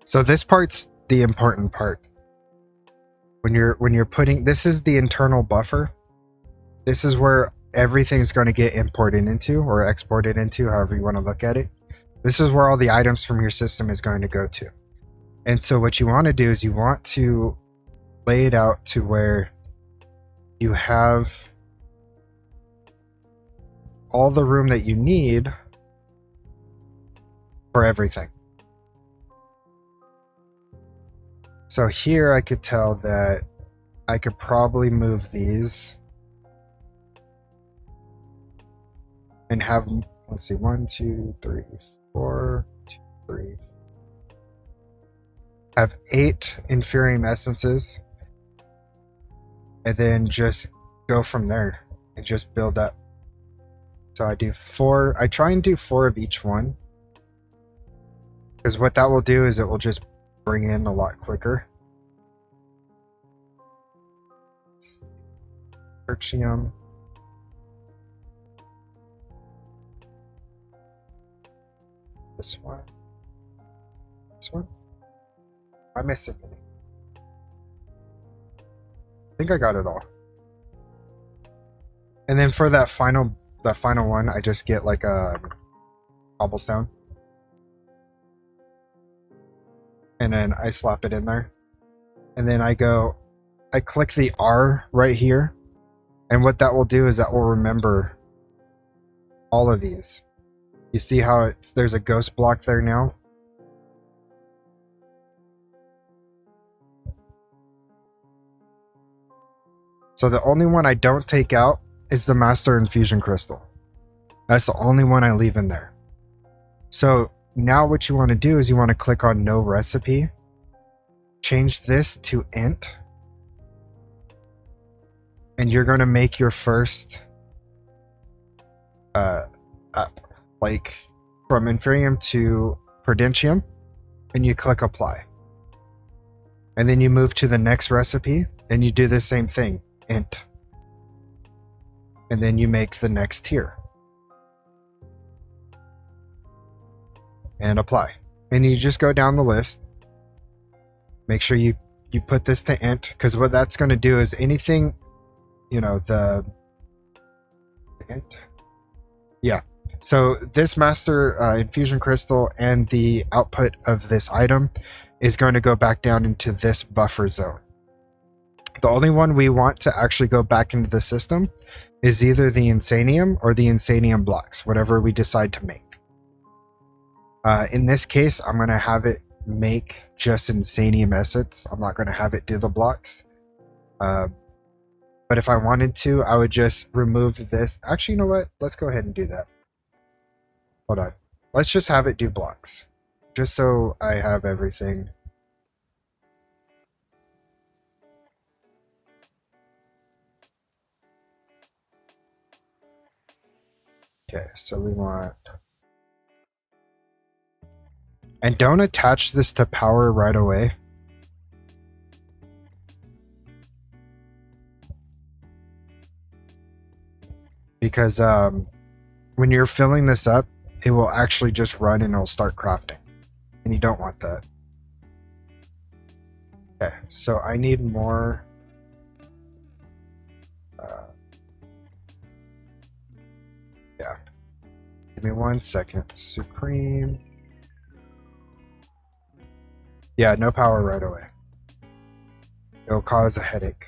So this part's the important part. When you're putting, this is the internal buffer. This is where everything's going to get imported into or exported into, however you want to look at it. This is where all the items from your system is going to go to. And so what you want to do is you want to lay it out to where you have all the room that you need for everything. So here I could tell that I could probably move these and have, let's see, 1, 2, 3, 4, 2, 3. Have 8 inferium essences, and then just go from there and just build up. So I do 4. I try and do 4 of each one, because what that will do is it will just bring in a lot quicker. Tertium. This one. This one. Am I missing any? I think I got it all. And then for that final one, I just get like a cobblestone. And then I slap it in there. And then I click the R right here. And what that will do is that will remember all of these. You see how there's a ghost block there now? So the only one I don't take out is the Master Infusion Crystal. That's the only one I leave in there. So now what you want to do is you want to click on No Recipe. Change this to Int. And you're going to make your first like from Inferium to Prudentium, and you click Apply. And then you move to the next recipe and you do the same thing, Int. And then you make the next tier. And apply. And you just go down the list. Make sure you put this to Int, because what that's going to do is anything, you know, the Int. Yeah. So this Master Infusion Crystal and the output of this item is going to go back down into this buffer zone. The only one we want to actually go back into the system is either the Insanium or the Insanium blocks, whatever we decide to make. In this case, I'm going to have it make just Insanium essence. I'm not going to have it do the blocks. But if I wanted to, I would just remove this. Actually, you know what? Let's go ahead and do that. Hold on. Let's just have it do blocks. Just so I have everything. Okay, so we want... And don't attach this to power right away. Because when you're filling this up, it will actually just run and it'll start crafting. And you don't want that. Okay, so I need more... yeah. Give me 1 second. Supreme... Yeah, no power right away. It'll cause a headache.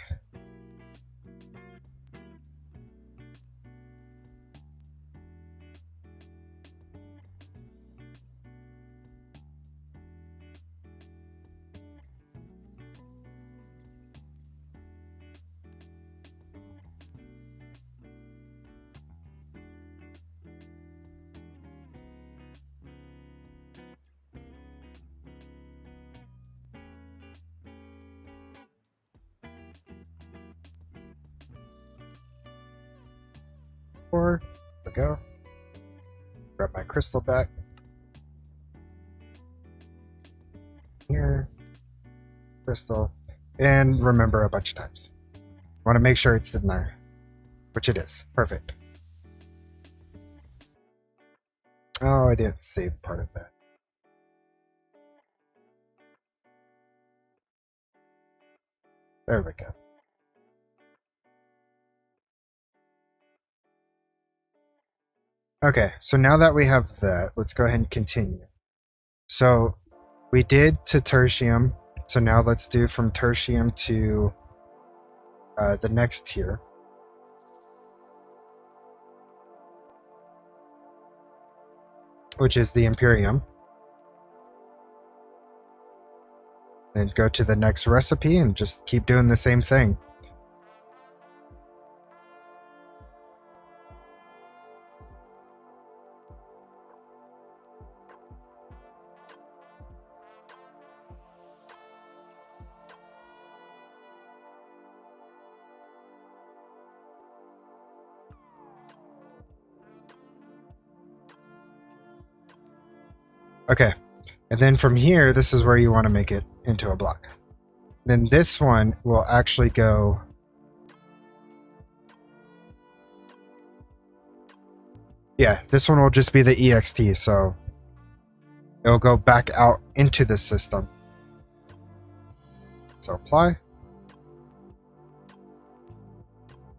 There we go. Grab my crystal back. Here. Crystal. And remember a bunch of times. Want to make sure it's in there. Which it is. Perfect. Oh, I didn't save part of that. There we go. Okay, so now that we have that, let's go ahead and continue. So we did to tertium, so now let's do from tertium to the next tier. Which is the Imperium. Then go to the next recipe and just keep doing the same thing. Okay, and then from here, this is where you want to make it into a block. Then this one will actually go... Yeah, this one will just be the EXT, so it'll go back out into the system. So apply.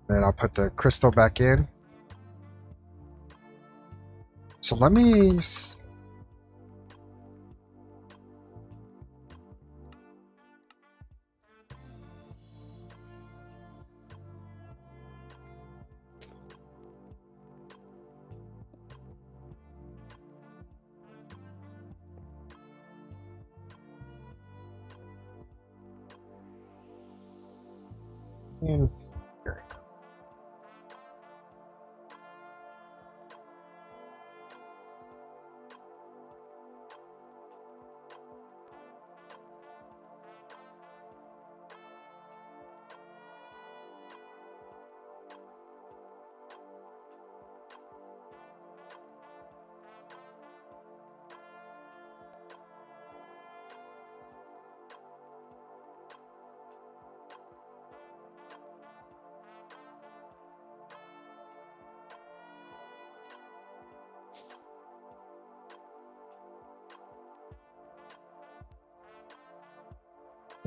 Then I'll put the crystal back in. So let me... And here.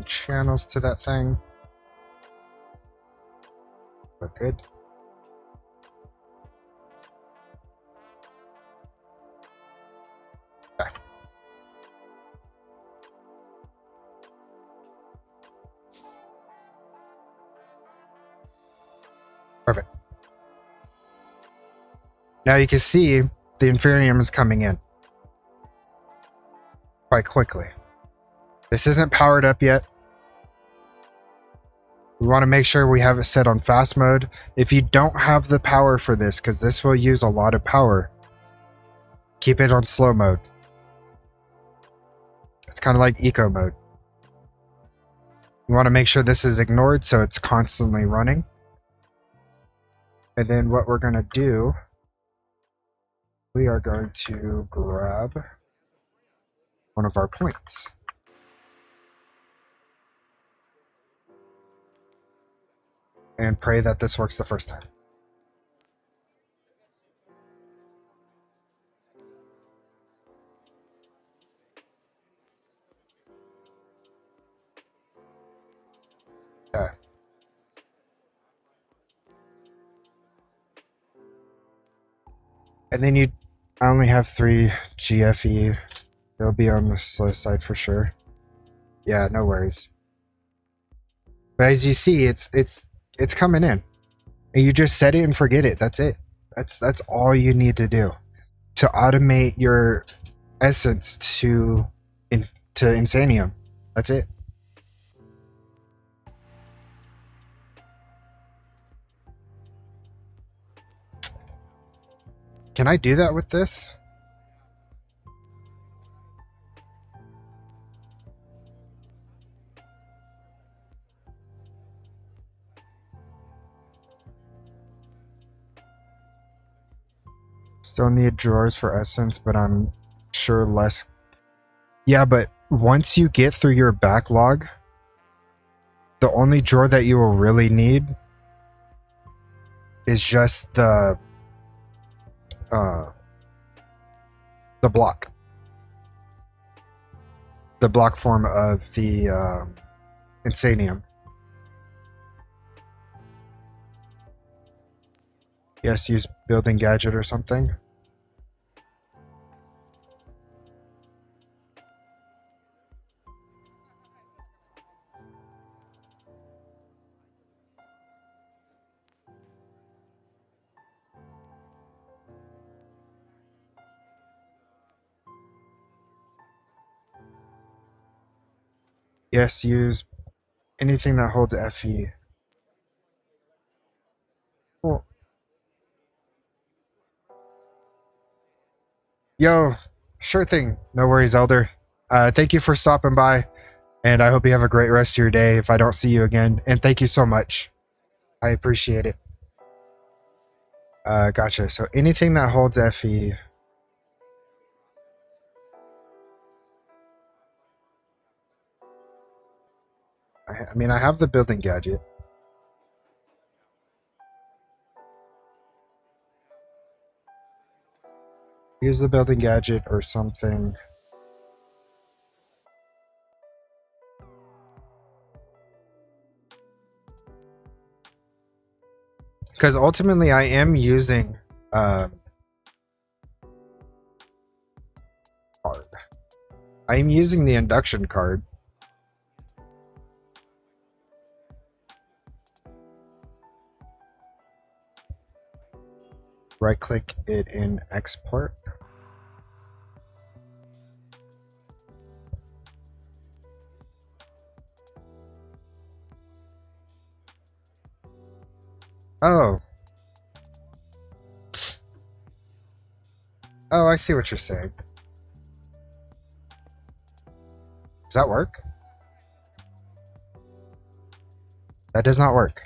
Channels to that thing. Look good. Okay. Perfect. Now you can see the Inferium is coming in quite quickly. This isn't powered up yet. We want to make sure we have it set on fast mode. If you don't have the power for this, because this will use a lot of power, keep it on slow mode. It's kind of like eco mode. You want to make sure this is ignored so it's constantly running. And then what we're going to do, we are going to grab one of our points. And pray that this works the first time. Okay. And then I only have 3 GFE. It'll be on the slow side for sure. Yeah, no worries. But as you see, it's coming in. And you just set it and forget it. That's it. That's all you need to do to automate your essence to Insanium. That's it. Can I do that with this? Still need drawers for essence, but I'm sure less. Yeah, but once you get through your backlog, the only drawer that you will really need is just uh the block. The block form of the Insanium. Yes, use building gadget or something. Yes, use anything that holds FE. Cool. Yo, sure thing. No worries, Elder. Thank you for stopping by, and I hope you have a great rest of your day if I don't see you again. And thank you so much. I appreciate it. Gotcha. So anything that holds FE. I mean, I have the building gadget. Use the building gadget or something. Because ultimately, I am using card. I am using the induction card. Right click it in export. Oh. Oh, I see what you're saying. Does that work? That does not work.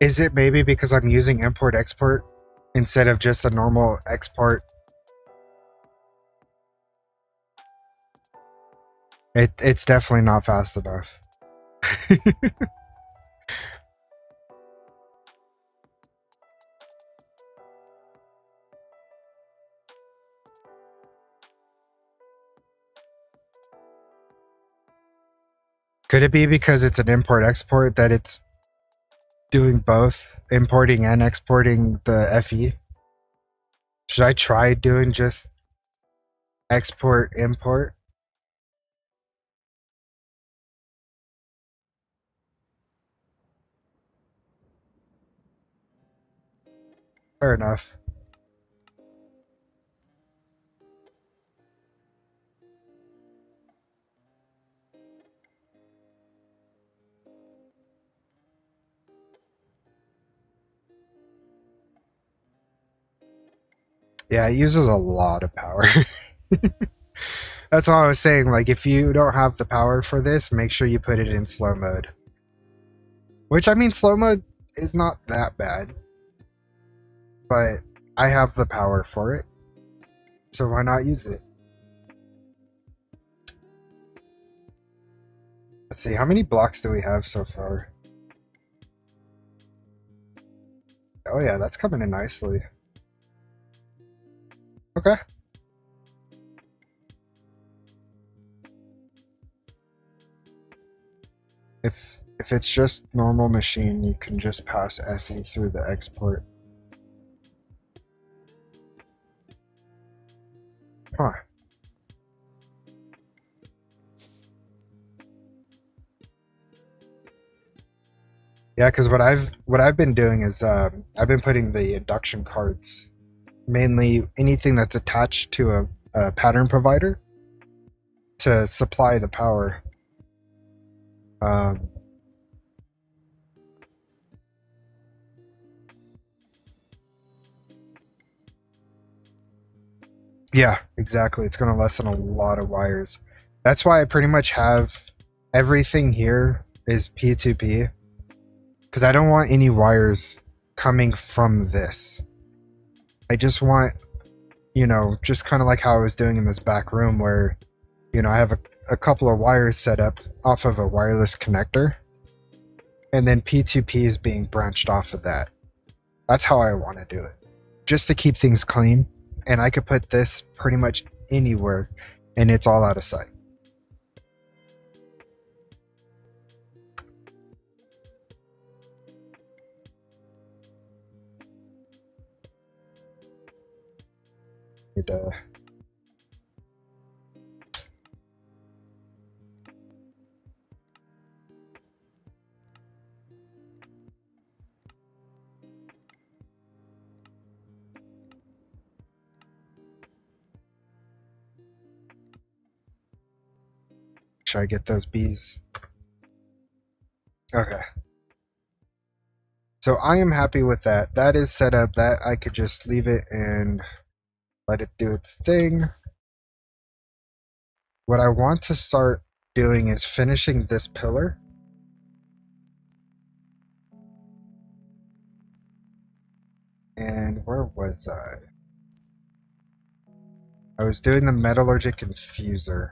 Is it maybe because I'm using import export instead of just a normal export? It's definitely not fast enough. Could it be because it's an import export that it's doing both importing and exporting the FE? Should I try doing just export import? Fair enough. Yeah, it uses a lot of power. That's all I was saying. Like, if you don't have the power for this, make sure you put it in slow mode. Which, I mean, slow mode is not that bad. But I have the power for it. So why not use it? Let's see, how many blocks do we have so far? Oh yeah, that's coming in nicely. Okay. if it's just normal machine, you can just pass FE through the export. Huh. Yeah, because what I've been doing is I've been putting the induction cards, mainly anything that's attached to a pattern provider, to supply the power. Um, yeah, exactly. It's going to lessen a lot of wires. That's why I pretty much have everything here is P2P, because I don't want any wires coming from this. I just want, just kind of like how I was doing in this back room where, I have a couple of wires set up off of a wireless connector, and then P2P is being branched off of that. That's how I want to do it, just to keep things clean. And I could put this pretty much anywhere, and it's all out of sight. It, should I get those bees? Okay. So I am happy with that. That is set up. That I could just leave it and let it do its thing. What I want to start doing is finishing this pillar. And where was I? I was doing the metallurgic infuser.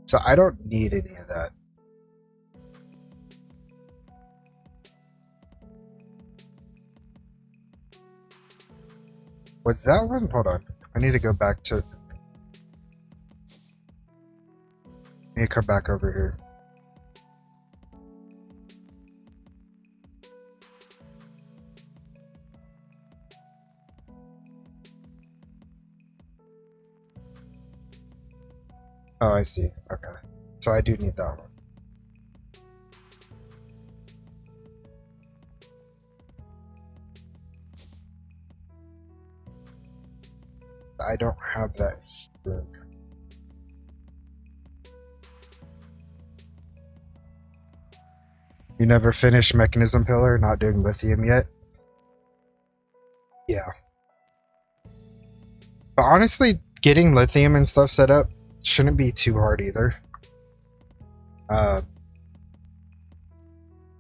So I don't need any of that. Was that one? Hold on. I need to go back to... I need to come back over here. Oh, I see. Okay. So I do need that one. I don't have that here. You never finished mechanism pillar, not doing lithium yet? Yeah. But honestly, getting lithium and stuff set up shouldn't be too hard either.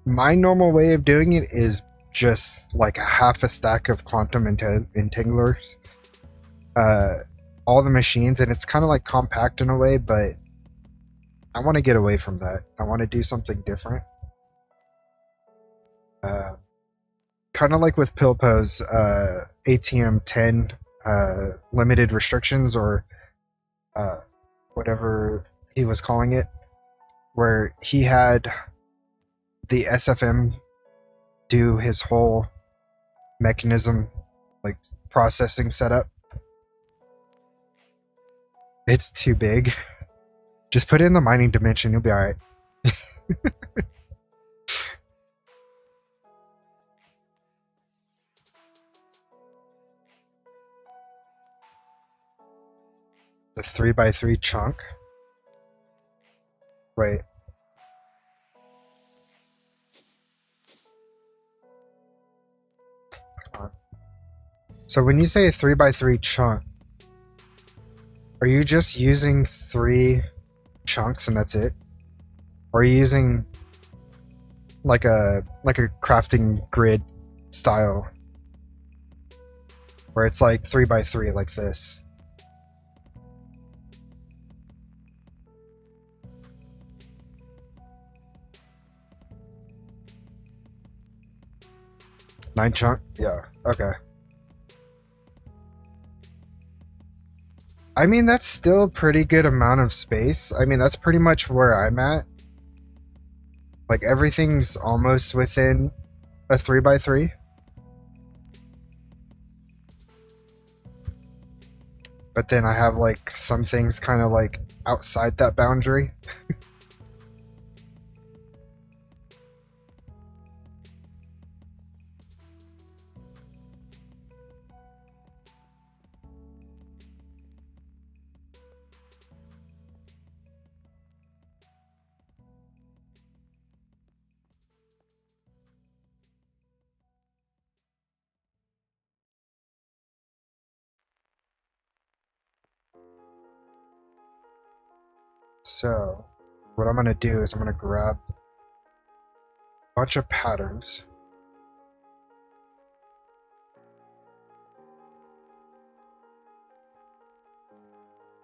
My normal way of doing it is just like a half a stack of quantum entanglers. All the machines, and it's kind of like compact in a way, but I want to get away from that. I want to do something different. Kind of like with Pilpo's ATM 10 limited restrictions, or whatever he was calling it, where he had the SFM do his whole mechanism, like processing setup. It's too big. Just put it in the mining dimension, you'll be alright. The 3x3 chunk. Wait. Come on. So when you say a 3x3 chunk, Are you just using 3 chunks and that's it? Or are you using like a crafting grid style where it's like 3 by 3 like this? Nine chunk? Yeah, okay. I mean, that's still a pretty good amount of space. I mean, that's pretty much where I'm at. Like, everything's almost within a 3 by 3. But then I have, like, some things kind of, like, outside that boundary. So, what I'm going to do is I'm going to grab a bunch of patterns.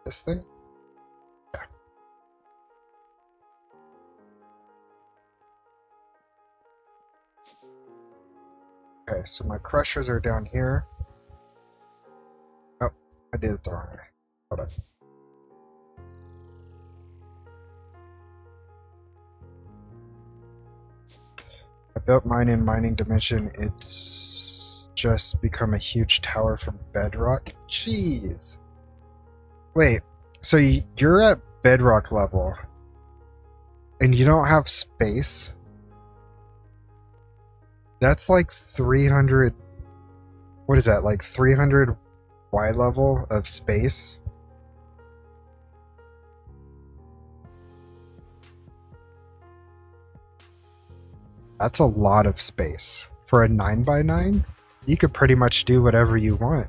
This thing? Yeah. Okay, so my crushers are down here. Oh, I did it the wrong way. Hold on. I built mine in mining dimension. It's just become a huge tower from bedrock. Jeez. Wait, so you're at bedrock level and you don't have space? That's like 300. What is that? Like 300 Y level of space? That's a lot of space. For a 9 by 9, you could pretty much do whatever you want.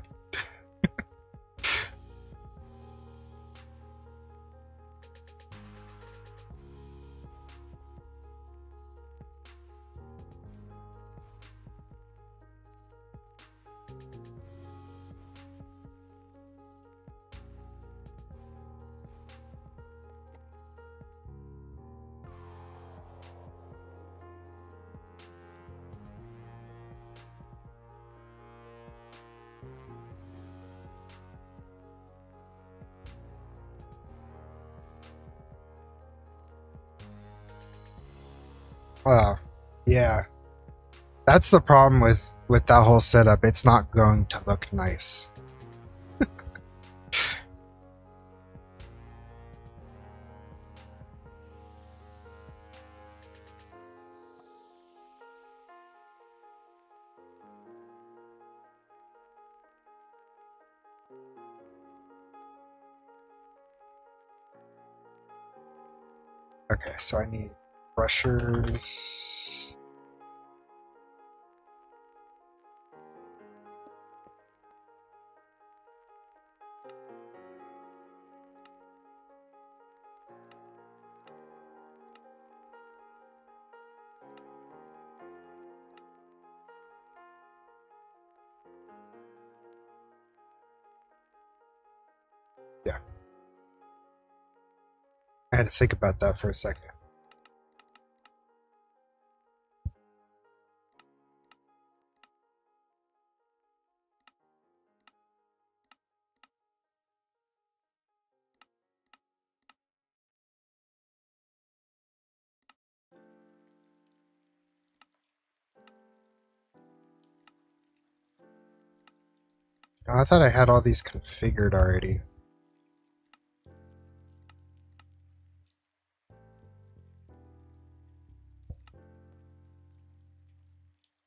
Wow. Yeah. That's the problem with that whole setup. It's not going to look nice. Okay, so I need brushers. Yeah. I had to think about that for a second. Oh, I thought I had all these configured already.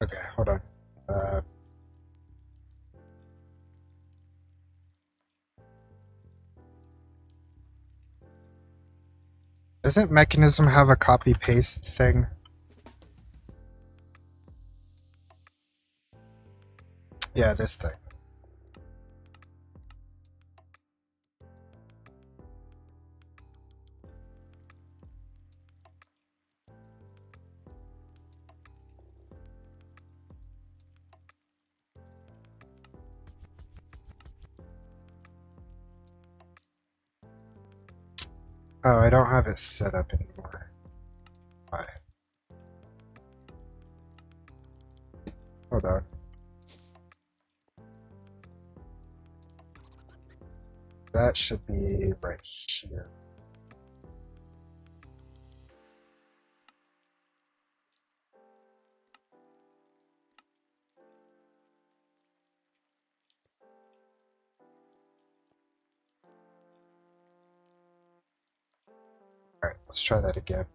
Okay, hold on. Doesn't Mechanism have a copy paste thing? Yeah, this thing. Oh, I don't have it set up anymore. Why? Hold on. That should be right here. Alright, let's try that again.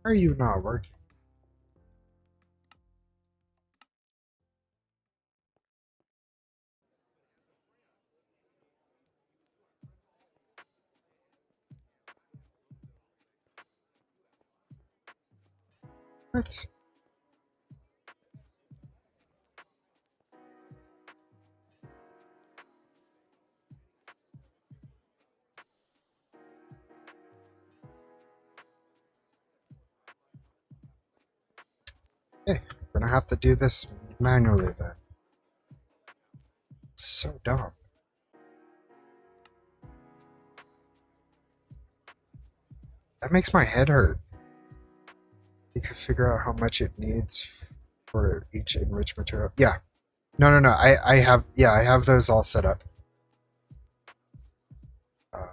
Why are you not working? What? Hey, we're gonna have to do this manually then. It's so dumb. That makes my head hurt. You can figure out how much it needs for each enriched material. Yeah. No. I have, yeah, I have those all set up. Uh,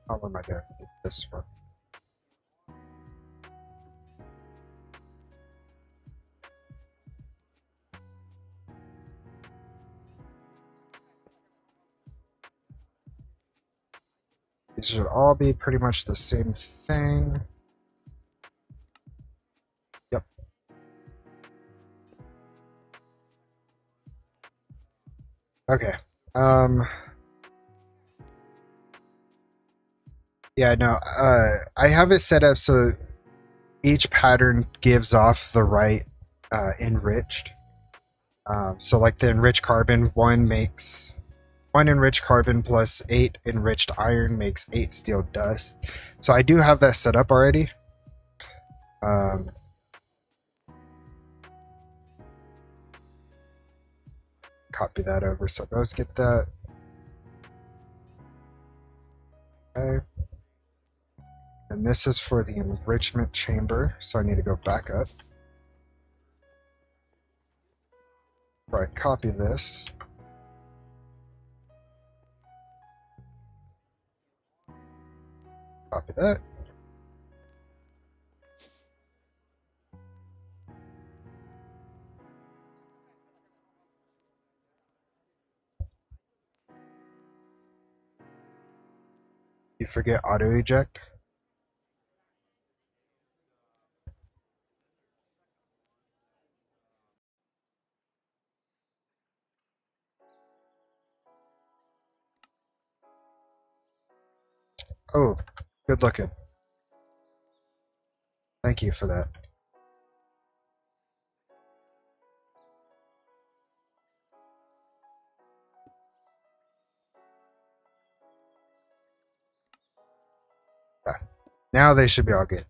how am I doing? This one. These should all be pretty much the same thing. Yep. Okay. Yeah, no, I have it set up so each pattern gives off the right enriched. So like the enriched carbon, one enriched carbon plus 8 enriched iron makes 8 steel dust. So I do have that set up already. Copy that over so those get that. Okay. And this is for the enrichment chamber, so I need to go back up. Right, copy this. Copy that. You forget auto eject. Oh, good looking. Thank you for that. Yeah. Now they should be all good.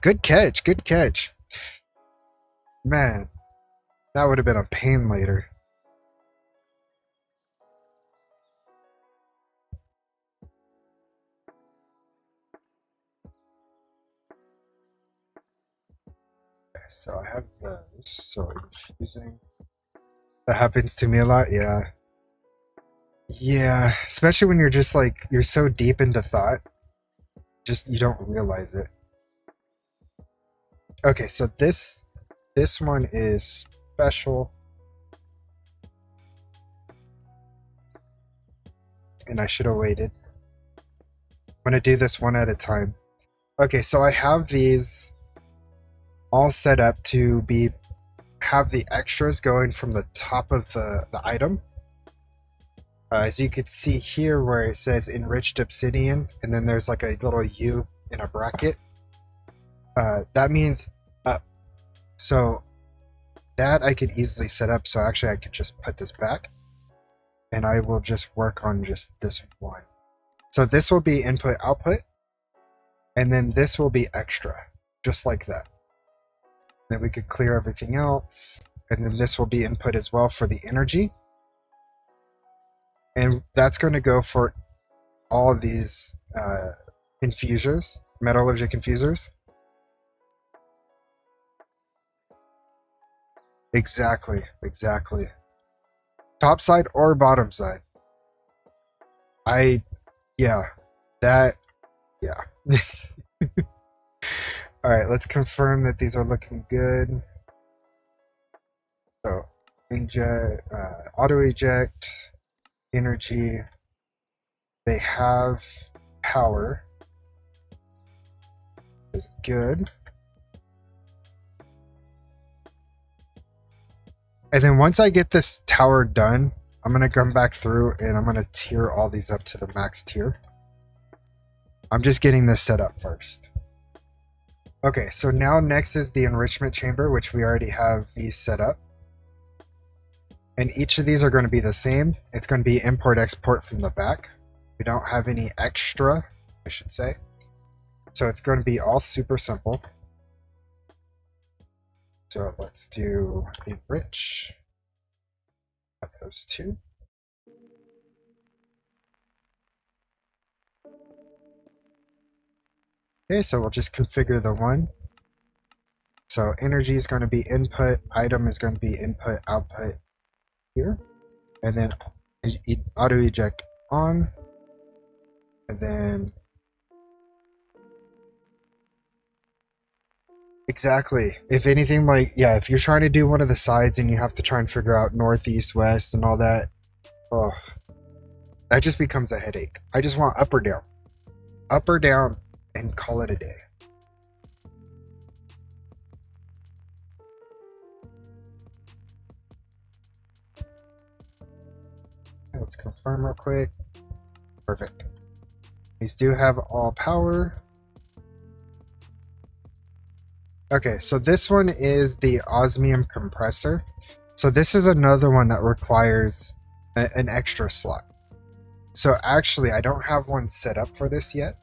Good catch, good catch. Man, that would have been a pain later. Okay, so I have those. So infusing. That happens to me a lot, yeah. Yeah, especially when you're just like you're so deep into thought, just you don't realize it. Okay, so this one is special, and I should have waited. I'm gonna do this one at a time. Okay, so I have these all set up to be have the extras going from the top of the item. As you can see here where it says enriched obsidian, and then there's like a little U in a bracket. That means up. So that I could easily set up. So actually I could just put this back and I will just work on just this one. So this will be input output, and then this will be extra, just like that. Then we could clear everything else, and then this will be input as well for the energy. And that's going to go for all of these infusers, metallurgic infusers. Exactly, exactly. Top side or bottom side. I, yeah, that, yeah. All right, let's confirm that these are looking good. So, inject, auto eject, energy. They have power. Is good. And then once I get this tower done, I'm going to come back through and I'm going to tier all these up to the max tier. I'm just getting this set up first. Okay, so now next is the enrichment chamber, which we already have these set up. And each of these are going to be the same. It's going to be import export from the back. We don't have any extra, I should say. So it's going to be all super simple. So let's do enrich. Have those two. Okay, so we'll just configure the one. So energy is going to be input, item is going to be input, output here. And then auto eject on. And then exactly. If anything, like, yeah, if you're trying to do one of the sides and you have to try and figure out north, east, west, and all that, oh, that just becomes a headache. I just want up or down, and call it a day. Let's confirm real quick. Perfect. These do have all power. Okay, so this one is the osmium compressor. So this is another one that requires an extra slot. So actually, I don't have one set up for this yet.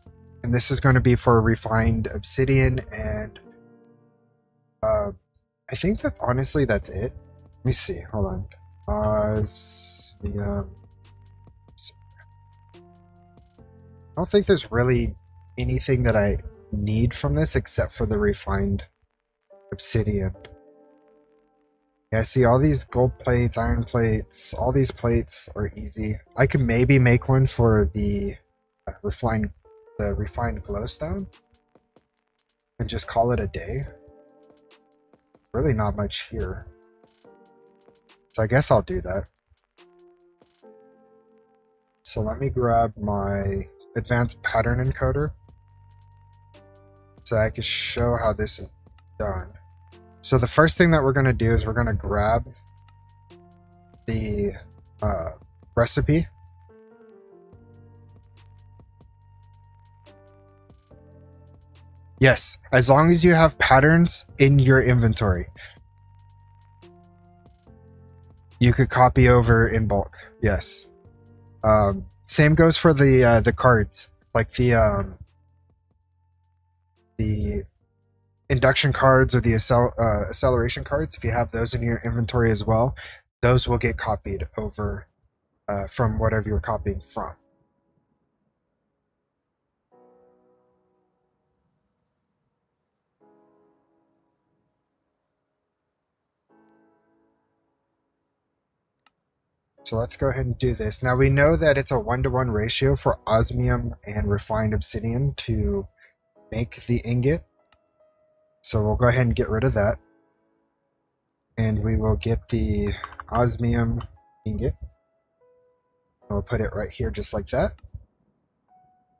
And this is going to be for refined obsidian, and I think that honestly that's it. Let me see. Hold on. Osmium. I don't think there's really anything that I need from this except for the refined obsidian. Yeah, I see all these gold plates, iron plates, all these plates are easy. I could maybe make one for the refined glowstone and just call it a day. Really not much here. So I guess I'll do that. So let me grab my advanced pattern encoder so I can show how this is done. So the first thing that we're going to do is we're going to grab the recipe. Yes, as long as you have patterns in your inventory, you could copy over in bulk. Yes. Same goes for the cards, like the induction cards or the acceleration cards. If you have those in your inventory as well, those will get copied over from whatever you're copying from. So let's go ahead and do this. Now we know that it's a 1-to-1 ratio for osmium and refined obsidian to make the ingot. So we'll go ahead and get rid of that. And we will get the osmium ingot. We'll put it right here just like that.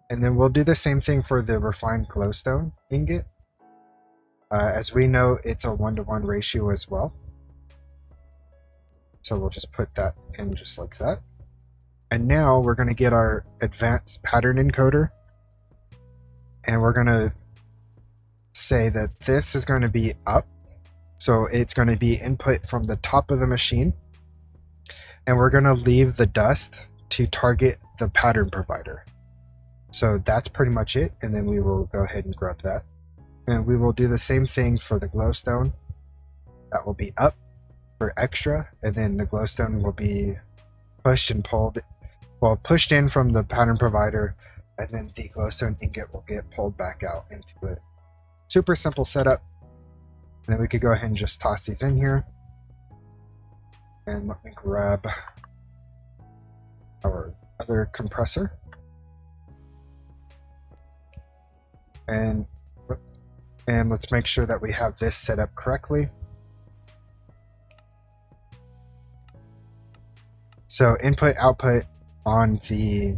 And then we'll do the same thing for the refined glowstone ingot. As we know, it's a 1-to-1 ratio as well. So we'll just put that in just like that. And now we're going to get our advanced pattern encoder. And we're going to say that this is going to be up. So it's going to be input from the top of the machine. And we're going to leave the dust to target the pattern provider. So that's pretty much it. And then we will go ahead and grab that. And we will do the same thing for the glowstone. That will be up for extra. And then the glowstone will be pushed and pulled. Well, pushed in from the pattern provider. And then the glowstone ingot will get pulled back out into it. Super simple setup. And then we could go ahead and just toss these in here. And let me grab our other compressor. And let's make sure that we have this set up correctly. So input output on the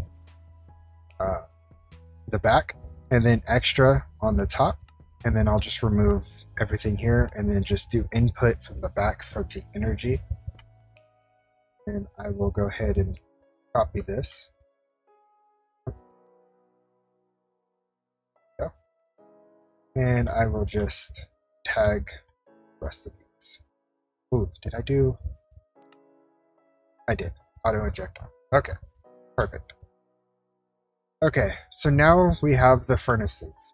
back, and then extra on the top, and then I'll just remove everything here and then just do input from the back for the energy. And I will go ahead and copy this. Go. And I will just tag the rest of these. Ooh, did I do? I did. Auto eject on. Okay, perfect. Okay, so now we have the furnaces.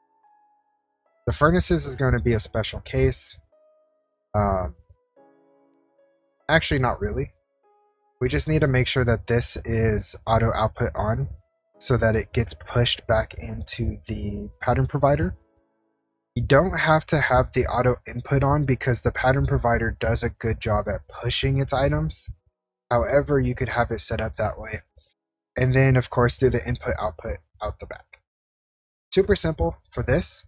The furnaces is going to be a special case. Actually, not really. We just need to make sure that this is auto output on so that it gets pushed back into the pattern provider. You don't have to have the auto input on because the pattern provider does a good job at pushing its items. However, you could have it set up that way. And then, of course, do the input output out the back. Super simple for this.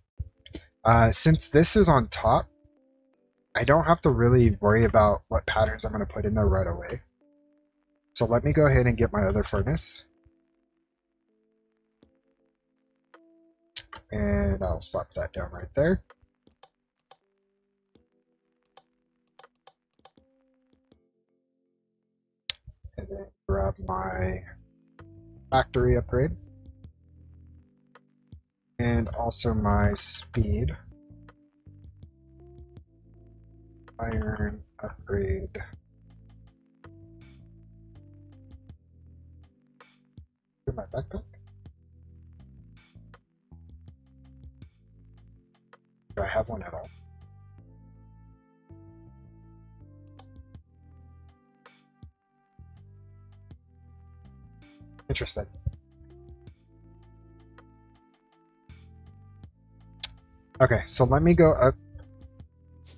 Since this is on top, I don't have to really worry about what patterns I'm going to put in there right away. So let me go ahead and get my other furnace. And I'll slap that down right there. And then grab my factory upgrade. And also my speed. Iron upgrade. Get my backpack. Do I have one at all? Interesting. Okay, so let me go up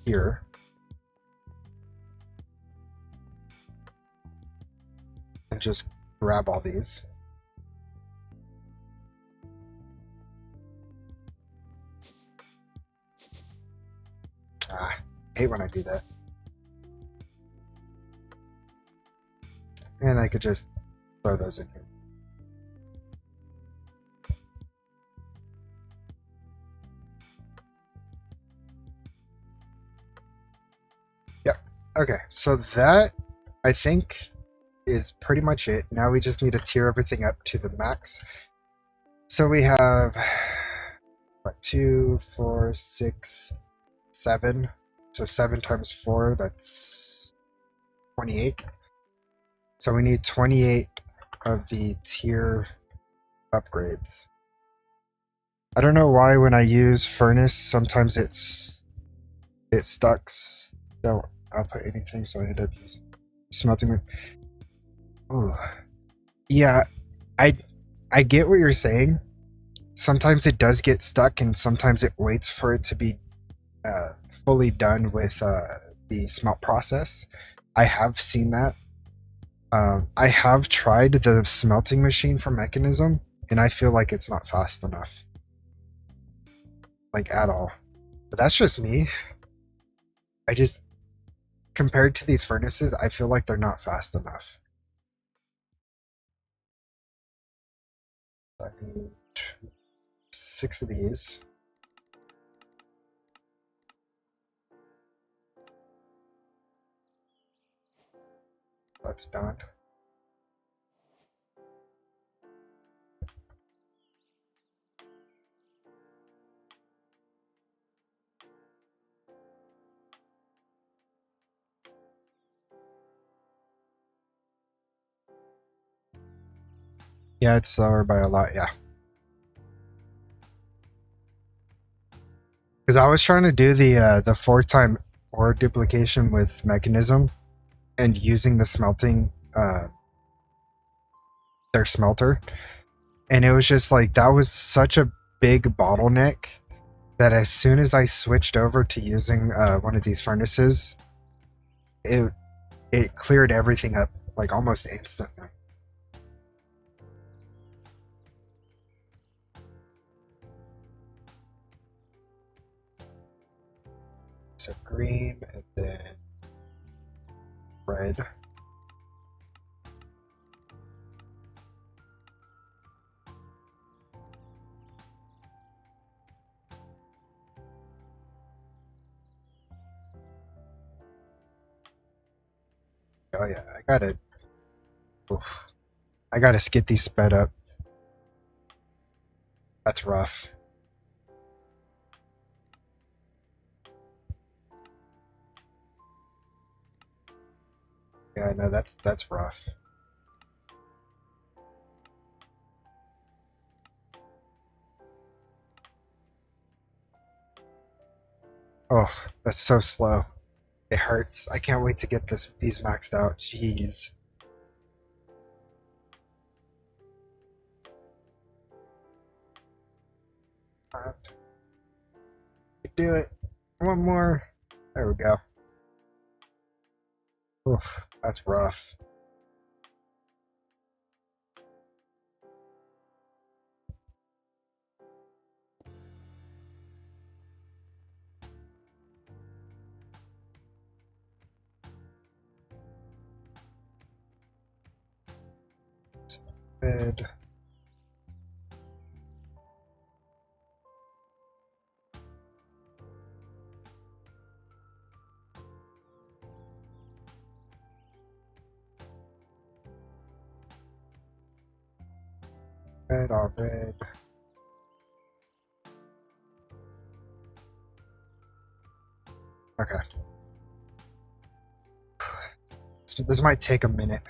here. And just grab all these. I hate when I do that. And I could just throw those in here. Yep. Okay, so that, I think, is pretty much it. Now we just need to tier everything up to the max. So we have, what, 2, 4, 6, 7. So 7 times 4, that's 28. So we need 28 of the tier upgrades. I don't know why when I use furnace, sometimes it stucks. Don't output anything, so I end up smelting. Oh, yeah, I get what you're saying. Sometimes it does get stuck, and sometimes it waits for it to be fully done with the smelt process. I have seen that. I have tried the smelting machine for mechanism, and I feel like it's not fast enough, like at all. But that's just me. I just, compared to these furnaces, I feel like they're not fast enough. I need 6 of these. That's done. Yeah, it's slower by a lot, yeah. Because I was trying to do the 4-time ore duplication with mechanism and using the smelting their smelter, and it was just like that was such a big bottleneck that as soon as I switched over to using one of these furnaces, it it cleared everything up like almost instantly. So green and then red. Oh yeah, oof, I gotta get these sped up. That's rough. Yeah, no, that's rough. Oh, that's so slow. It hurts. I can't wait to get these maxed out. Jeez. Uh, do it. One more. There we go. Oof, that's rough. Bed. Red, all red. Okay. This might take a minute.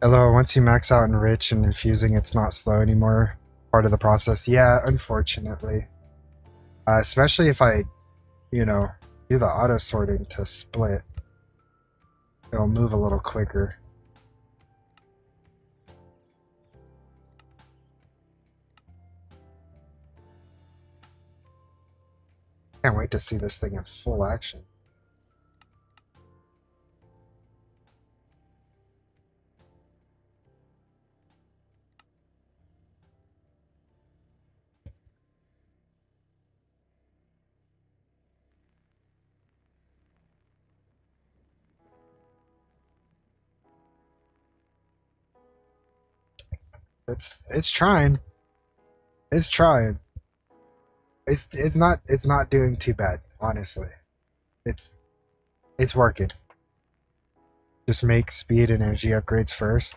Although once you max out enrich and infusing, it's not slow anymore. Part of the process. Yeah, unfortunately. Especially if I, you know, do the auto sorting to split, it'll move a little quicker. Can't wait to see this thing in full action. It's trying. It's trying. It's not doing too bad, honestly. It's it's working. Just make speed and energy upgrades first.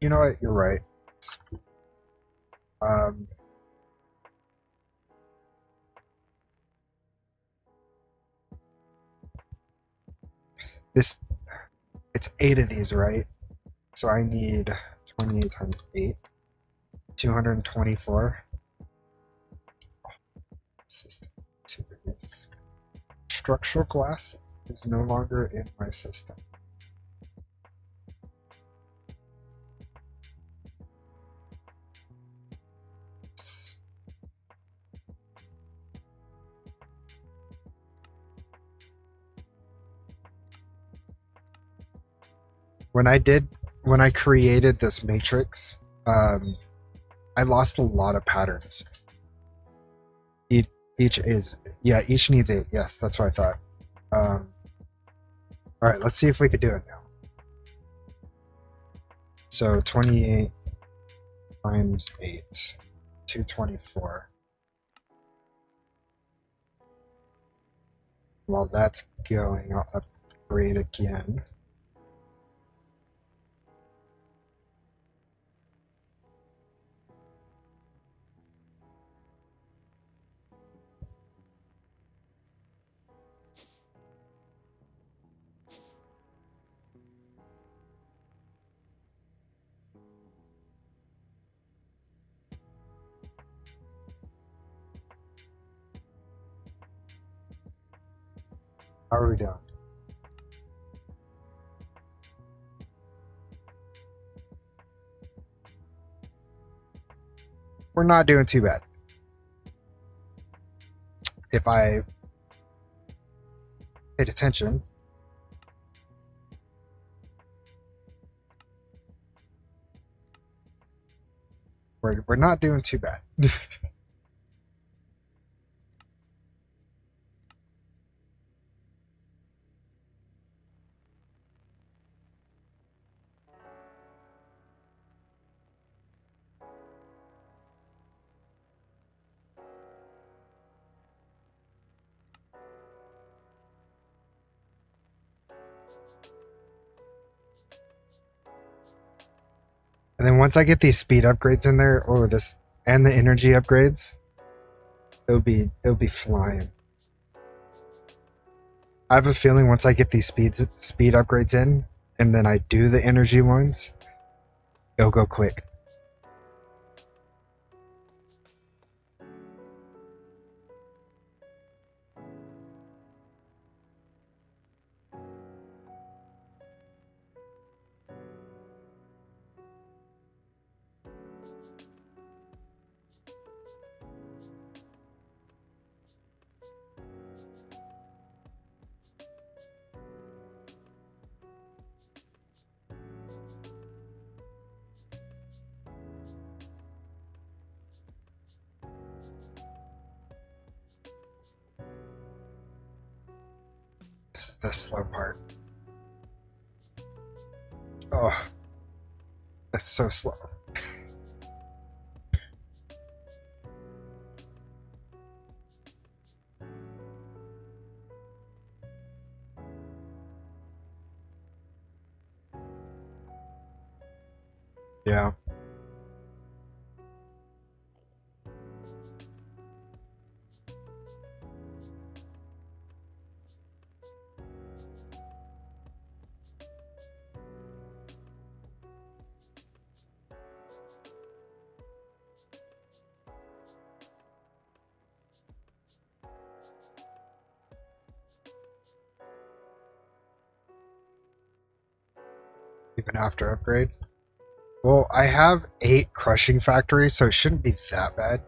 You know what? You're right. Um, this it's 8 of these, right? So I need 28 times 8, 224. System series. Structural glass is no longer in my system. when I created this matrix, I lost a lot of patterns. Each, each needs 8. Yes, that's what I thought. All right, let's see if we could do it now. So 28 times 8, 224. While that's going, I'll upgrade again. How are we doing? We're not doing too bad. If I paid attention, we're not doing too bad. And then once I get these speed upgrades in there, oh, this and the energy upgrades, it'll be flying. I have a feeling once I get these speed upgrades in, and then I do the energy ones, it'll go quick. This is the slow part. Oh, it's so slow. Yeah. Even after upgrade. Well, I have 8 crushing factories, so it shouldn't be that bad.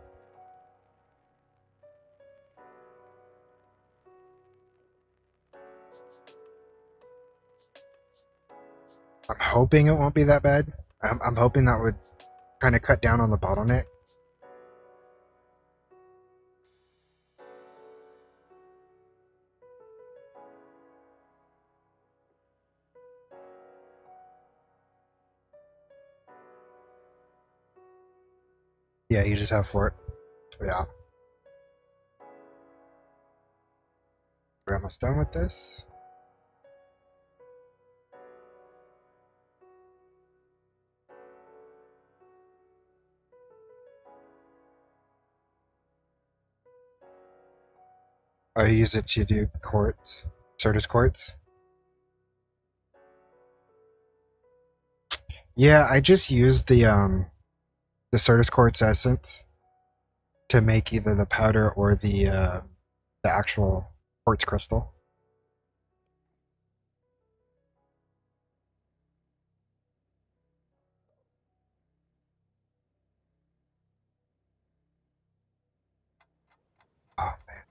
I'm hoping it won't be that bad. I'm hoping that would kind of cut down on the bottleneck. Yeah, you just have 4. Yeah. We're almost done with this. I use it to do quartz, Certus quartz. Yeah, I just use the Certus quartz essence to make either the powder or the actual quartz crystal. Oh man.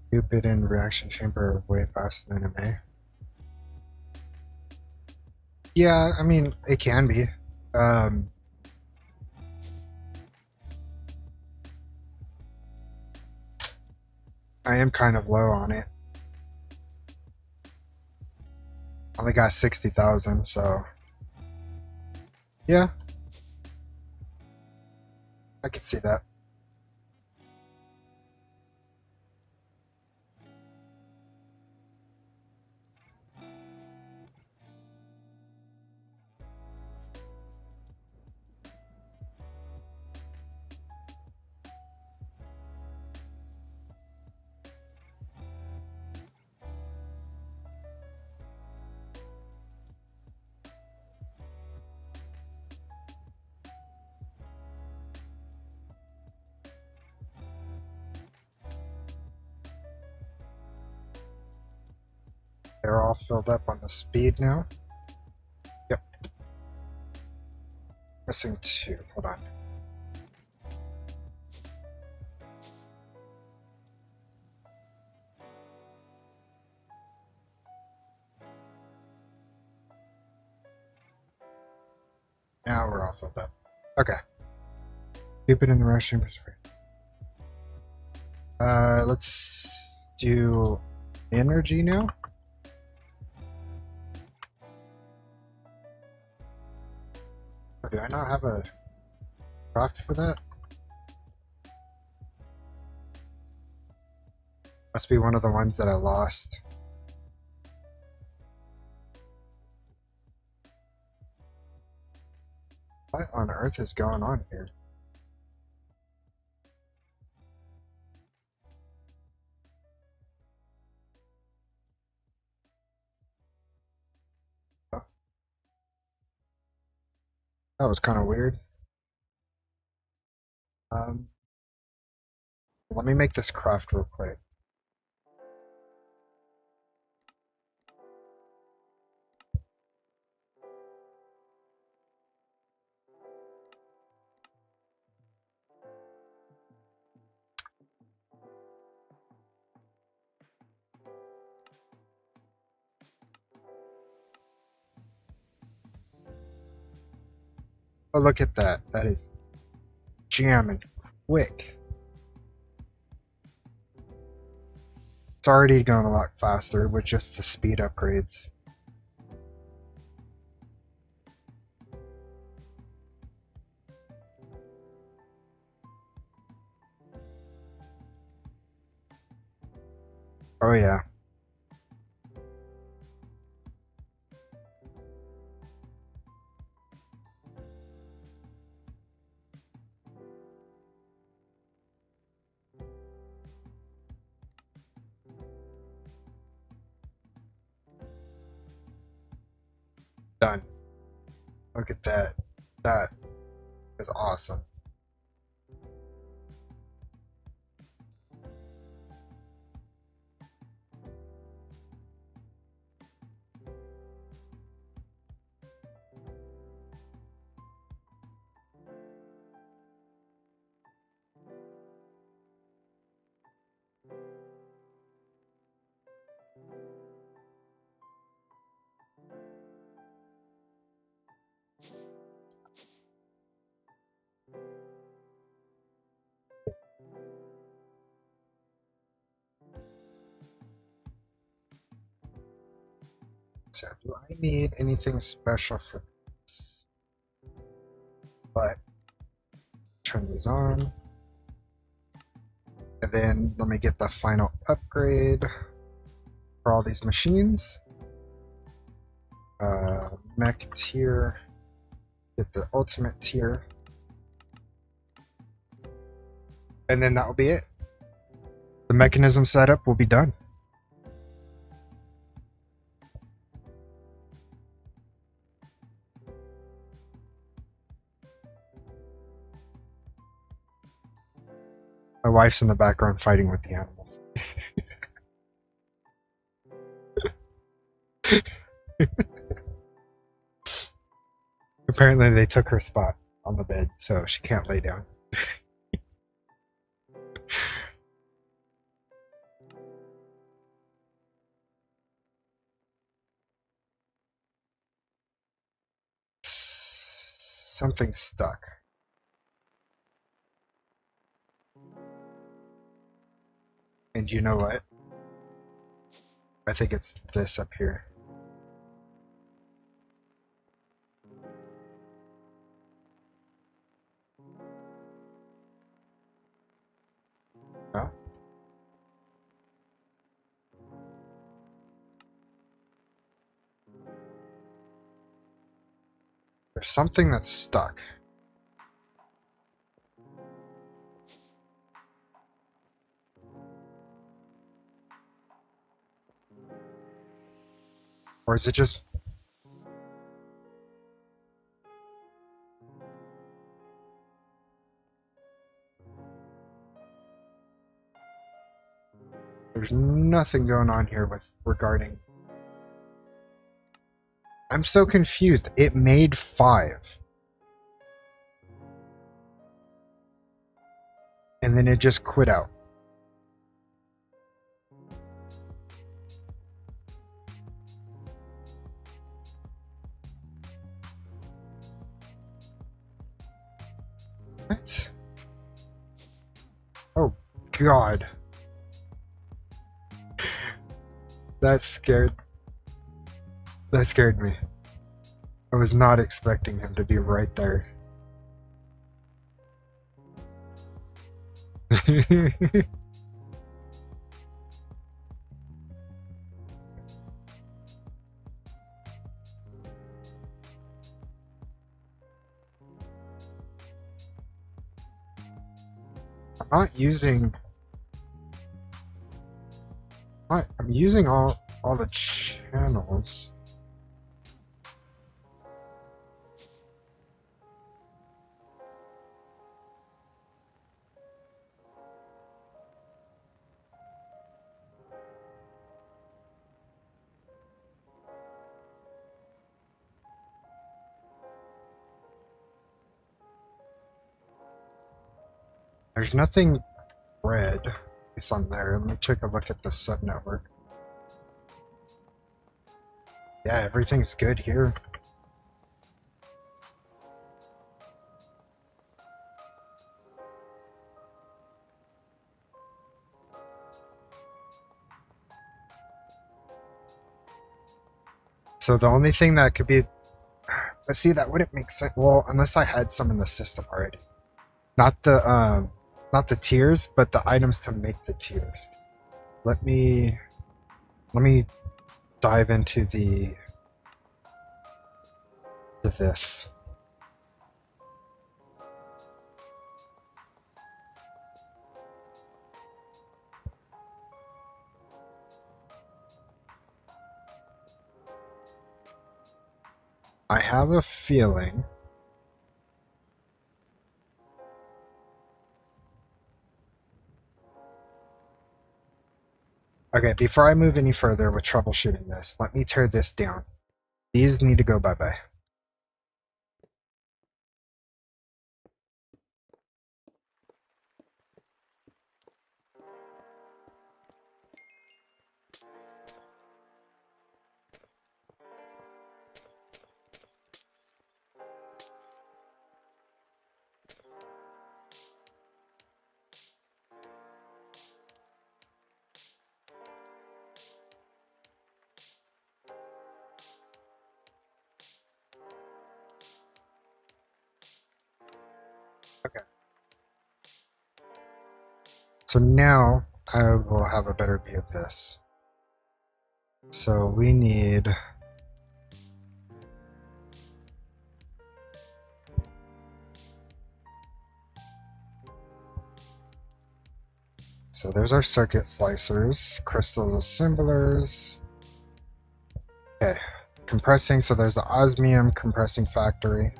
Stupid in reaction chamber are way faster than it may. Yeah, I mean, it can be. Um, I am kind of low on it. Only got 60,000, so yeah, I can see that. They're all filled up on the speed now. Yep. Missing 2. Hold on. Now we're all filled up. Okay. Stupid in the rushing. Let's do energy now. Or do I not have a craft for that? Must be one of the ones that I lost. What on earth is going on here? Oh. That was kind of weird. Let me make this craft real quick. Oh, look at that. That is jamming quick. It's already going a lot faster with just the speed upgrades. Oh yeah. Done. Look at that. That is awesome. So, do I need anything special for this? But turn these on. And then let me get the final upgrade for all these machines. Mech tier. Get the ultimate tier. And then that will be it. The mechanism setup will be done. My wife's in the background fighting with the animals. Apparently they took her spot on the bed, so she can't lay down. Something's stuck. And you know what? I think it's this up here. No? There's something that's stuck. Or is it just... There's nothing going on here with regarding... I'm so confused. It made 5. And then it just quit out. What? Oh, God. That scared me. I was not expecting him to be right there. I'm not using... I'm using all the channels. There's nothing red. It's on there. Let me take a look at the subnetwork. Yeah, everything's good here. So the only thing that could be... But see, that wouldn't make sense. Well, unless I had some in the system already. Not the tiers, but the items to make the tiers. Let me dive into this. I have a feeling... Okay, before I move any further with troubleshooting this, let me tear this down. These need to go bye-bye. Okay. So now I will have a better view of this. So we need... So there's our circuit slicers, crystal assemblers. Okay, compressing, so there's the osmium compressing factory.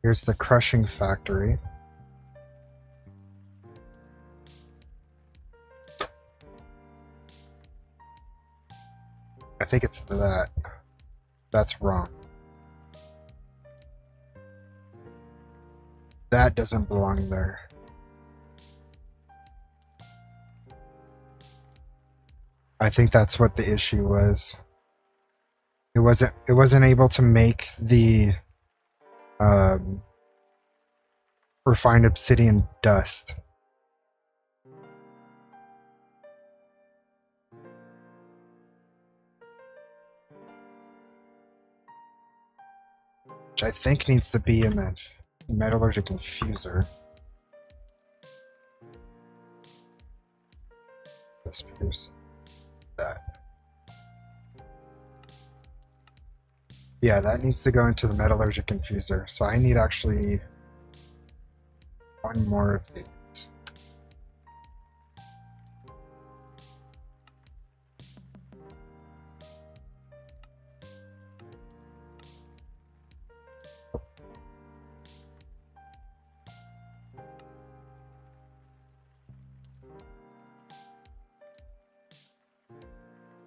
Here's the crushing factory. I think it's that. That's wrong. That doesn't belong there. I think that's what the issue was. It wasn't able to make the um, refined obsidian dust. Which I think needs to be in that metallurgic infuser. This produce that. Yeah, that needs to go into the metallurgic infuser. So I need actually one more of these.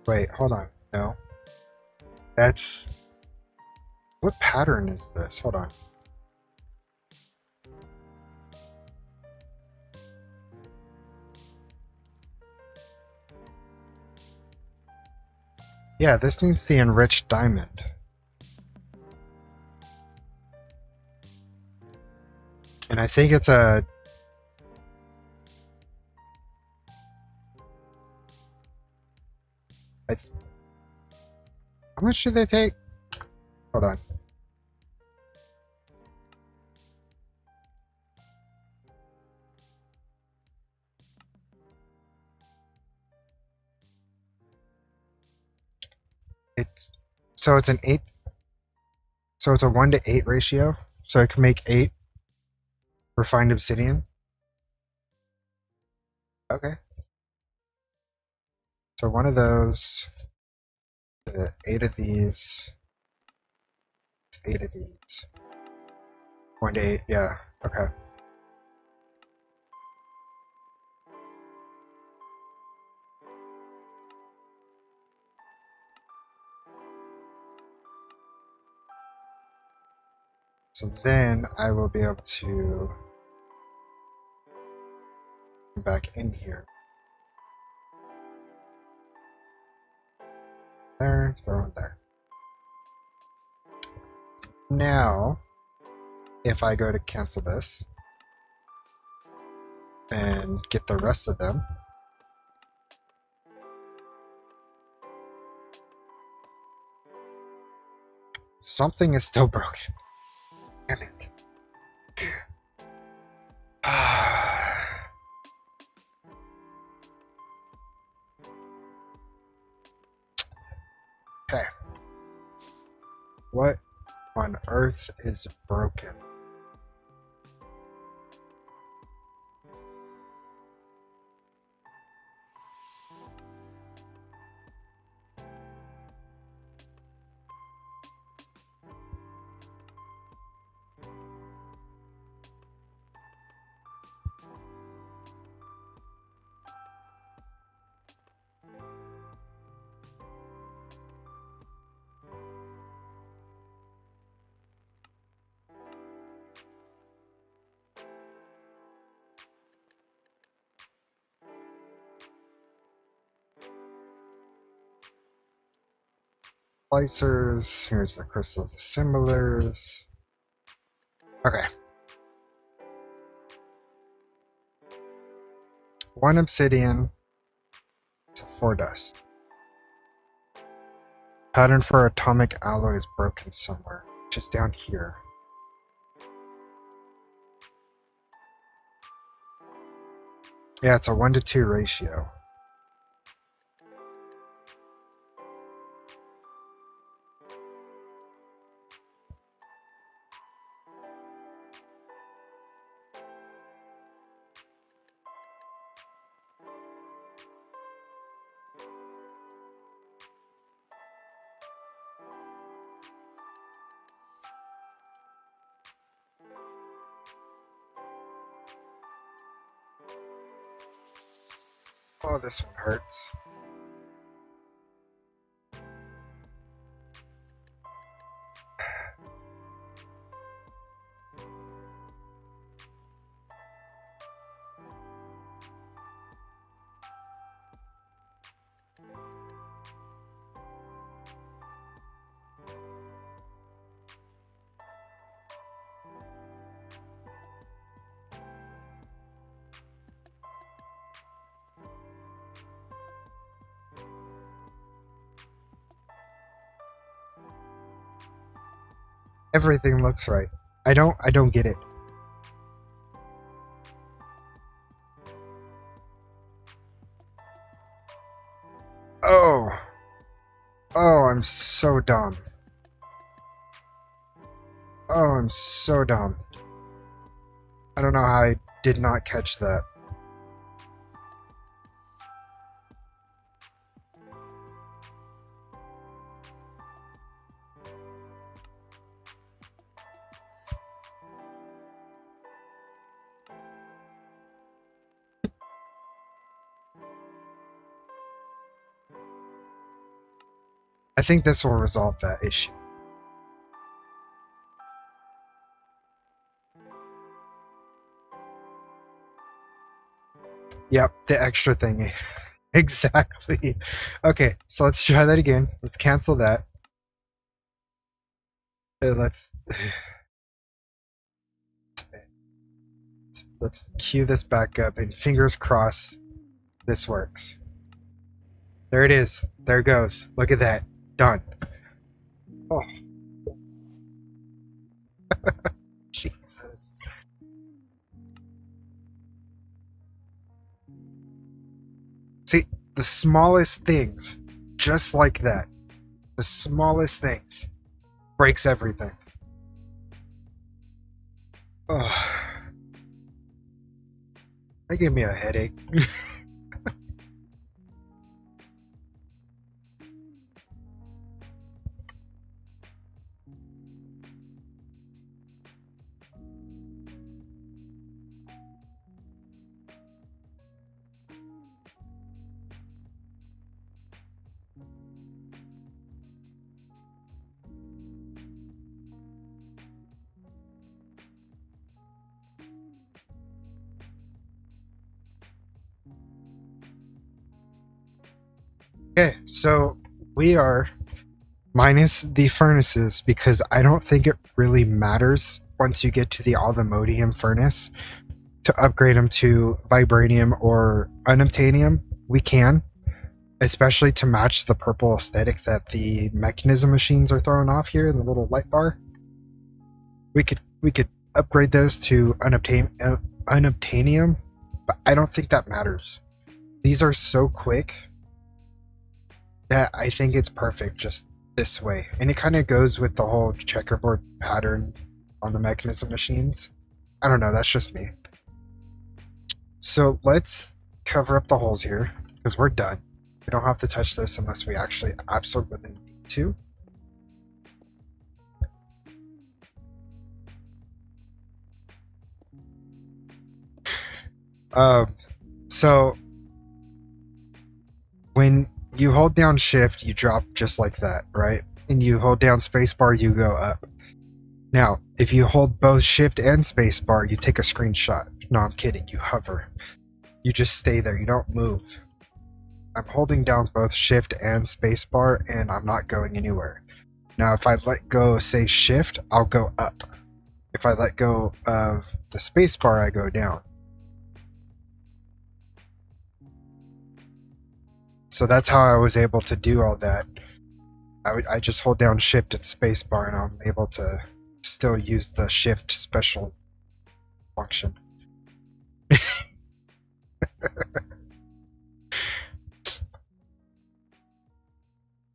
Wait, hold on. No. That's... What pattern is this? Hold on. Yeah, this needs the enriched diamond. And I think it's a... How much do they take? Hold on. It's... So it's an 8... So it's a 1-to-8 ratio. So it can make 8 refined obsidian. Okay. So one of those, 8 of these, 8 of these. 1-to-8, yeah, okay. So then I will be able to come back in here. There, throw it there. Now, if I go to cancel this and get the rest of them, something is still broken. Damn it. Okay. What on earth is broken? Splicers, here's the crystals assemblers. Okay. 1 obsidian to 4 dust. Pattern for atomic alloy is broken somewhere, just down here. Yeah, it's a 1-to-2 ratio. Oh, this one hurts. Everything looks right. I don't get it. Oh. Oh, I'm so dumb. Oh, I'm so dumb. I don't know how I did not catch that. I think this will resolve that issue. Yep, the extra thingy. Exactly. Okay, so let's try that again. Let's cancel that. Let's let's cue this back up and fingers crossed this works. There it is. There it goes. Look at that. Done. Oh, Jesus. See, the smallest things, just like that, the smallest things breaks everything. Oh, that gave me a headache. Okay, so we are minus the furnaces because I don't think it really matters once you get to the aluminium furnace to upgrade them to vibranium or unobtainium. We can, especially to match the purple aesthetic that the mechanism machines are throwing off here in the little light bar. We could upgrade those to unobtainium, but I don't think that matters. These are so quick that I think it's perfect just this way. And it kind of goes with the whole checkerboard pattern on the mechanism machines. I don't know, that's just me. So let's cover up the holes here because we're done. We don't have to touch this unless we actually absolutely need to. So when you hold down shift, you drop just like that, right? And you hold down spacebar, you go up. Now, if you hold both shift and spacebar, you take a screenshot. No, I'm kidding, you hover. You just stay there, you don't move. I'm holding down both shift and spacebar and I'm not going anywhere. Now, if I let go, say shift, I'll go up. If I let go of the spacebar, I go down. So that's how I was able to do all that. I just hold down shift and spacebar and I'm able to still use the shift special function.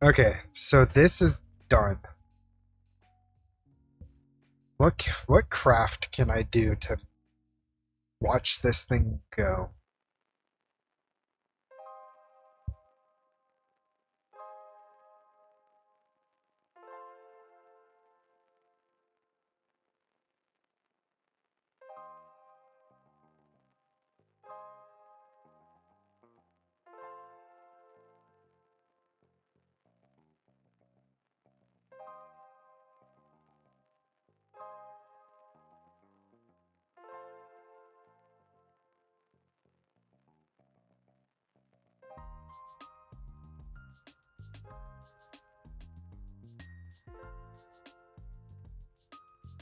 Okay, so this is done. What craft can I do to watch this thing go?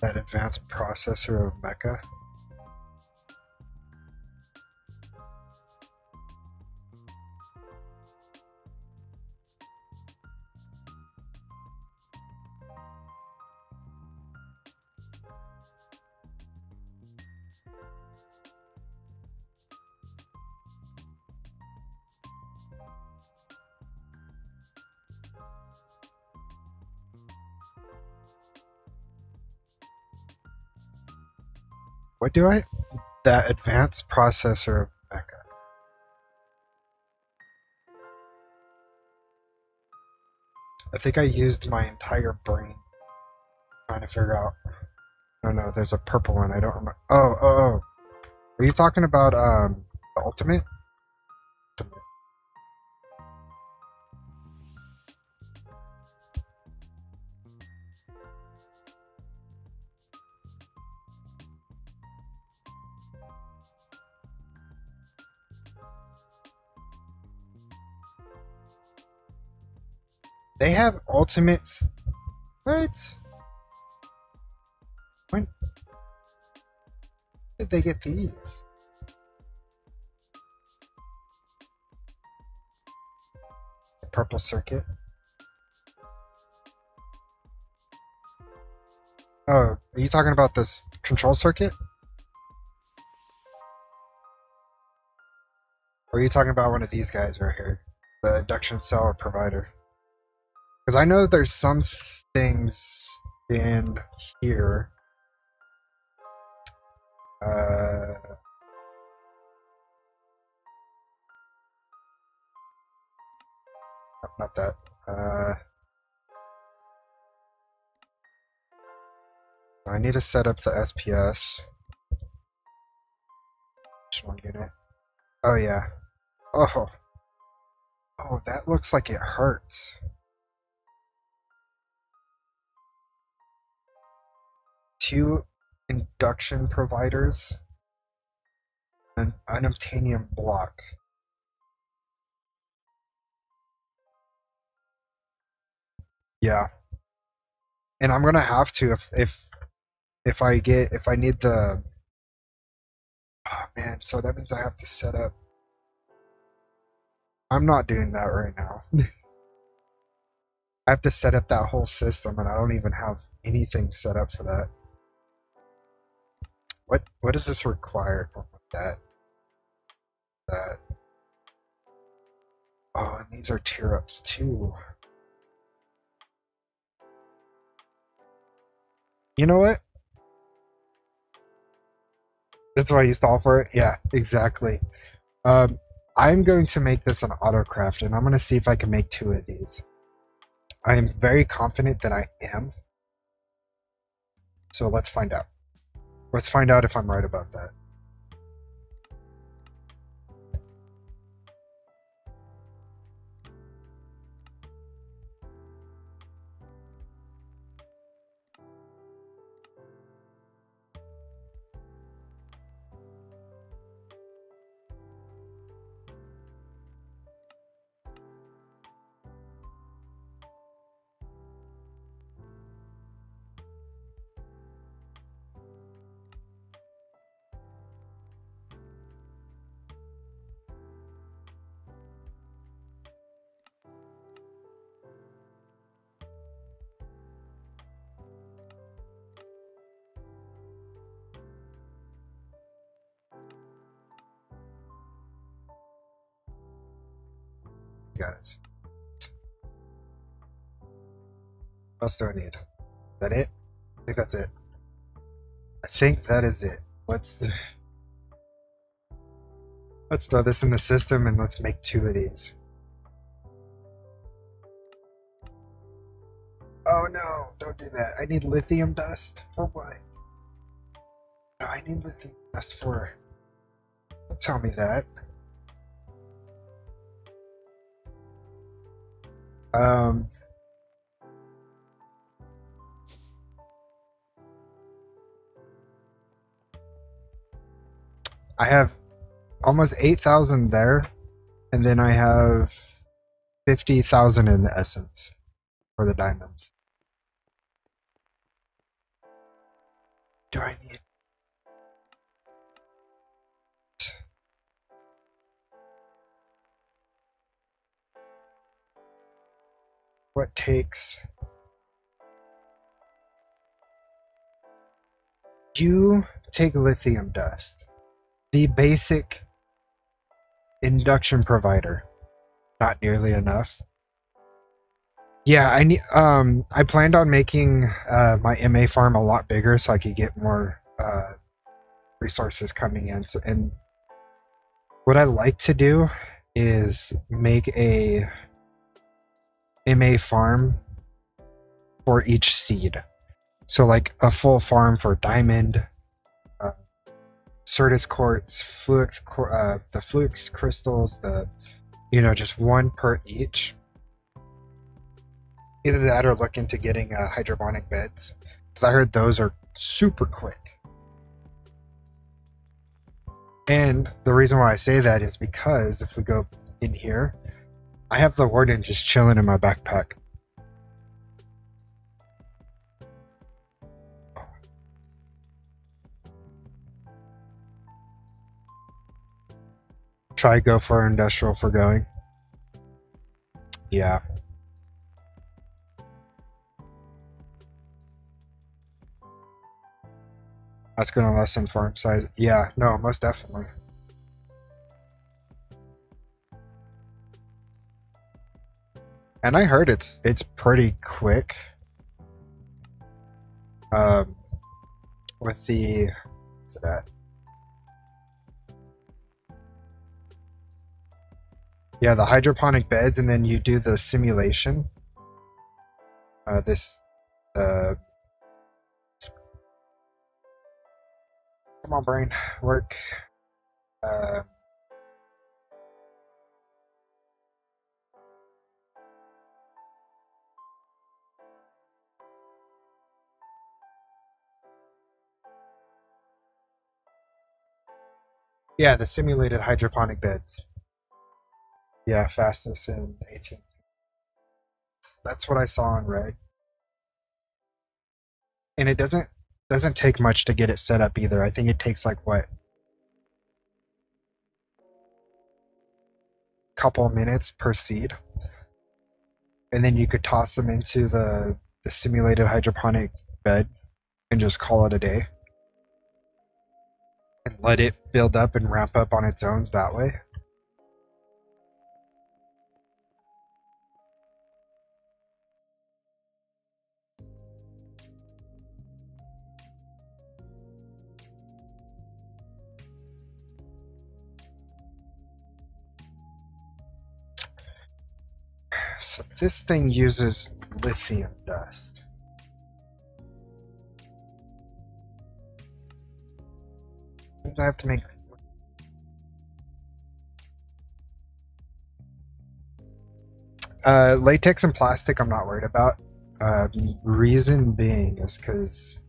That advanced processor of mecha? What do I? That advanced processor backup. I think I used my entire brain trying to figure out. Oh no, there's a purple one. I don't remember. Oh. Are you talking about the ultimate? They have ultimates. What? When did they get these? The purple circuit. Oh, are you talking about this control circuit? Or are you talking about one of these guys right here? The induction cell provider. Because I know there's some things in here. Not that. I need to set up the SPS. Which one unit? Oh yeah. Oh, that looks like it hurts. Two induction providers and an unobtainium block. Yeah. And I'm gonna have to if I need the. Oh man, so that means I have to set up. I'm not doing that right now. I have to set up that whole system, and I don't even have anything set up for that. What does this require? That. Oh, and these are tear ups too. You know what? That's why you stall for it? Yeah, exactly. I'm going to make this an autocraft, and I'm going to see if I can make 2 of these. I am very confident that I am. So let's find out. Let's find out if I'm right about that. Guys. What else do I need? Is that it? I think that's it. I think that is it. Let's throw this in the system and let's make 2 of these. Oh no, don't do that. I need lithium dust. For what? No, I need lithium dust for... Don't tell me that. I have almost 8,000 there, and then I have 50,000 in the essence for the diamonds. Do I need... What takes... You take lithium dust. The basic induction provider. Not nearly enough. Yeah, I need. I planned on making my MA farm a lot bigger so I could get more resources coming in. So, and what I like to do is make a MA farm for each seed. So like a full farm for diamond, uh, Certus quartz, the Fluix crystals, just one per each. Either that or look into getting hydroponic beds, because I heard those are super quick. And the reason why I say that is because if we go in here, I have the warden just chilling in my backpack. Try go for industrial for going. Yeah. That's going to lessen farm size. Yeah, no, most definitely. And I heard it's pretty quick. Um, with the what's it at? Yeah, the hydroponic beds, and then you do the simulation. This come on, brain, work. Uh, yeah, the simulated hydroponic beds. Yeah, fastest in 18. That's what I saw on Red, and it doesn't take much to get it set up either. I think it takes like what, couple minutes per seed, and then you could toss them into the simulated hydroponic bed and just call it a day and let it build up and ramp up on its own that way. So this thing uses lithium dust. I have to make latex and plastic. I'm not worried about. Reason being is because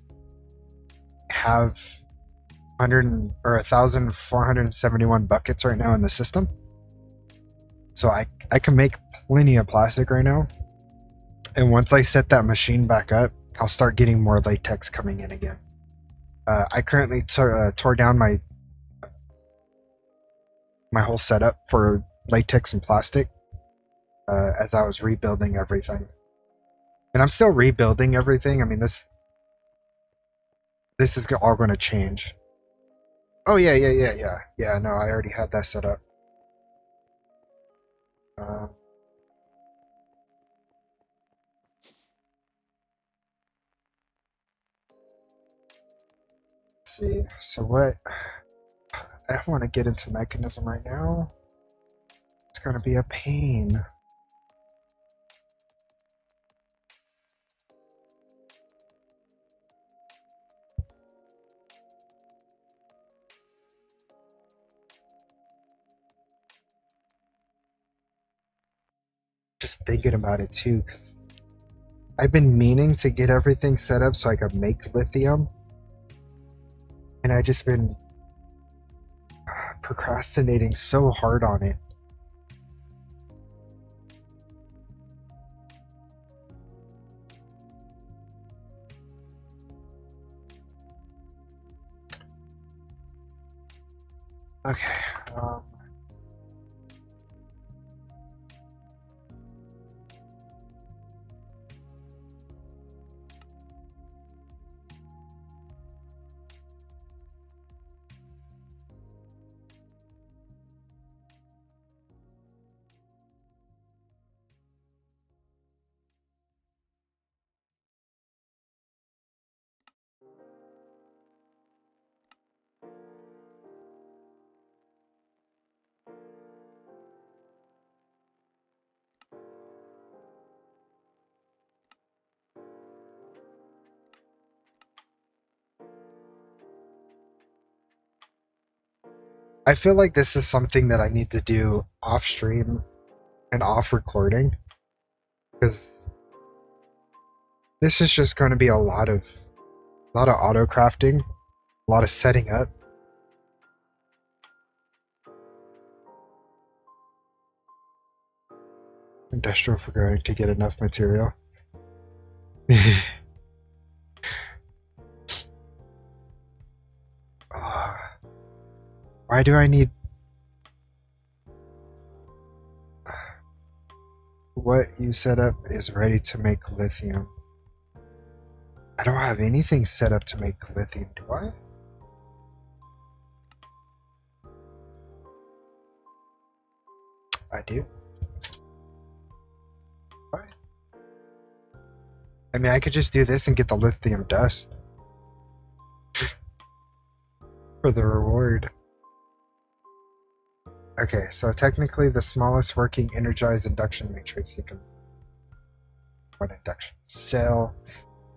I have 1,471 buckets right now in the system, so I can make plenty of plastic right now. And once I set that machine back up, I'll start getting more latex coming in again. I currently tore down my whole setup for latex and plastic as I was rebuilding everything. And I'm still rebuilding everything. I mean, this is all going to change. Oh yeah, yeah, yeah, yeah, yeah. No, I already had that set up. Uh, let's see. So what? I don't want to get into mechanism right now. It's going to be a pain. Just thinking about it too, because I've been meaning to get everything set up so I could make lithium, and I just been procrastinating so hard on it. Okay. I feel like this is something that I need to do off stream and off recording because this is just going to be a lot of auto crafting, a lot of setting up. Industrial for growing to get enough material. uh, why do I need what you set up is ready to make lithium? I don't have anything set up to make lithium, do I? I do. What? I mean, I could just do this and get the lithium dust for the reward. Okay, so technically the smallest working energized induction matrix you can run induction cell,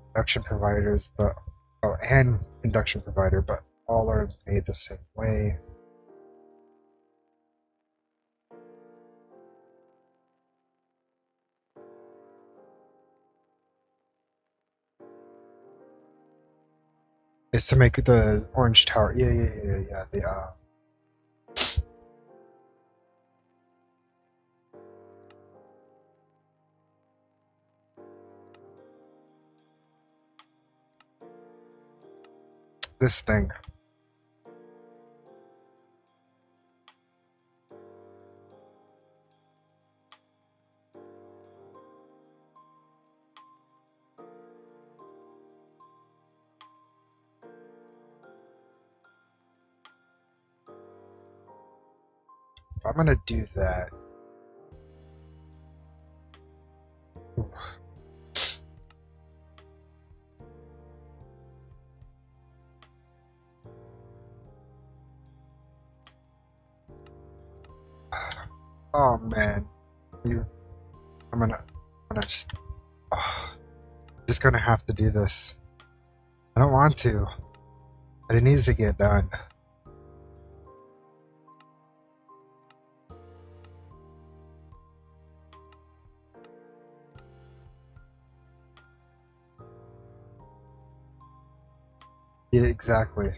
induction providers, but and induction provider, but all are made the same way. Is to make the orange tower. Yeah. This thing. If I'm gonna do that. Oh man, you. I'm gonna just gonna have to do this. I don't want to, but it needs to get done. Yeah, exactly.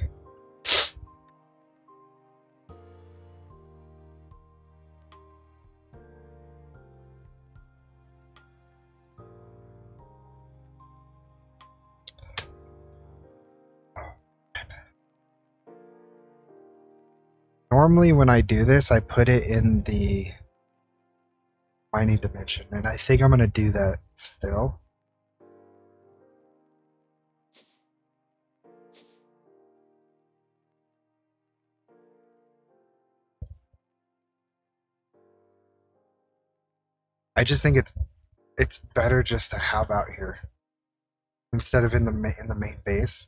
Normally when I do this, I put it in the mining dimension, and I think I'm gonna do that still. I just think it's better just to have out here instead of in the main base.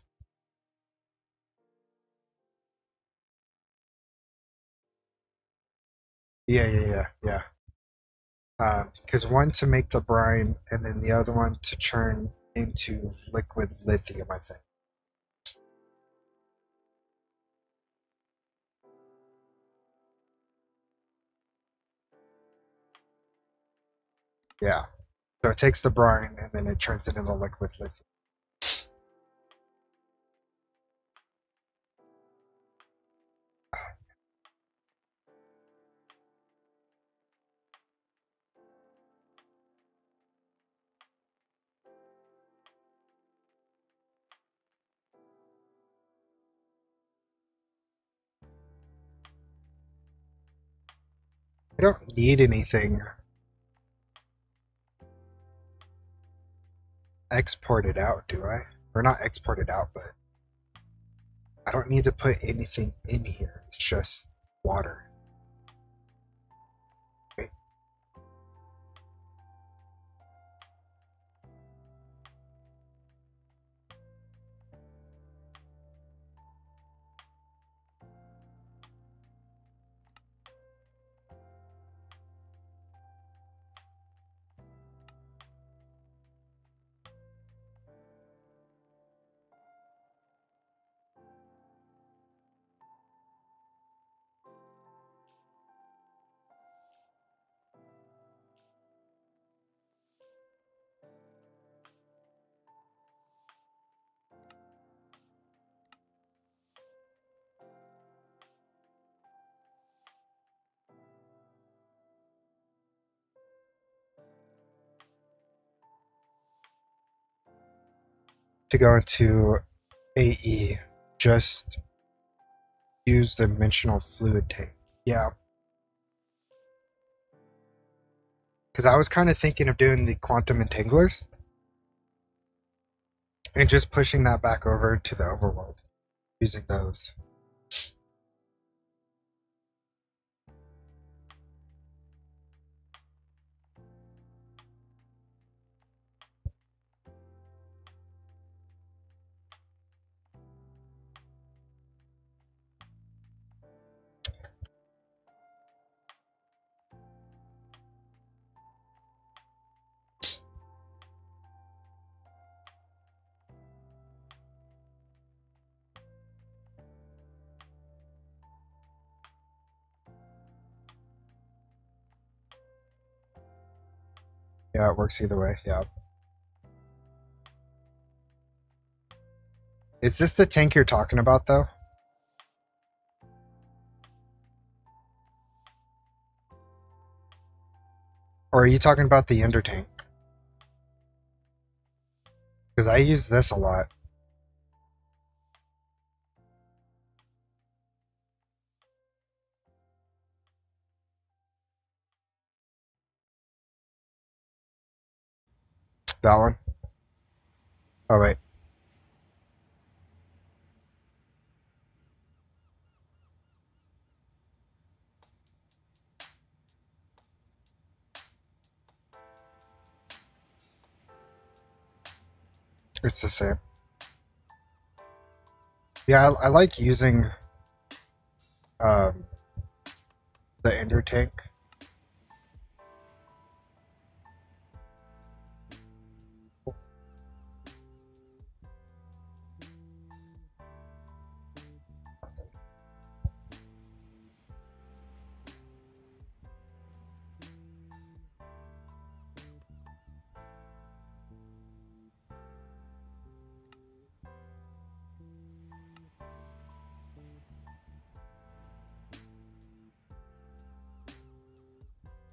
Yeah. Because one to make the brine, and then the other one to turn into liquid lithium, I think. Yeah. So it takes the brine and then it turns it into liquid lithium. I don't need anything exported out, do I? Or not exported out, but I don't need to put anything in here. It's just water. Okay. to go into AE. Just use dimensional fluid tank. Yeah. Because I was kind of thinking of doing the quantum entanglers and just pushing that back over to the overworld using those. Yeah, it works either way. Yeah. Is this the tank you're talking about, though? Or are you talking about the ender tank? Because I use this a lot. That one? Oh, wait. It's the same. Yeah, I like using um, the ender tank.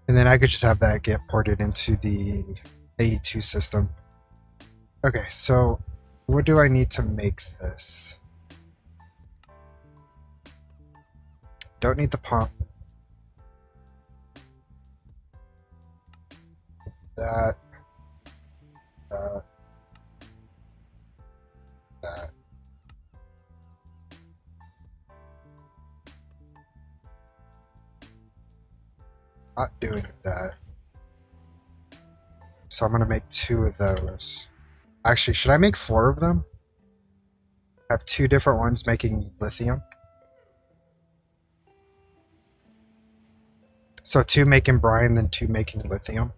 And then I could just have that get ported into the AE2 system. Okay, so what do I need to make this? Don't need the pump. That, that, that. Not doing that. So I'm gonna make 2 of those. Actually, should I make 4 of them? Have 2 different ones making lithium. So 2 making brine, then 2 making lithium.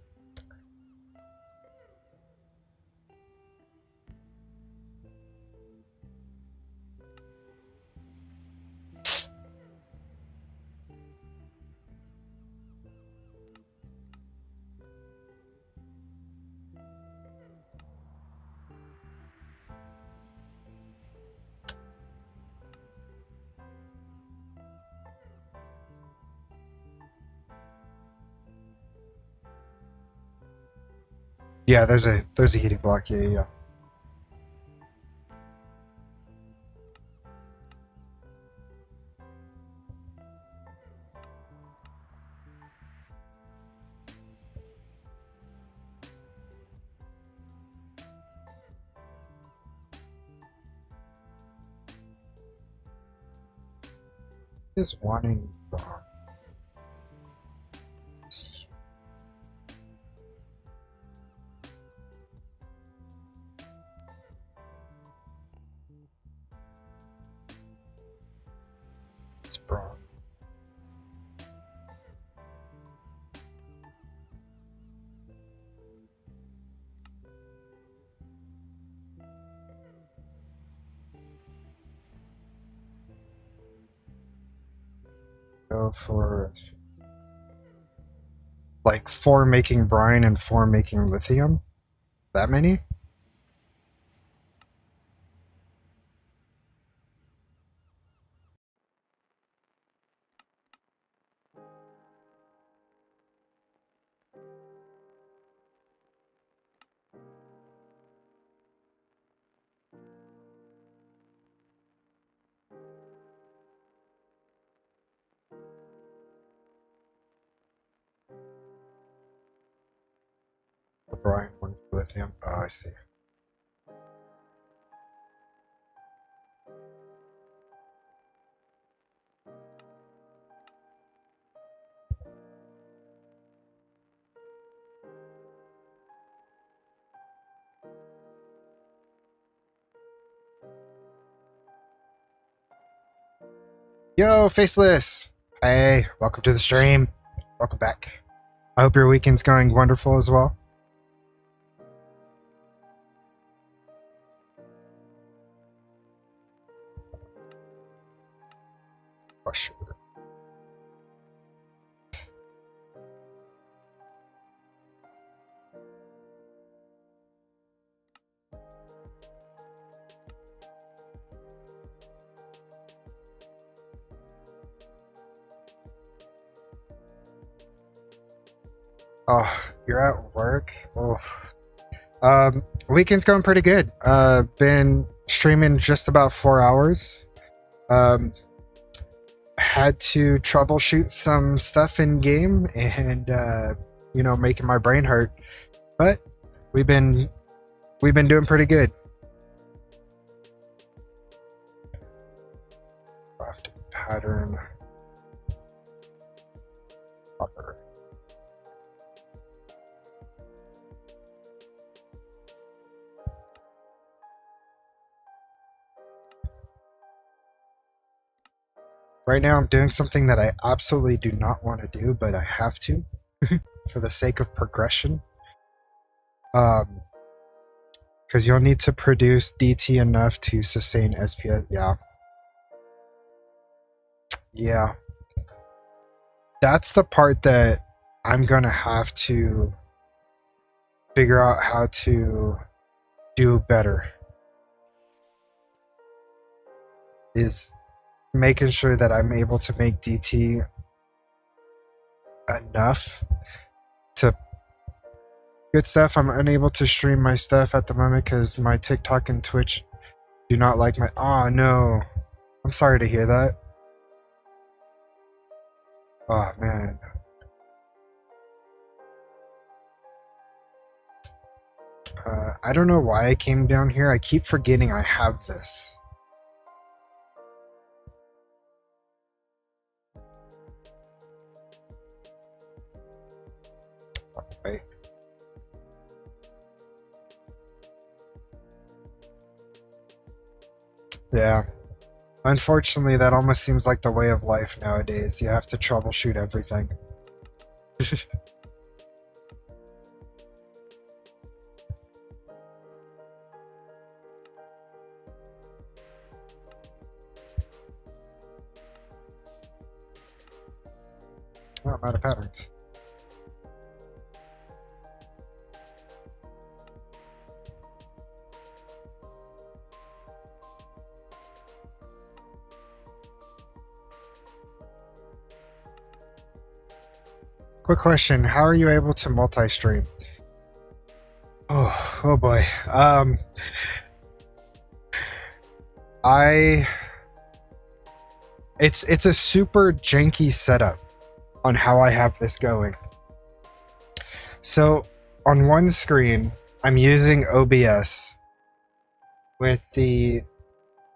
Yeah, there's a heating block. Yeah, yeah. Is wanting bronze. Go for like 4 making brine and 4 making lithium. That many? Brian, one for lithium. Oh, I see. Yo, Faceless! Hey, welcome to the stream. Welcome back. I hope your weekend's going wonderful as well. Oh, shoot. Oh, you're at work? Oh. Weekend's going pretty good. Been streaming just about 4 hours. Had to troubleshoot some stuff in game and making my brain hurt. But we've been doing pretty good. Crafting pattern. Copper. Right now I'm doing something that I absolutely do not want to do, but I have to for the sake of progression. Because you'll need to produce DT enough to sustain SPS. Yeah. That's the part that I'm gonna have to figure out how to do better. Is making sure that I'm able to make DT enough to good stuff. I'm unable to stream my stuff at the moment because my TikTok and Twitch do not like my... Oh, no. I'm sorry to hear that. Oh, man. I don't know why I came down here. I keep forgetting I have this. Wait. Yeah. Unfortunately, that almost seems like the way of life nowadays. You have to troubleshoot everything. Oh, I'm out of patterns. Quick question, how are you able to multi-stream? Oh boy. It's a super janky setup on how I have this going. So on one screen, I'm using OBS with the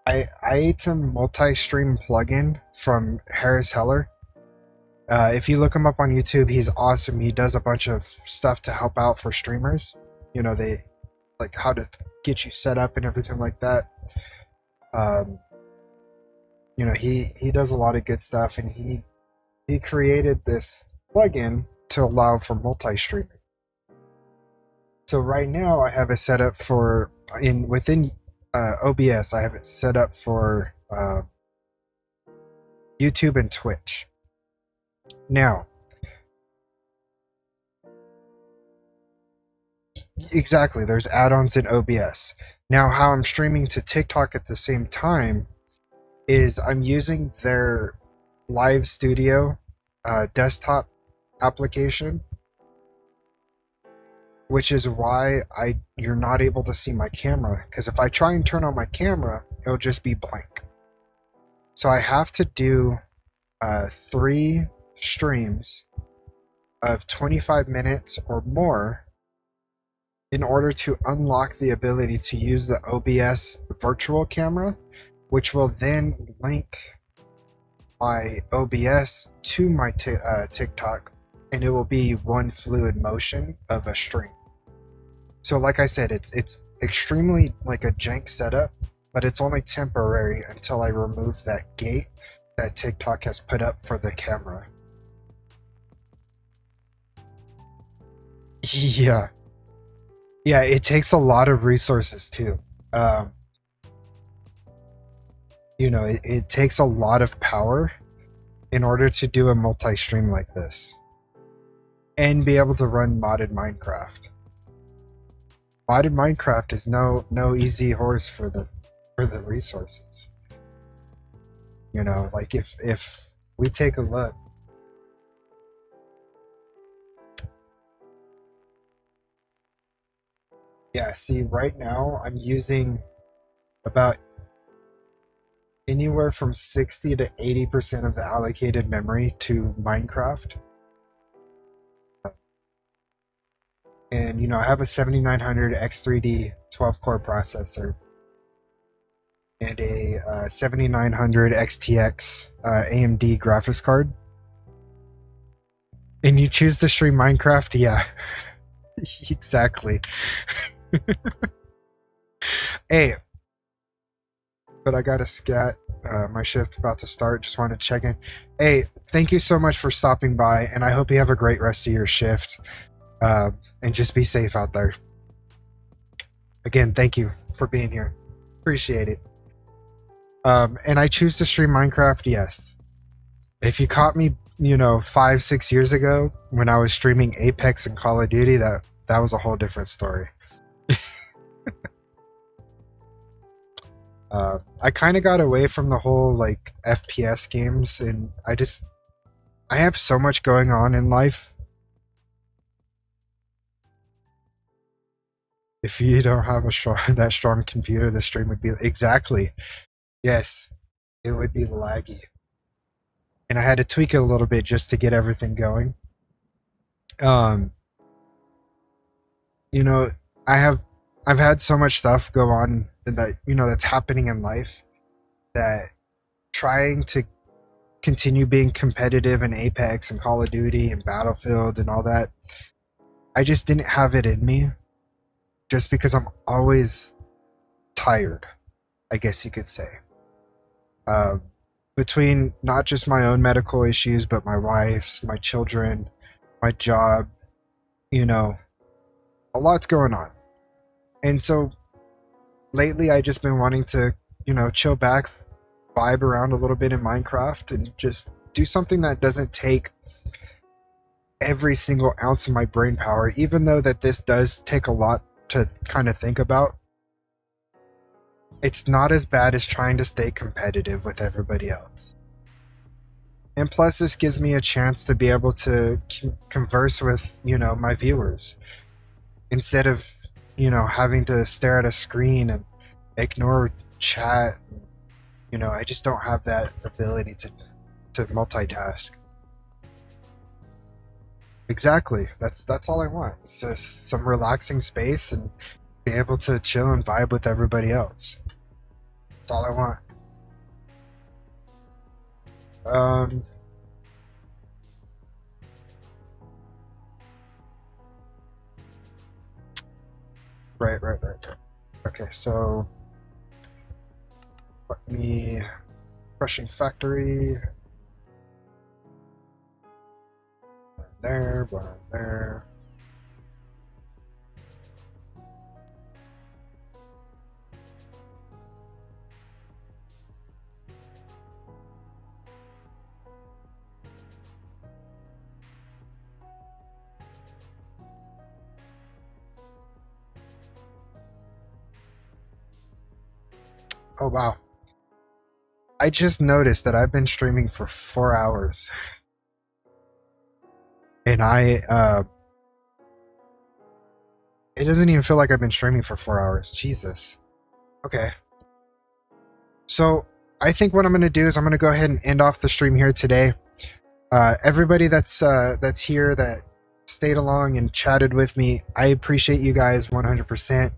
ATM multi-stream plugin from Harris Heller. If you look him up on YouTube, he's awesome. He does a bunch of stuff to help out for streamers. They like how to get you set up and everything like that. He does a lot of good stuff, and he created this plugin to allow for multi-streaming. So right now I have it set up for within OBS. I have it set up for YouTube and Twitch. Now, exactly, there's add-ons in OBS. Now, how I'm streaming to TikTok at the same time is I'm using their live studio desktop application, which is why you're not able to see my camera, because if I try and turn on my camera, it'll just be blank. So I have to do 3 streams of 25 minutes or more in order to unlock the ability to use the OBS virtual camera, which will then link my OBS to my TikTok, and it will be one fluid motion of a stream. So like I said, it's extremely like a jank setup, but it's only temporary until I remove that gate that TikTok has put up for the camera. Yeah. Yeah, it takes a lot of resources too. Um, it takes a lot of power in order to do a multi-stream like this and be able to run modded Minecraft. Modded Minecraft is no easy horse for the resources. Like if we take a look, yeah, see right now I'm using about anywhere from 60 to 80% of the allocated memory to Minecraft. And I have a 7900 X3D 12-core processor and a 7900 XTX AMD graphics card. And you choose to stream Minecraft? Yeah, exactly. Hey, but I got a scat. My shift about to start. Just want to check in. Hey, thank you so much for stopping by, and I hope you have a great rest of your shift. And just be safe out there. Again, thank you for being here. Appreciate it. And I choose to stream Minecraft, yes. If you caught me, 5-6 years ago when I was streaming Apex and Call of Duty, that was a whole different story. I kind of got away from the whole like FPS games, and I have so much going on in life. If you don't have that strong computer, the stream would be exactly. Yes, it would be laggy. And I had to tweak it a little bit just to get everything going. I've had so much stuff go on that that's happening in life that trying to continue being competitive in Apex and Call of Duty and Battlefield and all that, I just didn't have it in me. Just because I'm always tired, I guess you could say. Between not just my own medical issues, but my wife's, my children, my job, a lot's going on. And so lately I just been wanting to, chill back, vibe around a little bit in Minecraft and just do something that doesn't take every single ounce of my brain power, even though that this does take a lot to kind of think about. It's not as bad as trying to stay competitive with everybody else. And plus this gives me a chance to be able to converse with, my viewers instead of, having to stare at a screen and ignore chat. I just don't have that ability to multitask. Exactly. That's all I want. It's just some relaxing space and be able to chill and vibe with everybody else. That's all I want. Right. Okay, so let me crushing factory. One there. Oh wow. I just noticed that I've been streaming for 4 hours. And it doesn't even feel like I've been streaming for 4 hours. Jesus. Okay. So I think what I'm going to do is I'm going to go ahead and end off the stream here today. Everybody that's here that stayed along and chatted with me. I appreciate you guys 100%.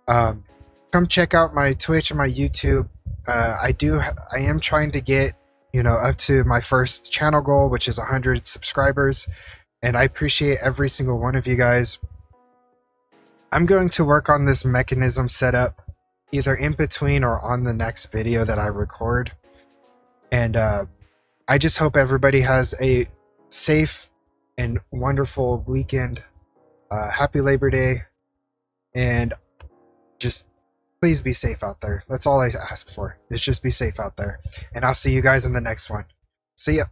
Um, Come check out my Twitch and my YouTube. I am trying to get, up to my first channel goal, which is 100 subscribers, and I appreciate every single one of you guys. I'm going to work on this mechanism setup either in between or on the next video that I record. And I just hope everybody has a safe and wonderful weekend. Happy Labor Day, and just please be safe out there. That's all I ask for, is just be safe out there. And I'll see you guys in the next one. See ya.